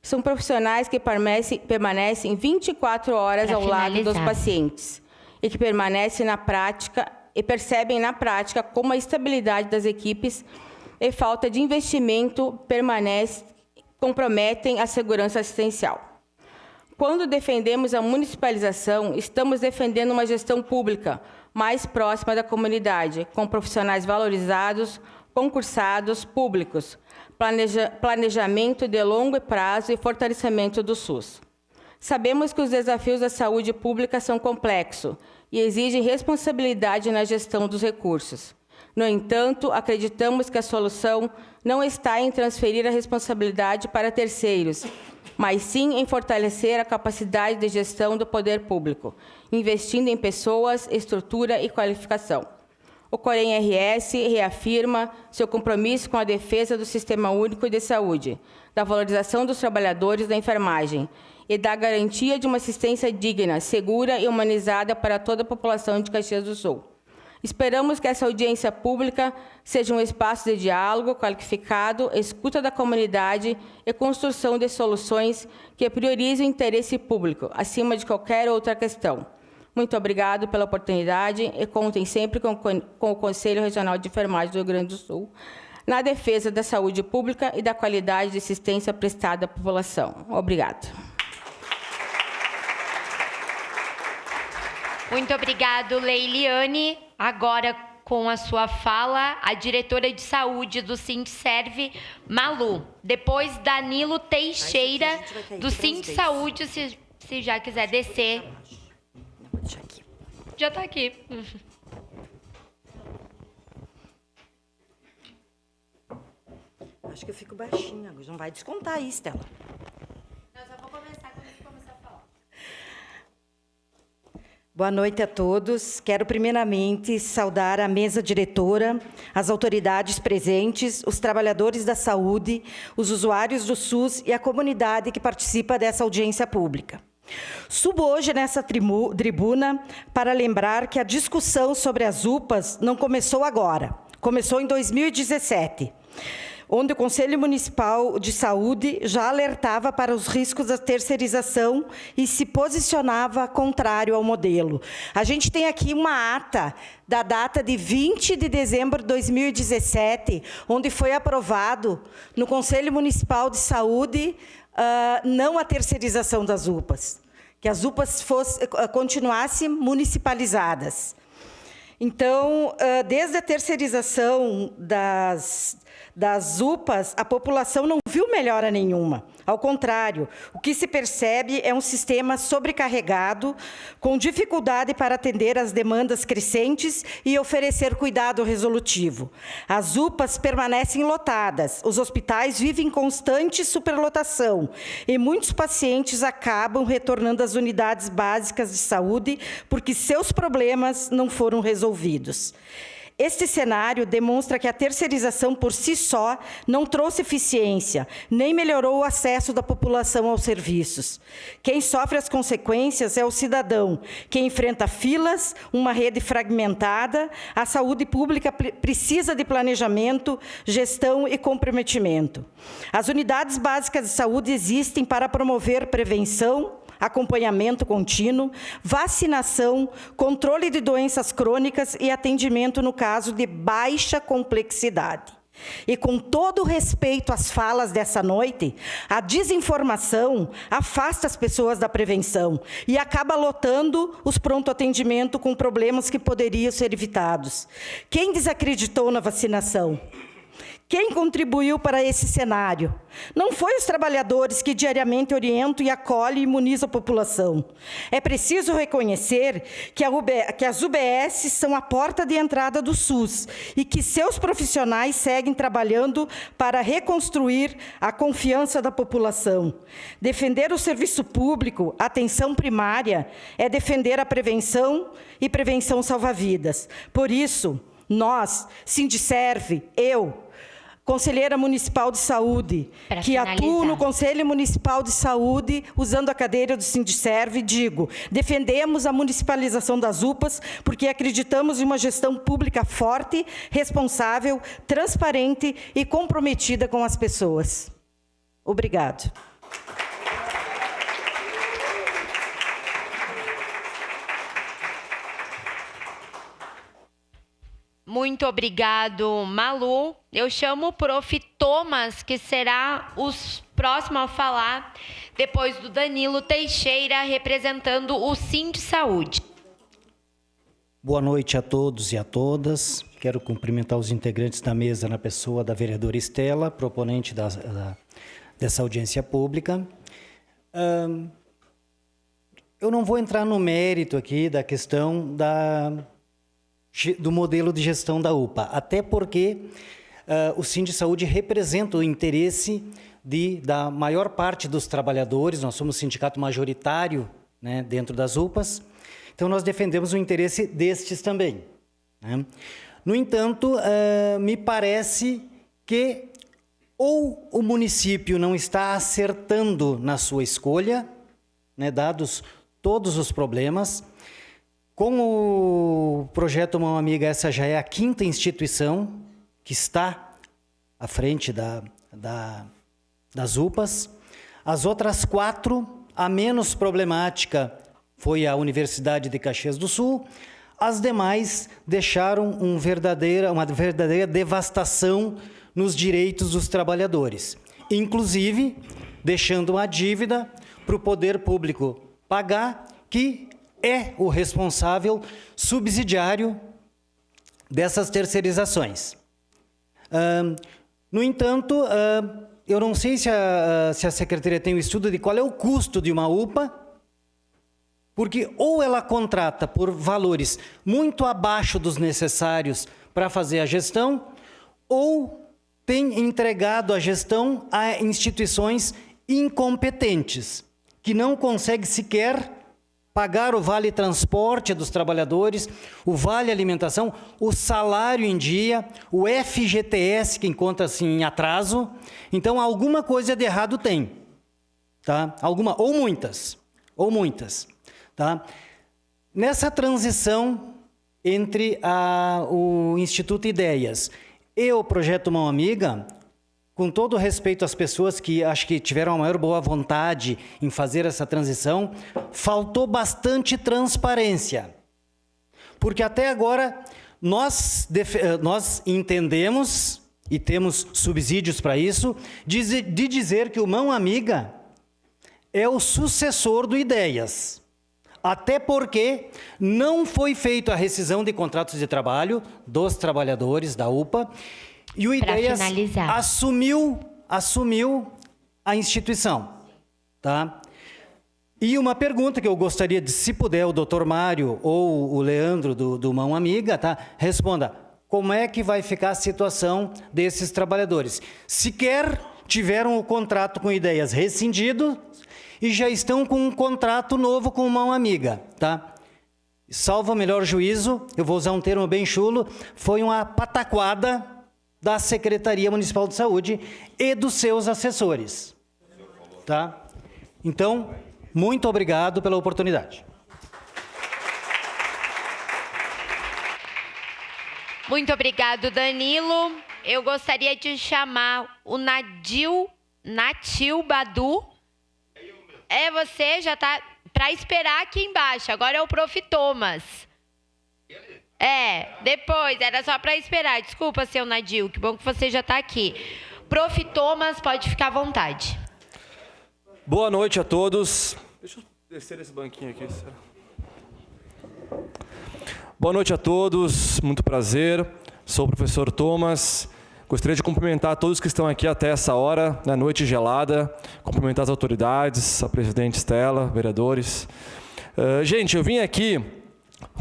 São profissionais que permanecem 24 horas ao lado dos pacientes e que permanecem na prática e percebem na prática como a estabilidade das equipes e falta de investimento comprometem a segurança assistencial. Quando defendemos a municipalização, estamos defendendo uma gestão pública mais próxima da comunidade, com profissionais valorizados, concursados, públicos, planejamento de longo prazo e fortalecimento do SUS. Sabemos que os desafios da saúde pública são complexos e exigem responsabilidade na gestão dos recursos. No entanto, acreditamos que a solução não está em transferir a responsabilidade para terceiros, mas sim em fortalecer a capacidade de gestão do poder público, investindo em pessoas, estrutura e qualificação. O Corém-RS reafirma seu compromisso com a defesa do Sistema Único de Saúde, da valorização dos trabalhadores da enfermagem e da garantia de uma assistência digna, segura e humanizada para toda a população de Caxias do Sul. Esperamos que essa audiência pública seja um espaço de diálogo qualificado, escuta da comunidade e construção de soluções que priorizem o interesse público, acima de qualquer outra questão. Muito obrigado pela oportunidade e contem sempre com o Conselho Regional de Enfermagem do Rio Grande do Sul na defesa da saúde pública e da qualidade de assistência prestada à população. Obrigado. Muito obrigado, Leiliane. Agora, com a sua fala, a diretora de saúde do Sindserv, Malu. Depois, Danilo Teixeira, do Sindsaúde, se já quiser descer. Já está aqui. Acho que eu fico baixinha, não vai descontar aí, Estela. Eu só vou começar quando você começar a falar. Boa noite a todos. Quero primeiramente saudar a mesa diretora, as autoridades presentes, os trabalhadores da saúde, os usuários do SUS e a comunidade que participa dessa audiência pública. Subo hoje nessa tribuna para lembrar que a discussão sobre as UPAs não começou agora, começou em 2017, onde o Conselho Municipal de Saúde já alertava para os riscos da terceirização e se posicionava contrário ao modelo. A gente tem aqui uma ata da data de 20 de dezembro de 2017, onde foi aprovado no Conselho Municipal de Saúde não a terceirização das UPAs, que as UPAs continuassem municipalizadas. Então, desde a terceirização das UPAs, a população não viu melhora nenhuma. Ao contrário, o que se percebe é um sistema sobrecarregado, com dificuldade para atender às demandas crescentes e oferecer cuidado resolutivo. As UPAs permanecem lotadas, os hospitais vivem em constante superlotação e muitos pacientes acabam retornando às unidades básicas de saúde porque seus problemas não foram resolvidos. Este cenário demonstra que a terceirização por si só não trouxe eficiência, nem melhorou o acesso da população aos serviços. Quem sofre as consequências é o cidadão, que enfrenta filas, uma rede fragmentada. A saúde pública precisa de planejamento, gestão e comprometimento. As unidades básicas de saúde existem para promover prevenção, acompanhamento contínuo, vacinação, controle de doenças crônicas e atendimento no caso de baixa complexidade. E com todo o respeito às falas dessa noite, a desinformação afasta as pessoas da prevenção e acaba lotando os pronto-atendimento com problemas que poderiam ser evitados. Quem desacreditou na vacinação? Quem contribuiu para esse cenário? Não foi os trabalhadores que diariamente orientam e acolhem e imunizam a população. É preciso reconhecer que as UBS são a porta de entrada do SUS e que seus profissionais seguem trabalhando para reconstruir a confiança da população. Defender o serviço público, a atenção primária, é defender a prevenção e prevenção salva vidas. Por isso, nós, Sindserv, eu, conselheira municipal de saúde, que atuo no Conselho Municipal de Saúde, usando a cadeira do Sindicerve, digo, defendemos a municipalização das UPAs, porque acreditamos em uma gestão pública forte, responsável, transparente e comprometida com as pessoas. Obrigado. Muito obrigado, Malu. Eu chamo o Prof. Thomas, que será o próximo a falar, depois do Danilo Teixeira, representando o Sindsaúde. Boa noite a todos e a todas. Quero cumprimentar os integrantes da mesa na pessoa da vereadora Estela, proponente dessa audiência pública. Eu não vou entrar no mérito aqui da questão do modelo de gestão da UPA, até porque o Sindsaúde representa o interesse da maior parte dos trabalhadores. Nós somos sindicato majoritário, né, dentro das UPAs, então nós defendemos o interesse destes também, né? No entanto, me parece que ou o município não está acertando na sua escolha, né, dados todos os problemas. Com o projeto Mão Amiga, essa já é a 5ª instituição que está à frente das UPAs. As outras 4, a menos problemática foi a Universidade de Caxias do Sul. As demais deixaram uma verdadeira devastação nos direitos dos trabalhadores, inclusive deixando uma dívida para o poder público pagar, que é o responsável subsidiário dessas terceirizações. No entanto, eu não sei se a Secretaria tem um estudo de qual é o custo de uma UPA, porque ou ela contrata por valores muito abaixo dos necessários para fazer a gestão, ou tem entregado a gestão a instituições incompetentes, que não conseguem sequer pagar o vale transporte dos trabalhadores, o vale alimentação, o salário em dia, o FGTS que encontra-se em atraso. Então, alguma coisa de errado tem, tá? Alguma, ou muitas, tá? Nessa transição entre o Instituto Ideias e o Projeto Mão Amiga, com todo respeito às pessoas que acho que tiveram a maior boa vontade em fazer essa transição, faltou bastante transparência. Porque até agora nós entendemos, e temos subsídios para isso, de dizer que o Mão Amiga é o sucessor do Ideias. Até porque não foi feita a rescisão de contratos de trabalho dos trabalhadores da UPA, e o Ideias assumiu a instituição, tá? E uma pergunta que eu gostaria de, se puder, o doutor Mário ou o Leandro do Mão Amiga, tá? Responda, como é que vai ficar a situação desses trabalhadores? Sequer tiveram o contrato com Ideias rescindido e já estão com um contrato novo com Mão Amiga, tá? Salvo o melhor juízo, eu vou usar um termo bem chulo, foi uma pataquada da Secretaria Municipal de Saúde e dos seus assessores, tá? Então, muito obrigado pela oportunidade. Muito obrigado, Danilo. Eu gostaria de chamar o Natil Badu. É, você já está para esperar aqui embaixo. Agora é o Prof. Thomas. Depois, era só para esperar. Desculpa, seu Nadil, que bom que você já está aqui. Prof. Thomas, pode ficar à vontade. Boa noite a todos. Deixa eu descer esse banquinho aqui. Boa noite a todos, muito prazer. Sou o professor Thomas. Gostaria de cumprimentar todos que estão aqui até essa hora, na noite gelada. Cumprimentar as autoridades, a presidente Estela, vereadores. Gente, eu vim aqui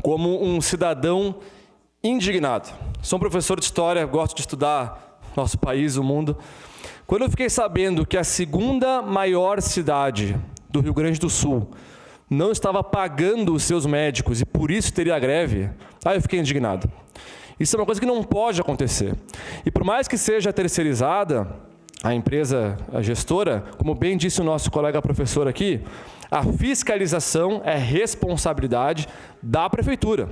como um cidadão indignado. Sou um professor de história, gosto de estudar nosso país, o mundo. Quando eu fiquei sabendo que a 2ª maior cidade do Rio Grande do Sul não estava pagando os seus médicos e por isso teria greve, aí eu fiquei indignado. Isso é uma coisa que não pode acontecer. E por mais que seja terceirizada, a empresa, a gestora, como bem disse o nosso colega professor aqui, a fiscalização é responsabilidade da prefeitura.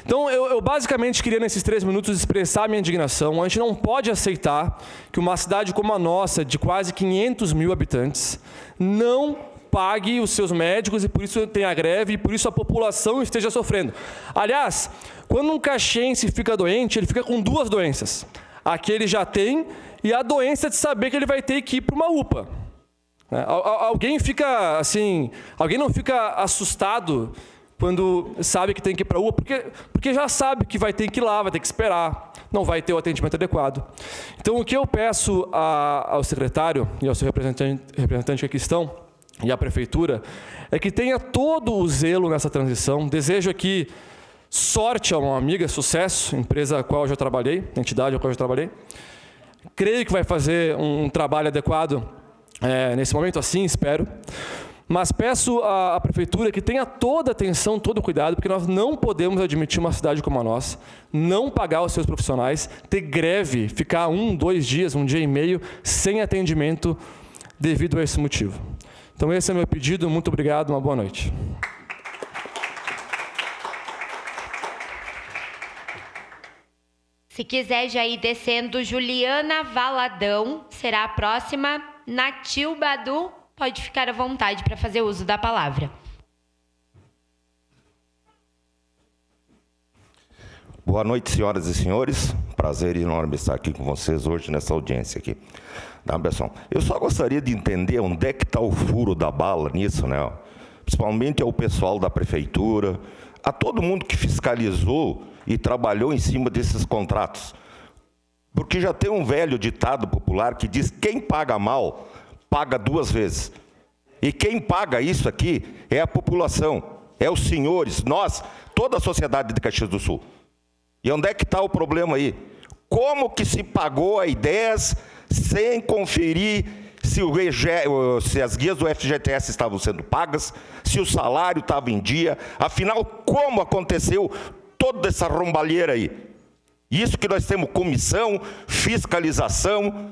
Então, eu basicamente queria, nesses 3 minutos, expressar minha indignação. A gente não pode aceitar que uma cidade como a nossa, de quase 500 mil habitantes, não pague os seus médicos e por isso tem a greve e por isso a população esteja sofrendo. Aliás, quando um caxiense fica doente, ele fica com 2 doenças. A que ele já tem e a doença de saber que ele vai ter que ir para uma UPA. Alguém fica assim, alguém não fica assustado quando sabe que tem que ir para a UPA, porque já sabe que vai ter que ir lá, vai ter que esperar, não vai ter o atendimento adequado. Então, o que eu peço ao secretário e ao seu representante que aqui estão, e à prefeitura, é que tenha todo o zelo nessa transição. Desejo aqui sorte a uma amiga, sucesso, empresa a qual eu já trabalhei, entidade a qual eu já trabalhei. Creio que vai fazer um trabalho adequado nesse momento, assim espero. Mas peço à prefeitura que tenha toda a atenção, todo o cuidado, porque nós não podemos admitir uma cidade como a nossa, não pagar os seus profissionais, ter greve, ficar 1, 2 dias, 1 dia e meio, sem atendimento devido a esse motivo. Então esse é o meu pedido, muito obrigado, uma boa noite. Se quiser já ir descendo, Juliana Valadão será a próxima. Natil Badu, pode ficar à vontade para fazer uso da palavra. Boa noite, senhoras e senhores. Prazer enorme estar aqui com vocês hoje nessa audiência aqui. Tá, pessoal? Eu só gostaria de entender onde é que está o furo da bala nisso, né? Principalmente ao pessoal da prefeitura, a todo mundo que fiscalizou e trabalhou em cima desses contratos. Porque já tem um velho ditado popular que diz: quem paga mal, paga 2 vezes. E quem paga isso aqui é a população, é os senhores, nós, toda a sociedade de Caxias do Sul. E onde é que está o problema aí? Como que se pagou a 10 sem conferir se as guias do FGTS estavam sendo pagas, se o salário estava em dia? Afinal, como aconteceu toda essa rombalheira aí? Isso que nós temos comissão, fiscalização,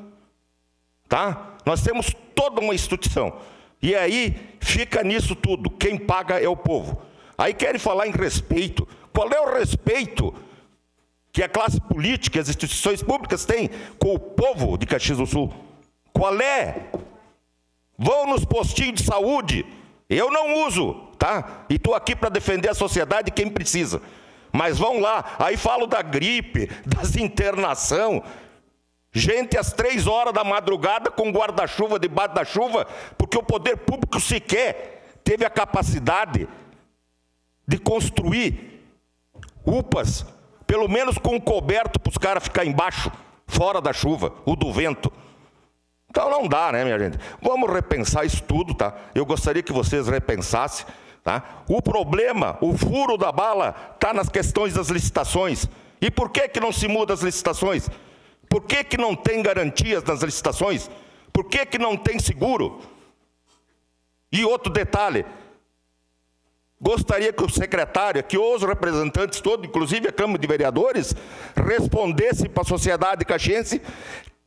tá? Nós temos toda uma instituição. E aí fica nisso tudo, quem paga é o povo. Aí querem falar em respeito. Qual é o respeito que a classe política e as instituições públicas têm com o povo de Caxias do Sul? Qual é? Vão nos postinhos de saúde. Eu não uso, tá? E estou aqui para defender a sociedade e quem precisa. Mas vão lá, aí falo da gripe, das internação. Gente às 3 horas da madrugada com guarda-chuva debaixo da chuva, porque o poder público sequer teve a capacidade de construir UPAs, pelo menos com um coberto para os caras ficarem embaixo, fora da chuva, ou do vento. Então não dá, né, minha gente? Vamos repensar isso tudo, tá? Eu gostaria que vocês repensassem, tá? O problema, o furo da bala, está nas questões das licitações. E por que não se muda as licitações? Por que não tem garantias nas licitações? Por que não tem seguro? E outro detalhe, gostaria que o secretário, que os representantes todos, inclusive a Câmara de Vereadores, respondessem para a sociedade caxiense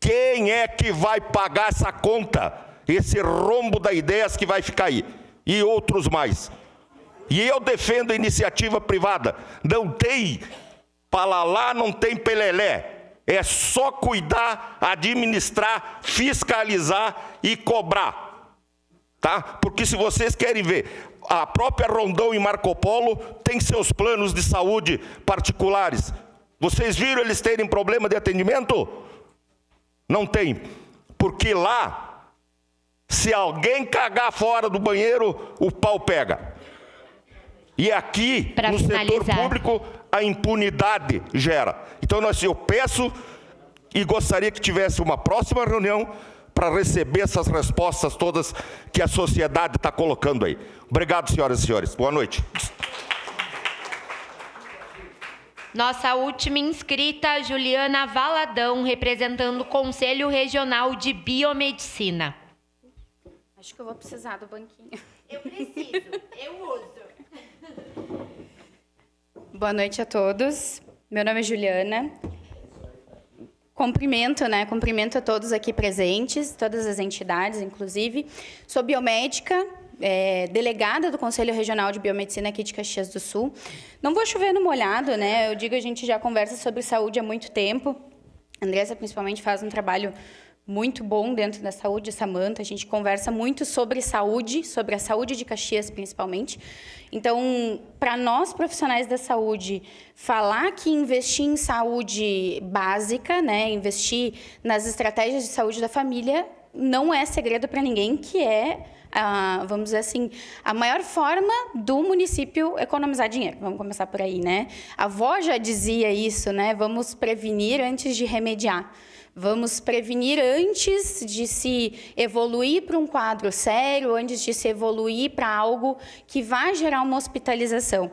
quem é que vai pagar essa conta, esse rombo da ideias que vai ficar aí, e outros mais. E eu defendo a iniciativa privada, não tem palalá, não tem pelelé. É só cuidar, administrar, fiscalizar e cobrar. Tá? Porque se vocês querem ver, a própria Rondon e Marco Polo tem seus planos de saúde particulares. Vocês viram eles terem problema de atendimento? Não tem. Porque lá, se alguém cagar fora do banheiro, o pau pega. E aqui, no setor público, a impunidade gera. Então, eu peço e gostaria que tivesse uma próxima reunião para receber essas respostas todas que a sociedade está colocando aí. Obrigado, senhoras e senhores. Boa noite. Nossa última inscrita, Juliana Valadão, representando o Conselho Regional de Biomedicina. Acho que eu vou precisar do banquinho. Eu preciso, eu uso. Boa noite a todos. Meu nome é Juliana. Cumprimento a todos aqui presentes, todas as entidades, inclusive. Sou biomédica, delegada do Conselho Regional de Biomedicina aqui de Caxias do Sul. Não vou chover no molhado, né? Eu digo, a gente já conversa sobre saúde há muito tempo. A Andressa, principalmente, faz um trabalho muito bom dentro da saúde, a Samanta. A gente conversa muito sobre saúde, sobre a saúde de Caxias, principalmente. Então, para nós, profissionais da saúde, falar que investir em saúde básica, né, investir nas estratégias de saúde da família, não é segredo para ninguém, que é, vamos dizer assim, a maior forma do município economizar dinheiro. Vamos começar por aí, né? A avó já dizia isso, né? Vamos prevenir antes de remediar. Vamos prevenir antes de se evoluir para um quadro sério, antes de se evoluir para algo que vai gerar uma hospitalização.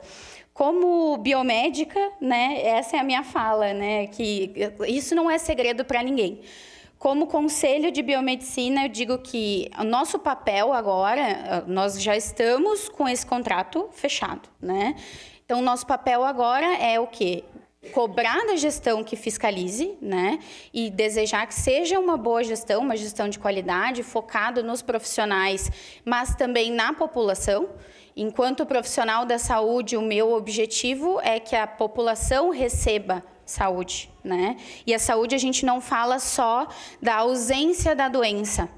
Como biomédica, né, essa é a minha fala, né, que isso não é segredo para ninguém. Como Conselho de Biomedicina, eu digo que o nosso papel agora, nós já estamos com esse contrato fechado, né? Então, o nosso papel agora é o quê? Cobrar da gestão que fiscalize, né, e desejar que seja uma boa gestão, uma gestão de qualidade, focado nos profissionais, mas também na população. Enquanto profissional da saúde, o meu objetivo é que a população receba saúde, né? E a saúde, a gente não fala só da ausência da doença.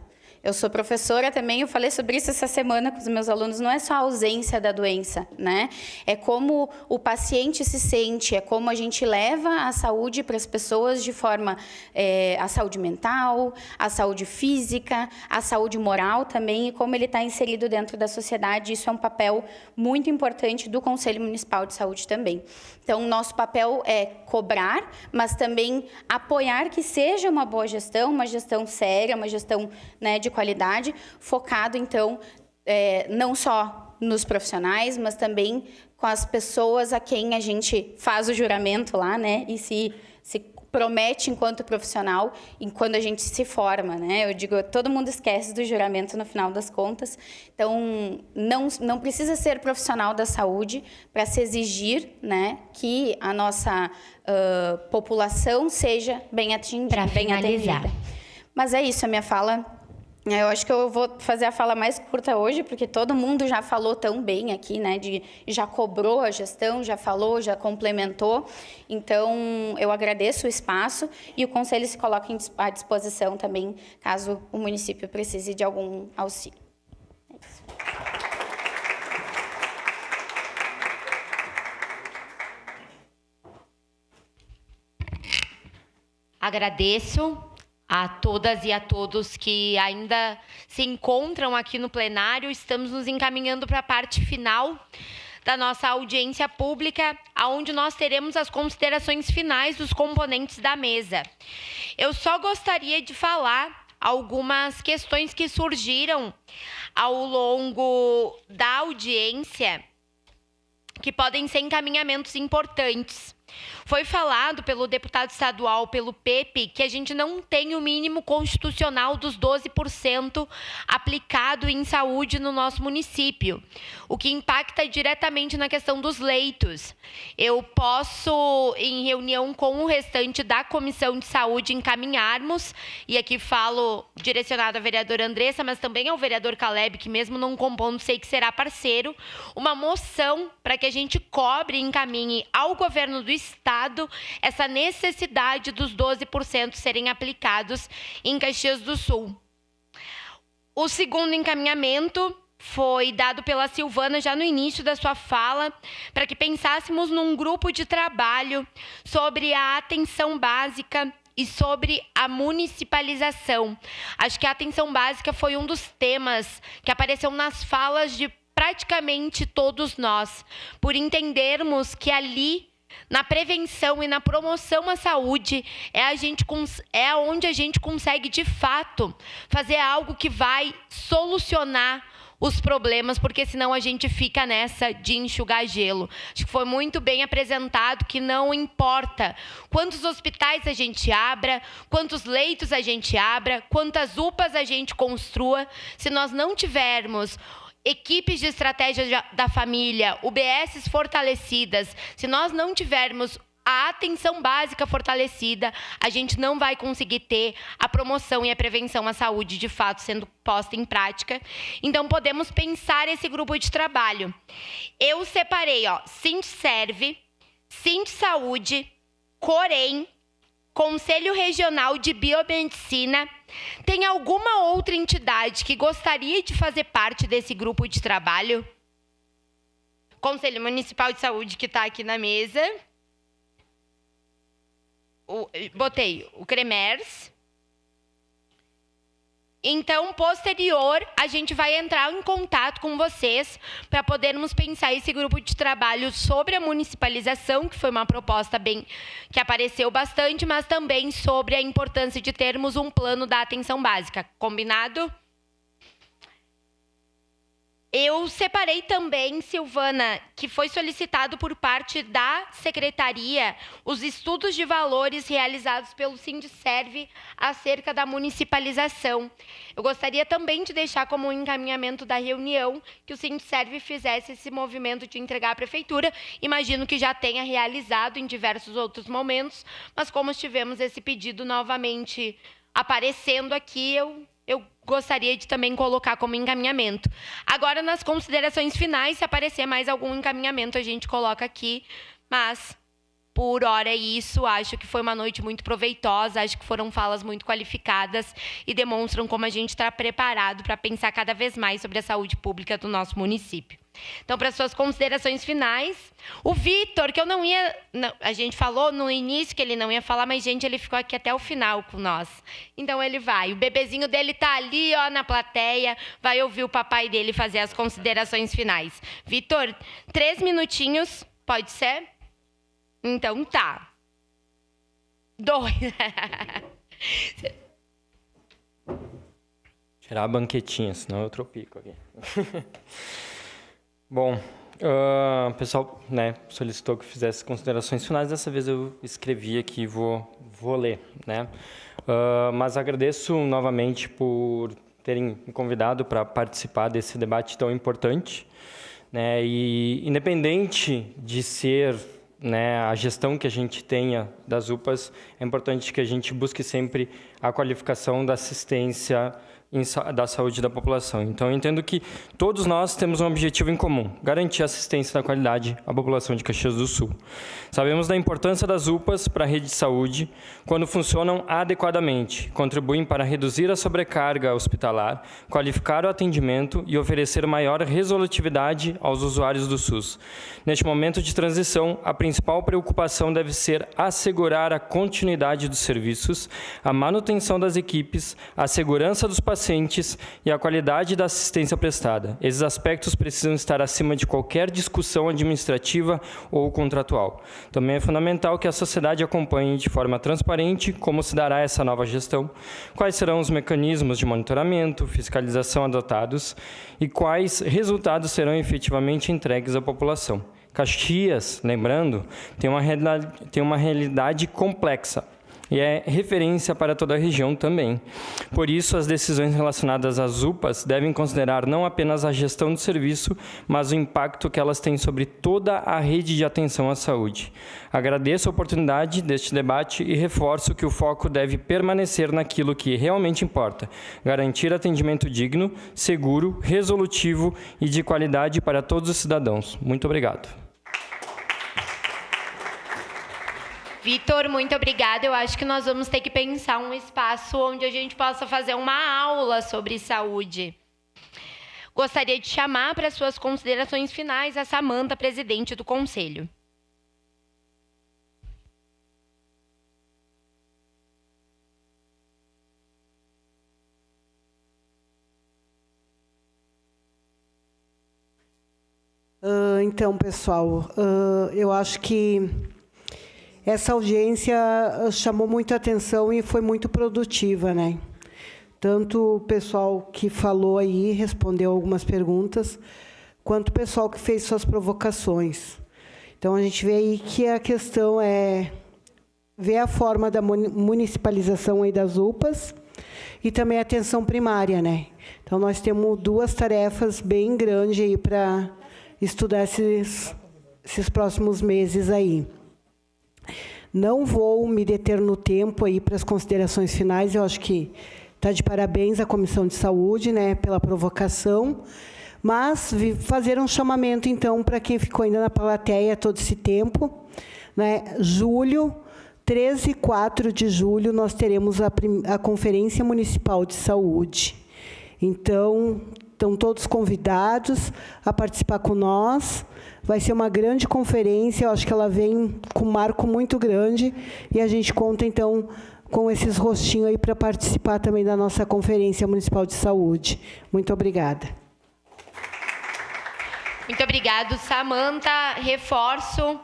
Eu sou professora também, eu falei sobre isso essa semana com os meus alunos, não é só a ausência da doença, né? É como o paciente se sente, é como a gente leva a saúde para as pessoas de forma, a saúde mental, a saúde física, a saúde moral também, e como ele está inserido dentro da sociedade. Isso é um papel muito importante do Conselho Municipal de Saúde também. Então, nosso papel é cobrar, mas também apoiar que seja uma boa gestão, uma gestão séria, uma gestão, né, de qualidade, focado, então, não só nos profissionais, mas também com as pessoas a quem a gente faz o juramento lá, né, e se promete enquanto profissional e quando a gente se forma, né? Eu digo, todo mundo esquece do juramento no final das contas. Então, não precisa ser profissional da saúde para se exigir, né, que a nossa população seja bem atendida. Bem atendida. Mas é isso, a minha fala. Eu acho que eu vou fazer a fala mais curta hoje, porque todo mundo já falou tão bem aqui, né? Já cobrou a gestão, já falou, já complementou. Então, eu agradeço o espaço e o Conselho se coloca à disposição também, caso o município precise de algum auxílio. É isso. Agradeço a todas e a todos que ainda se encontram aqui no plenário. Estamos nos encaminhando para a parte final da nossa audiência pública, onde nós teremos as considerações finais dos componentes da mesa. Eu só gostaria de falar algumas questões que surgiram ao longo da audiência, que podem ser encaminhamentos importantes. Foi falado pelo deputado estadual, pelo Pepe, que a gente não tem o mínimo constitucional dos 12% aplicado em saúde no nosso município, o que impacta diretamente na questão dos leitos. Eu posso, em reunião com o restante da Comissão de Saúde, encaminharmos, e aqui falo direcionado à vereadora Andressa, mas também ao vereador Caleb, que mesmo não compondo, sei que será parceiro, uma moção para que a gente cobre e encaminhe ao governo do Estado essa necessidade dos 12% serem aplicados em Caxias do Sul. O segundo encaminhamento foi dado pela Silvana já no início da sua fala, para que pensássemos num grupo de trabalho sobre a atenção básica e sobre a municipalização. Acho que a atenção básica foi um dos temas que apareceu nas falas de praticamente todos nós, por entendermos que na prevenção e na promoção à saúde é onde a gente consegue, de fato, fazer algo que vai solucionar os problemas, porque senão a gente fica nessa de enxugar gelo. Acho que foi muito bem apresentado que não importa quantos hospitais a gente abra, quantos leitos a gente abra, quantas UPAs a gente construa, se nós não tivermos equipes de estratégia da família, UBSs fortalecidas, se nós não tivermos a atenção básica fortalecida, a gente não vai conseguir ter a promoção e a prevenção à saúde de fato sendo posta em prática. Então, podemos pensar esse grupo de trabalho. Eu separei, Sindserv, Sindsaúde, Corem, Conselho Regional de Biomedicina. Tem alguma outra entidade que gostaria de fazer parte desse grupo de trabalho? Conselho Municipal de Saúde, que está aqui na mesa. Botei o CREMERS. Então, posterior, a gente vai entrar em contato com vocês para podermos pensar esse grupo de trabalho sobre a municipalização, que foi uma proposta que apareceu bastante, mas também sobre a importância de termos um plano da atenção básica. Combinado? Eu separei também, Silvana, que foi solicitado por parte da Secretaria os estudos de valores realizados pelo Sindserv acerca da municipalização. Eu gostaria também de deixar como um encaminhamento da reunião que o Sindserv fizesse esse movimento de entregar à Prefeitura. Imagino que já tenha realizado em diversos outros momentos, mas como tivemos esse pedido novamente aparecendo aqui, eu gostaria de também colocar como encaminhamento. Agora, nas considerações finais, se aparecer mais algum encaminhamento, a gente coloca aqui, mas, por hora, é isso. Acho que foi uma noite muito proveitosa, acho que foram falas muito qualificadas e demonstram como a gente está preparado para pensar cada vez mais sobre a saúde pública do nosso município. Então, para suas considerações finais, o Vitor, que eu não ia... a gente falou no início que ele não ia falar, mas, gente, ele ficou aqui até o final com nós. Então, ele vai. O bebezinho dele está ali, na plateia, vai ouvir o papai dele fazer as considerações finais. Vitor, 3 minutinhos, pode ser? Então, tá. 2. Tirar a banquetinha, senão eu tropico aqui. Bom, o pessoal solicitou que fizesse considerações finais. Dessa vez eu escrevi aqui e vou ler. Mas agradeço novamente por terem me convidado para participar desse debate tão importante. E independente de ser a gestão que a gente tenha das UPAs, é importante que a gente busque sempre a qualificação da assistência da saúde da população. Então, eu entendo que todos nós temos um objetivo em comum: garantir a assistência da qualidade à população de Caxias do Sul. Sabemos da importância das UPAs para a rede de saúde, quando funcionam adequadamente, contribuem para reduzir a sobrecarga hospitalar, qualificar o atendimento e oferecer maior resolutividade aos usuários do SUS. Neste momento de transição, a principal preocupação deve ser assegurar a continuidade dos serviços, a manutenção das equipes, a segurança dos pacientes e a qualidade da assistência prestada. Esses aspectos precisam estar acima de qualquer discussão administrativa ou contratual. Também é fundamental que a sociedade acompanhe de forma transparente como se dará essa nova gestão, quais serão os mecanismos de monitoramento, fiscalização adotados e quais resultados serão efetivamente entregues à população. Caxias, lembrando, tem uma realidade complexa e é referência para toda a região também. Por isso, as decisões relacionadas às UPAs devem considerar não apenas a gestão do serviço, mas o impacto que elas têm sobre toda a rede de atenção à saúde. Agradeço a oportunidade deste debate e reforço que o foco deve permanecer naquilo que realmente importa: garantir atendimento digno, seguro, resolutivo e de qualidade para todos os cidadãos. Muito obrigado. Vitor, muito obrigada. Eu acho que nós vamos ter que pensar um espaço onde a gente possa fazer uma aula sobre saúde. Gostaria de chamar para suas considerações finais a Samanta, presidente do Conselho. Então, pessoal, eu acho que essa audiência chamou muita atenção e foi muito produtiva, né? Tanto o pessoal que falou aí, respondeu algumas perguntas, quanto o pessoal que fez suas provocações. Então, a gente vê aí que a questão é ver a forma da municipalização aí das UPAs e também a atenção primária, né? Então, nós temos 2 tarefas bem grandes aí para estudar esses próximos meses aí. Não vou me deter no tempo aí para as considerações finais. Eu acho que está de parabéns à Comissão de Saúde, né, pela provocação. Mas fazer um chamamento, então, para quem ficou ainda na plateia todo esse tempo, né, julho, 13 e 4 de julho, nós teremos a Conferência Municipal de Saúde. Então, estão todos convidados a participar com nós. Vai ser uma grande conferência, eu acho que ela vem com um marco muito grande, e a gente conta, então, com esses rostinhos aí para participar também da nossa Conferência Municipal de Saúde. Muito obrigada. Muito obrigado, Samanta. Reforço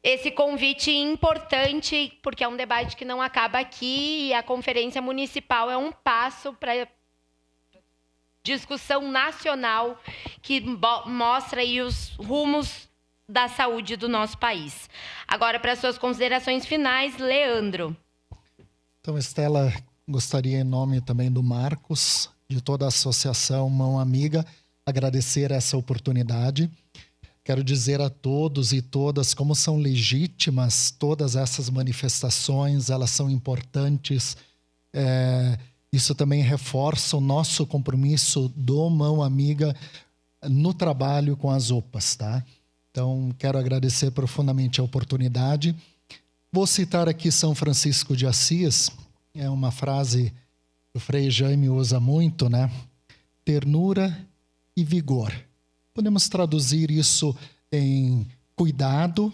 esse convite importante, porque é um debate que não acaba aqui, e a Conferência Municipal é um passo para discussão nacional que mostra aí os rumos da saúde do nosso país. Agora, para suas considerações finais, Leandro. Então, Estela, gostaria, em nome também do Marcos, de toda a Associação Mão Amiga, agradecer essa oportunidade. Quero dizer a todos e todas como são legítimas todas essas manifestações, elas são importantes. Isso também reforça o nosso compromisso do Mão Amiga no trabalho com as UPAs, tá? Então, quero agradecer profundamente a oportunidade. Vou citar aqui São Francisco de Assis, é uma frase que o Frei Jaime usa muito, né? Ternura e vigor. Podemos traduzir isso em cuidado,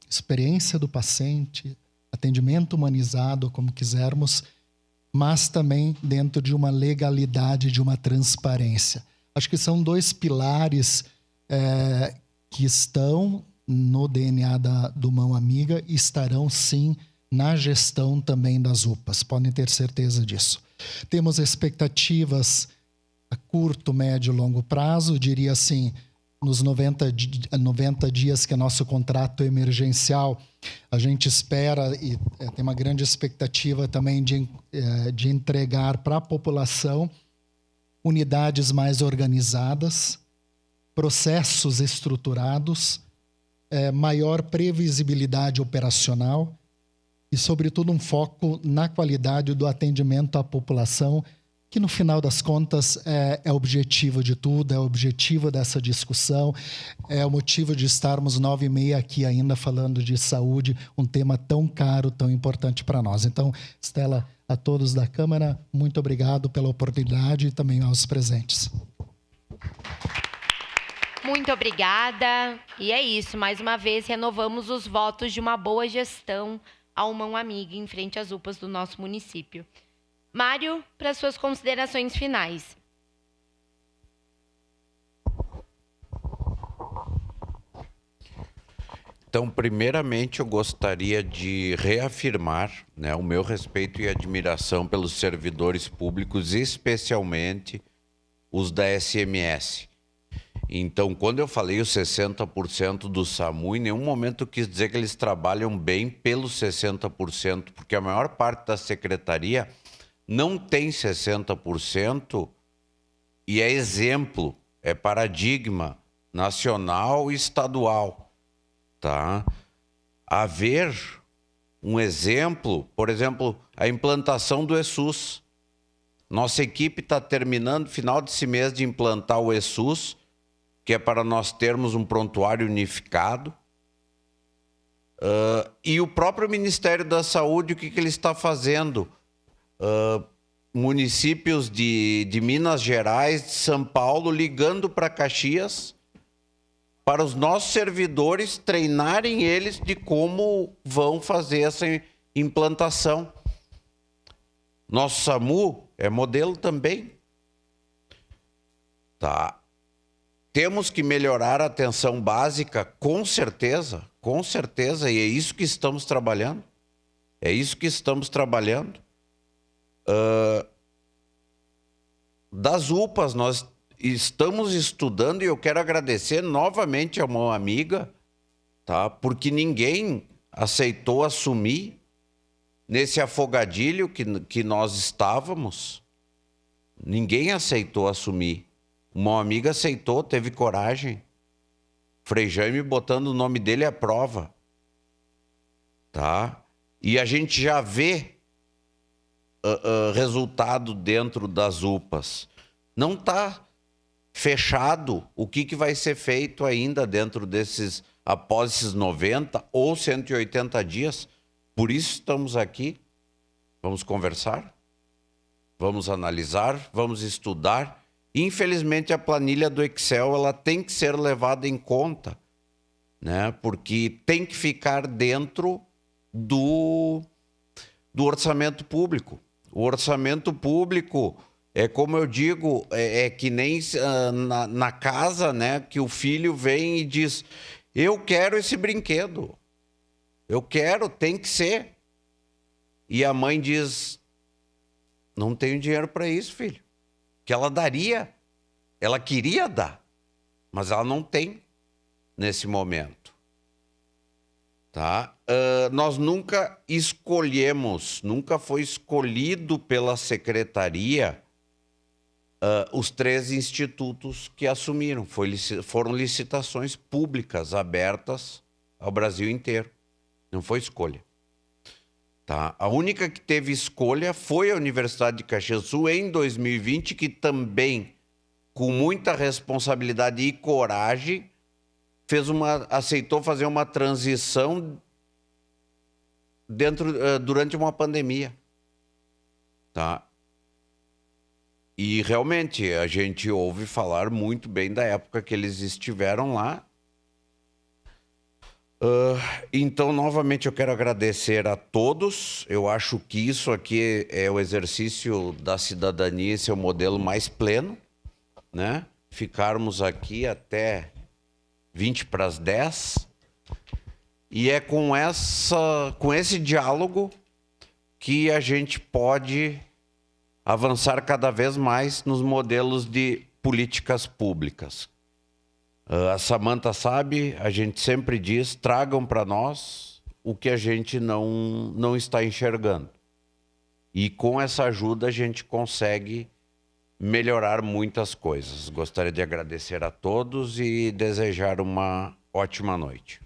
experiência do paciente, atendimento humanizado, como quisermos, mas também dentro de uma legalidade, de uma transparência. Acho que são dois pilares que estão no DNA do Mão Amiga e estarão, sim, na gestão também das UPAs. Podem ter certeza disso. Temos expectativas a curto, médio e longo prazo, diria assim, nos 90 dias que é nosso contrato emergencial, a gente espera e tem uma grande expectativa também de entregar para a população unidades mais organizadas, processos estruturados, maior previsibilidade operacional e, sobretudo, um foco na qualidade do atendimento à população, que no final das contas é o objetivo de tudo, é o objetivo dessa discussão, é o motivo de estarmos 9h30 aqui ainda falando de saúde, um tema tão caro, tão importante para nós. Então, Estela, a todos da Câmara, muito obrigado pela oportunidade e também aos presentes. Muito obrigada. E é isso, mais uma vez renovamos os votos de uma boa gestão ao Mão Amiga em frente às UPAs do nosso município. Mário, para suas considerações finais. Então, primeiramente, eu gostaria de reafirmar, né, o meu respeito e admiração pelos servidores públicos, especialmente os da SMS. Então, quando eu falei os 60% do SAMU, em nenhum momento eu quis dizer que eles trabalham bem pelos 60%, porque a maior parte da secretaria não tem 60% e é exemplo, é paradigma nacional e estadual, tá? Haver um exemplo, por exemplo, a implantação do ESUS. Nossa equipe está terminando, final desse mês, de implantar o ESUS, que é para nós termos um prontuário unificado. E o próprio Ministério da Saúde, o que ele está fazendo? Municípios de Minas Gerais, de São Paulo, ligando para Caxias, para os nossos servidores treinarem eles de como vão fazer essa implantação. Nosso SAMU é modelo também. Tá. Temos que melhorar a atenção básica, com certeza, e é isso que estamos trabalhando. É isso que estamos trabalhando. Das UPAs, nós estamos estudando, e eu quero agradecer novamente a Mão Amiga, tá? Porque ninguém aceitou assumir nesse afogadilho que nós estávamos. Ninguém aceitou assumir. Mão Amiga aceitou, teve coragem. Frei Jaime botando o nome dele à prova. Tá? tá? E a gente já vê resultado dentro das UPAs. Não está fechado o que vai ser feito ainda dentro desses, após esses 90 ou 180 dias. Por isso estamos aqui. Vamos conversar, vamos analisar, vamos estudar. Infelizmente, a planilha do Excel ela tem que ser levada em conta, né? Porque tem que ficar dentro do orçamento público. O orçamento público é, como eu digo, é que nem na casa, né, que o filho vem e diz: eu quero esse brinquedo, eu quero, tem que ser. E a mãe diz: não tenho dinheiro para isso, filho. Que ela daria, ela queria dar, mas ela não tem nesse momento. Tá? Nós nunca escolhemos, nunca foi escolhido pela secretaria os 3 institutos que assumiram. Foram licitações públicas abertas ao Brasil inteiro. Não foi escolha. Tá? A única que teve escolha foi a Universidade de Caxias do Sul em 2020, que também, com muita responsabilidade e coragem, aceitou fazer uma transição durante uma pandemia. Tá? E realmente a gente ouve falar muito bem da época que eles estiveram lá. Então, novamente, eu quero agradecer a todos. Eu acho que isso aqui é o exercício da cidadania, esse é o modelo mais pleno, né? Ficarmos aqui até 20 para as 10. E é com esse diálogo que a gente pode avançar cada vez mais nos modelos de políticas públicas. A Samantha sabe, a gente sempre diz: tragam para nós o que a gente não está enxergando. E com essa ajuda a gente consegue melhorar muitas coisas. Gostaria de agradecer a todos e desejar uma ótima noite.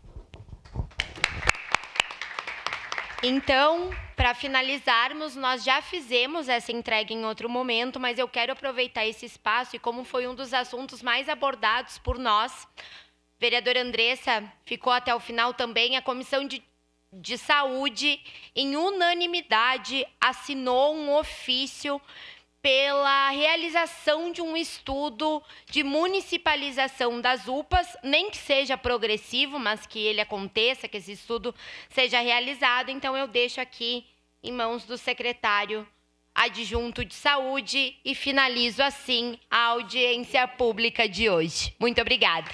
Então, para finalizarmos, nós já fizemos essa entrega em outro momento, mas eu quero aproveitar esse espaço e como foi um dos assuntos mais abordados por nós, vereadora Andressa ficou até o final também, a Comissão de Saúde, em unanimidade, assinou um ofício pela realização de um estudo de municipalização das UPAs, nem que seja progressivo, mas que ele aconteça, que esse estudo seja realizado. Então, eu deixo aqui em mãos do secretário adjunto de saúde e finalizo assim a audiência pública de hoje. Muito obrigada.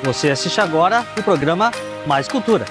Você assiste agora o programa Mais Cultura.